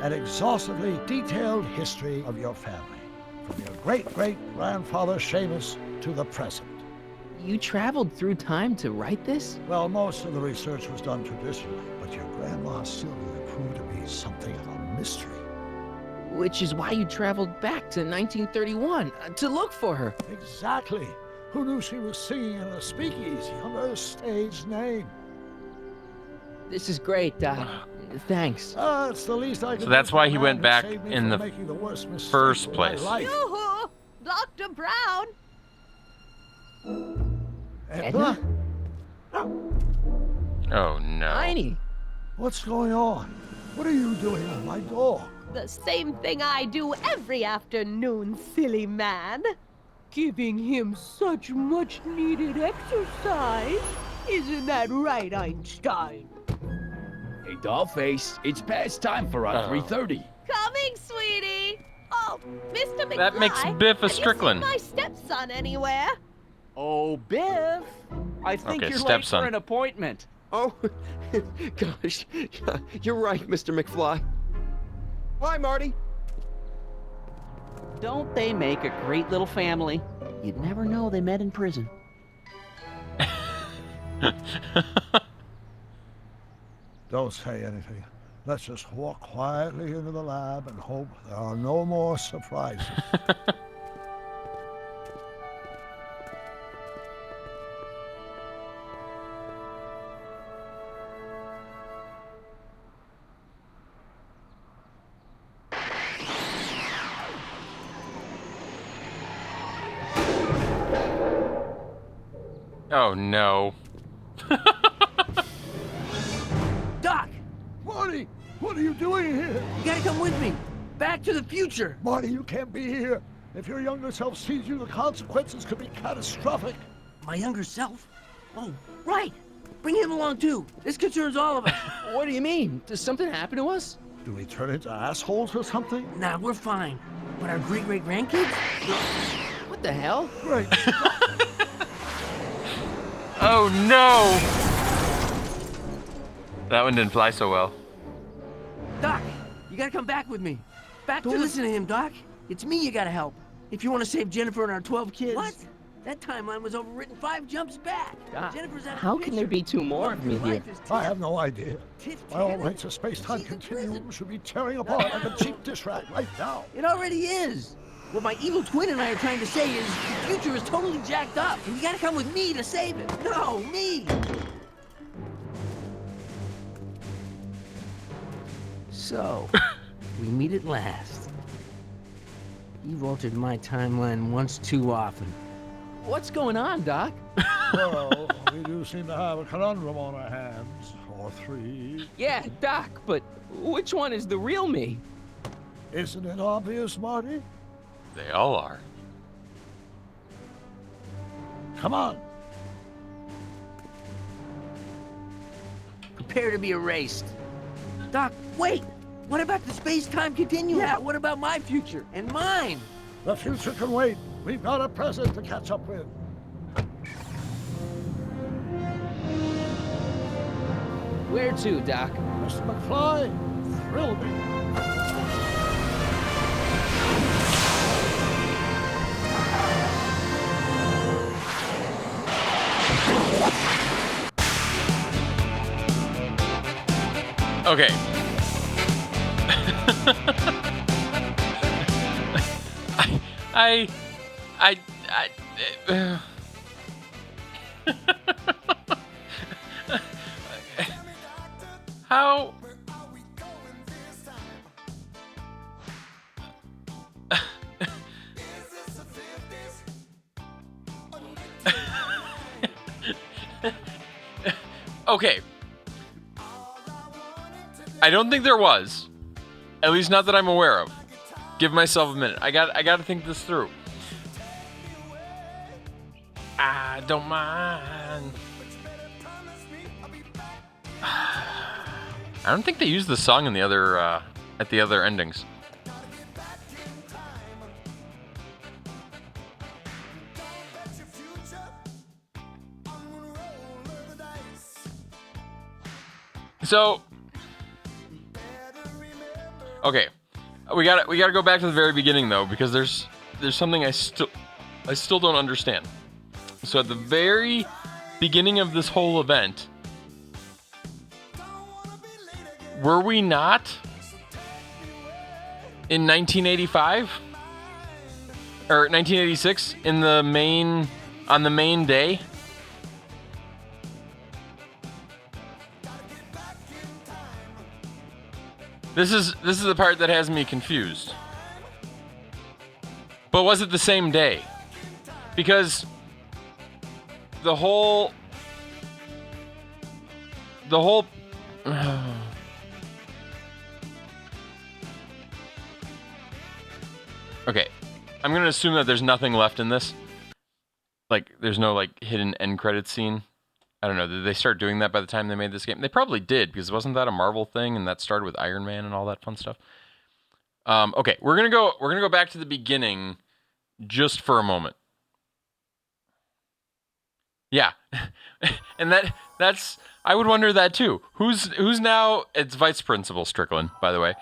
An exhaustively detailed history of your family. From your great-great-grandfather Seamus to the present. You traveled through time to write this? Well, most of the research was done traditionally, but your grandma Sylvia proved to be something of a mystery. Which is why you traveled back to 1931, to look for her. Exactly. Who knew she was singing in a speakeasy under a stage name? This is great, Doc. Thanks. It's the least I can So that's do for why a he man went who back saved me in from the making the worst mistake first of my place. life. Yoo-hoo! Dr. Brown! Edna? Oh no. Tiny! What's going on? What are you doing with my dog? The same thing I do every afternoon, silly man. Giving him such much needed exercise. Isn't that right, Einstein? Hey, Dollface, it's past time for our 3:30. Coming, sweetie! Oh, Mr. McFly, That makes Biff a Strickland. have you seen my stepson anywhere? Oh, Biff! I think Okay, you're late stepson. for an appointment. Oh, gosh. You're right, Mr. McFly. Hi, Marty. Don't they make a great little family? You'd never know they met in prison. Don't say anything. Let's just walk quietly into the lab and hope there are no more surprises. Oh no. Doc! Marty, what are you doing here? You gotta come with me. Back to the future. Marty, you can't be here. If your younger self sees you, the consequences could be catastrophic. My younger self? Oh, right. Bring him along too. This concerns all of us. What do you mean? Does something happen to us? Do we turn into assholes or something? Nah, we're fine. But our great-great-grandkids? What the hell? Great. Oh no! That one didn't fly so well. Doc, you gotta come back with me. Don't listen to him, Doc. It's me you gotta help. If you want to save Jennifer and our 12 kids. What? That timeline was overwritten 5 jumps back. Doc, Jennifer's out of how the can there be 2 more of me here? I have no idea. By all rights, a space-time continuum should be tearing apart like a cheap dish rag right now. It already is. What my evil twin and I are trying to say is the future is totally jacked up, and you gotta come with me to save it. No, me! So, we meet at last. You've altered my timeline once too often. What's going on, Doc? Well, we do seem to have a conundrum on our hands. Or 3. Yeah, Doc, but which one is the real me? Isn't it obvious, Marty? They all are. Come on. Prepare to be erased. Doc, wait! What about the space-time continuum? Yeah, what about my future? And mine? The future can wait. We've got a present to catch up with. Where to, Doc? Mr. McFly, thrill me. Okay. How? Okay. I don't think there was. At least not that I'm aware of. Give myself a minute. I got to think this through. I don't mind. I don't think they used the song in the other at the other endings. So, okay, we got to go back to the very beginning though, because there's something I still don't understand. So at the very beginning of this whole event, were we not in 1985 or 1986 on the main day? This is the part that has me confused. But was it the same day? Because the whole okay, I'm gonna assume that there's nothing left in this. Like, there's no like hidden end credits scene. I don't know. Did they start doing that by the time they made this game? They probably did, because wasn't that a Marvel thing, and that started with Iron Man and all that fun stuff. Okay, we're gonna go back to the beginning just for a moment. Yeah, and that's I would wonder that too. Who's now? It's Vice Principal Strickland, by the way.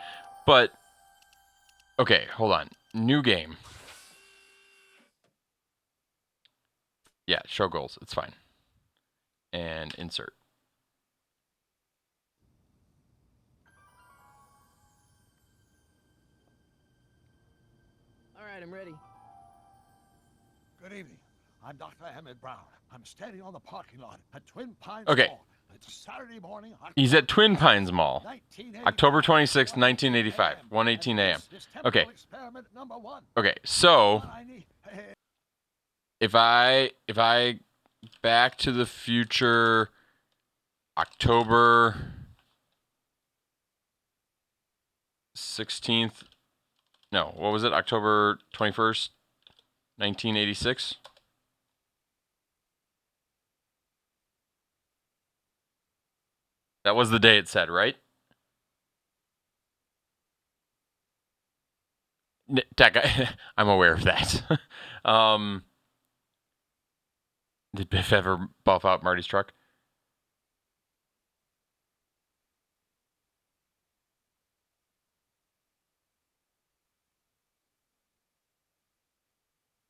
But okay, hold on. New game. Yeah, show goals. It's fine. And insert. All right, I'm ready. Good evening. I'm Dr. Emmett Brown. I'm standing on the parking lot at Twin Pines Okay. Mall. It's Saturday morning. He's at Twin Pines Mall. October 26, 1985, 1:18 a.m. Okay. Experiment number 1. Okay, so if I Back to the Future October 16th. No, what was it? October 21st, 1986? That was the day it said, right? Tech, I'm aware of that. Did Biff ever buff out Marty's truck?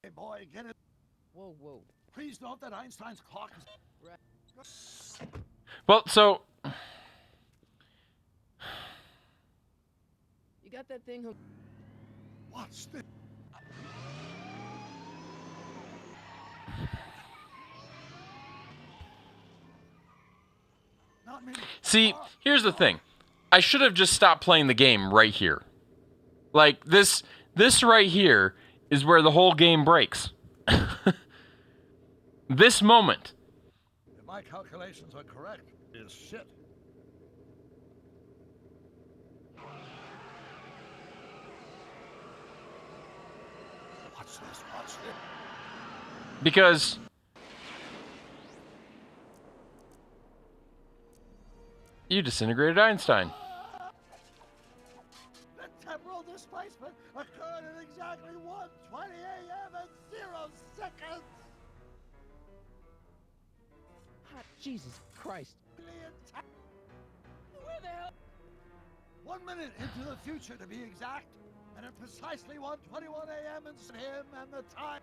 Hey, boy, get it. Whoa, whoa. Please note that Einstein's clock is... Well, so... You got that thing hooked? What's this? See, here's the thing. I should have just stopped playing the game right here. Like, this right here is where the whole game breaks. This moment. If my calculations are correct, is shit. Watch this, watch this. Because... you disintegrated Einstein. The temporal displacement occurred at exactly 1:20 a.m. and 0 seconds. Hot Jesus Christ. Where the hell? 1 minute into the future, to be exact, and at precisely 1:21 a.m. and him and the time.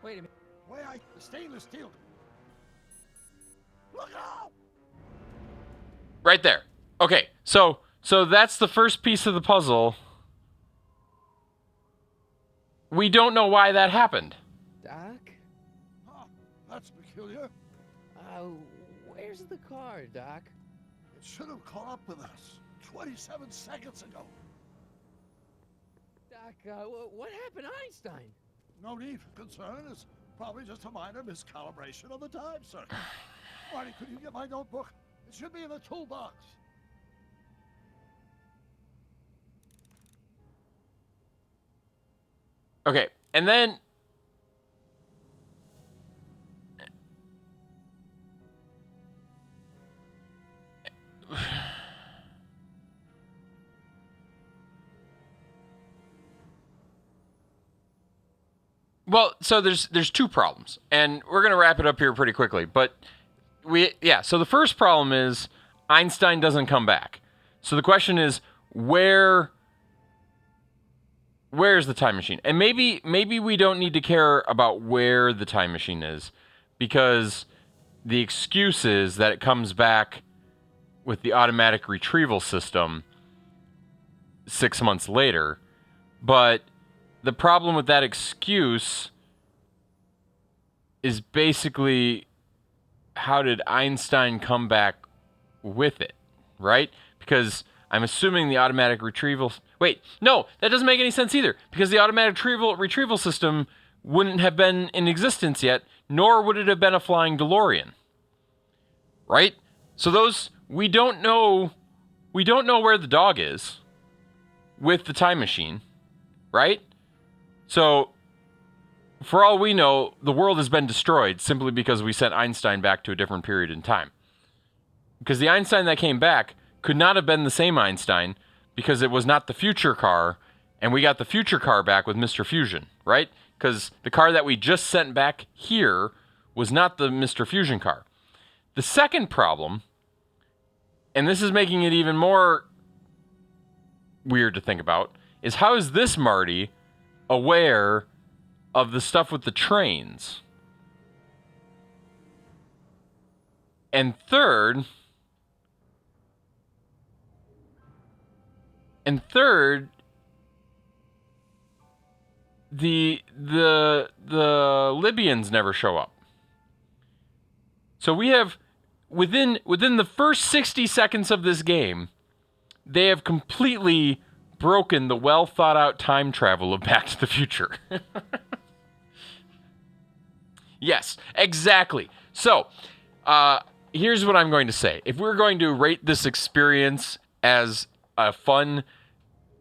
Wait a minute. The stainless steel. Look out! Right there. Okay, so that's the first piece of the puzzle. We don't know why that happened. Doc? Huh, that's peculiar. Where's the car, Doc? It should have caught up with us 27 seconds ago. Doc, what happened to Einstein? No need for concern. It's probably just a minor miscalibration of the time circuit. Marty, could you get my notebook? It should be in the toolbox. Okay, and then... well, so there's two problems, and we're going to wrap it up here pretty quickly, but so the first problem is Einstein doesn't come back. So the question is, where's the time machine? And maybe we don't need to care about where the time machine is, because the excuse is that it comes back with the automatic retrieval system 6 months later. But the problem with that excuse is basically, how did Einstein come back with it, right? Because I'm assuming the automatic retrieval... Wait, no, that doesn't make any sense either, because the automatic retrieval system wouldn't have been in existence yet, nor would it have been a flying DeLorean. Right? So those... We don't know where the dog is with the time machine, right? So, for all we know, the world has been destroyed simply because we sent Einstein back to a different period in time. Because the Einstein that came back could not have been the same Einstein because it was not the future car, and we got the future car back with Mr. Fusion, right? Because the car that we just sent back here was not the Mr. Fusion car. The second problem, and this is making it even more weird to think about, is how is this Marty aware of the stuff with the trains? And third, the Libyans never show up. So we have within the first 60 seconds of this game, they have completely broken the well thought out time travel of Back to the Future. Yes, exactly. So, here's what I'm going to say. If we're going to rate this experience as a fun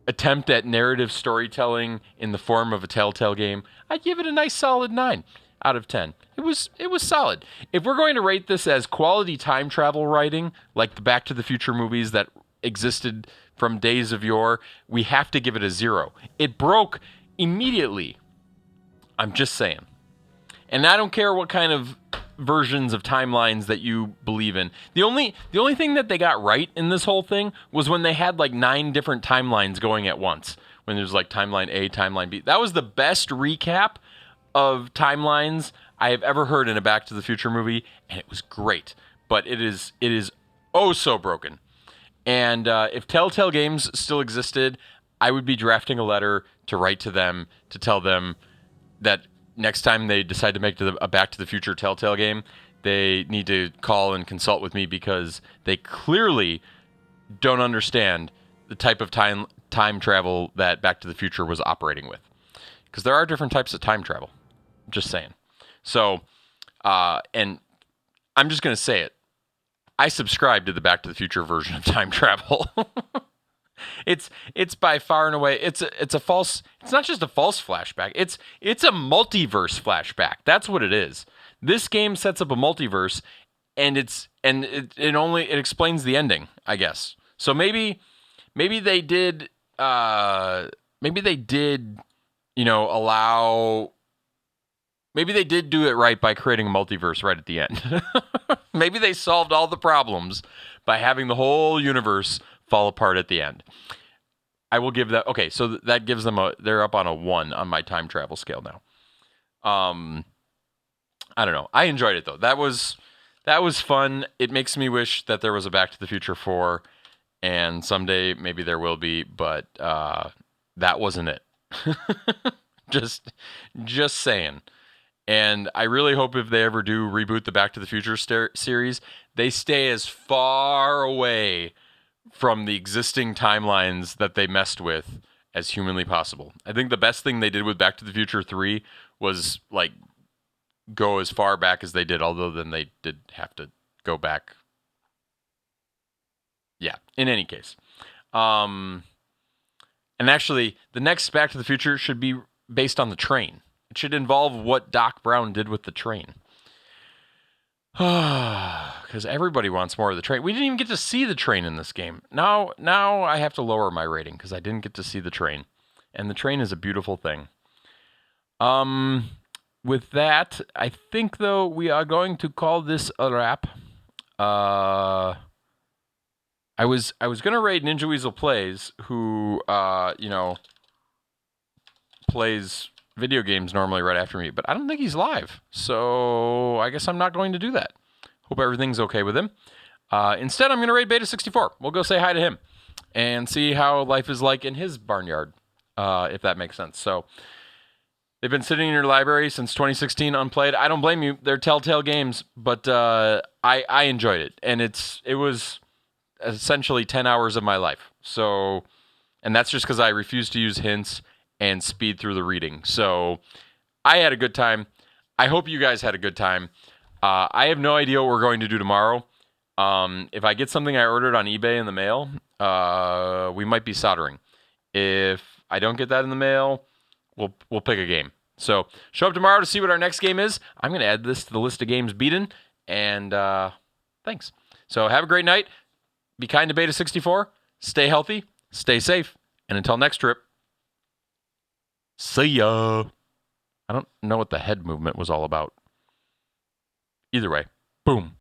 attempt at narrative storytelling in the form of a Telltale game, I'd give it a nice solid 9 out of 10. It was solid. If we're going to rate this as quality time travel writing, like the Back to the Future movies that existed from days of yore, we have to give it a 0. It broke immediately. I'm just saying. And I don't care what kind of versions of timelines that you believe in. The only thing that they got right in this whole thing was when they had like 9 different timelines going at once. When there's like timeline A, timeline B. That was the best recap of timelines I have ever heard in a Back to the Future movie, and it was great. But it is oh so broken. And if Telltale Games still existed, I would be drafting a letter to write to them to tell them that next time they decide to make a Back to the Future Telltale game, they need to call and consult with me because they clearly don't understand the type of time travel that Back to the Future was operating with. Because there are different types of time travel. Just saying. So, and I'm just going to say it. I subscribe to the Back to the Future version of time travel. It's by far and away it's not just a false flashback. It's a multiverse flashback. That's what it is. This game sets up a multiverse, and it explains the ending, I guess. So maybe they did maybe they did do it right by creating a multiverse right at the end. Maybe they solved all the problems by having the whole universe fall apart at the end. I will give that... Okay, so that gives them they're up on a 1 on my time travel scale now. I don't know. I enjoyed it, though. That was fun. It makes me wish that there was a Back to the Future 4, and someday maybe there will be, but that wasn't it. Just saying. And I really hope if they ever do reboot the Back to the Future series, they stay as far away from the existing timelines that they messed with as humanly possible. I think the best thing they did with Back to the Future 3 was like go as far back as they did, although then they did have to go back. Yeah, in any case. And actually, the next Back to the Future should be based on the train. It should involve what Doc Brown did with the train. Because everybody wants more of the train. We didn't even get to see the train in this game. Now I have to lower my rating because I didn't get to see the train. And the train is a beautiful thing. With that, I think, though, we are going to call this a wrap. I was going to raid Ninja Weasel Plays, who, plays video games normally right after me, but I don't think he's live, so I guess I'm not going to do that. Hope everything's okay with him. Instead, I'm going to raid Beta 64. We'll go say hi to him and see how life is like in his barnyard, if that makes sense. So they've been sitting in your library since 2016 unplayed. I don't blame you. They're Telltale games, but I enjoyed it, and it was essentially 10 hours of my life. So, and that's just because I refuse to use hints and speed through the reading. So, I had a good time. I hope you guys had a good time. I have no idea what we're going to do tomorrow. If I get something I ordered on eBay in the mail, we might be soldering. If I don't get that in the mail, we'll pick a game. So show up tomorrow to see what our next game is. I'm going to add this to the list of games beaten, and thanks. So have a great night. Be kind to Beta 64. Stay healthy. Stay safe. And until next trip, see ya. I don't know what the head movement was all about. Either way, boom.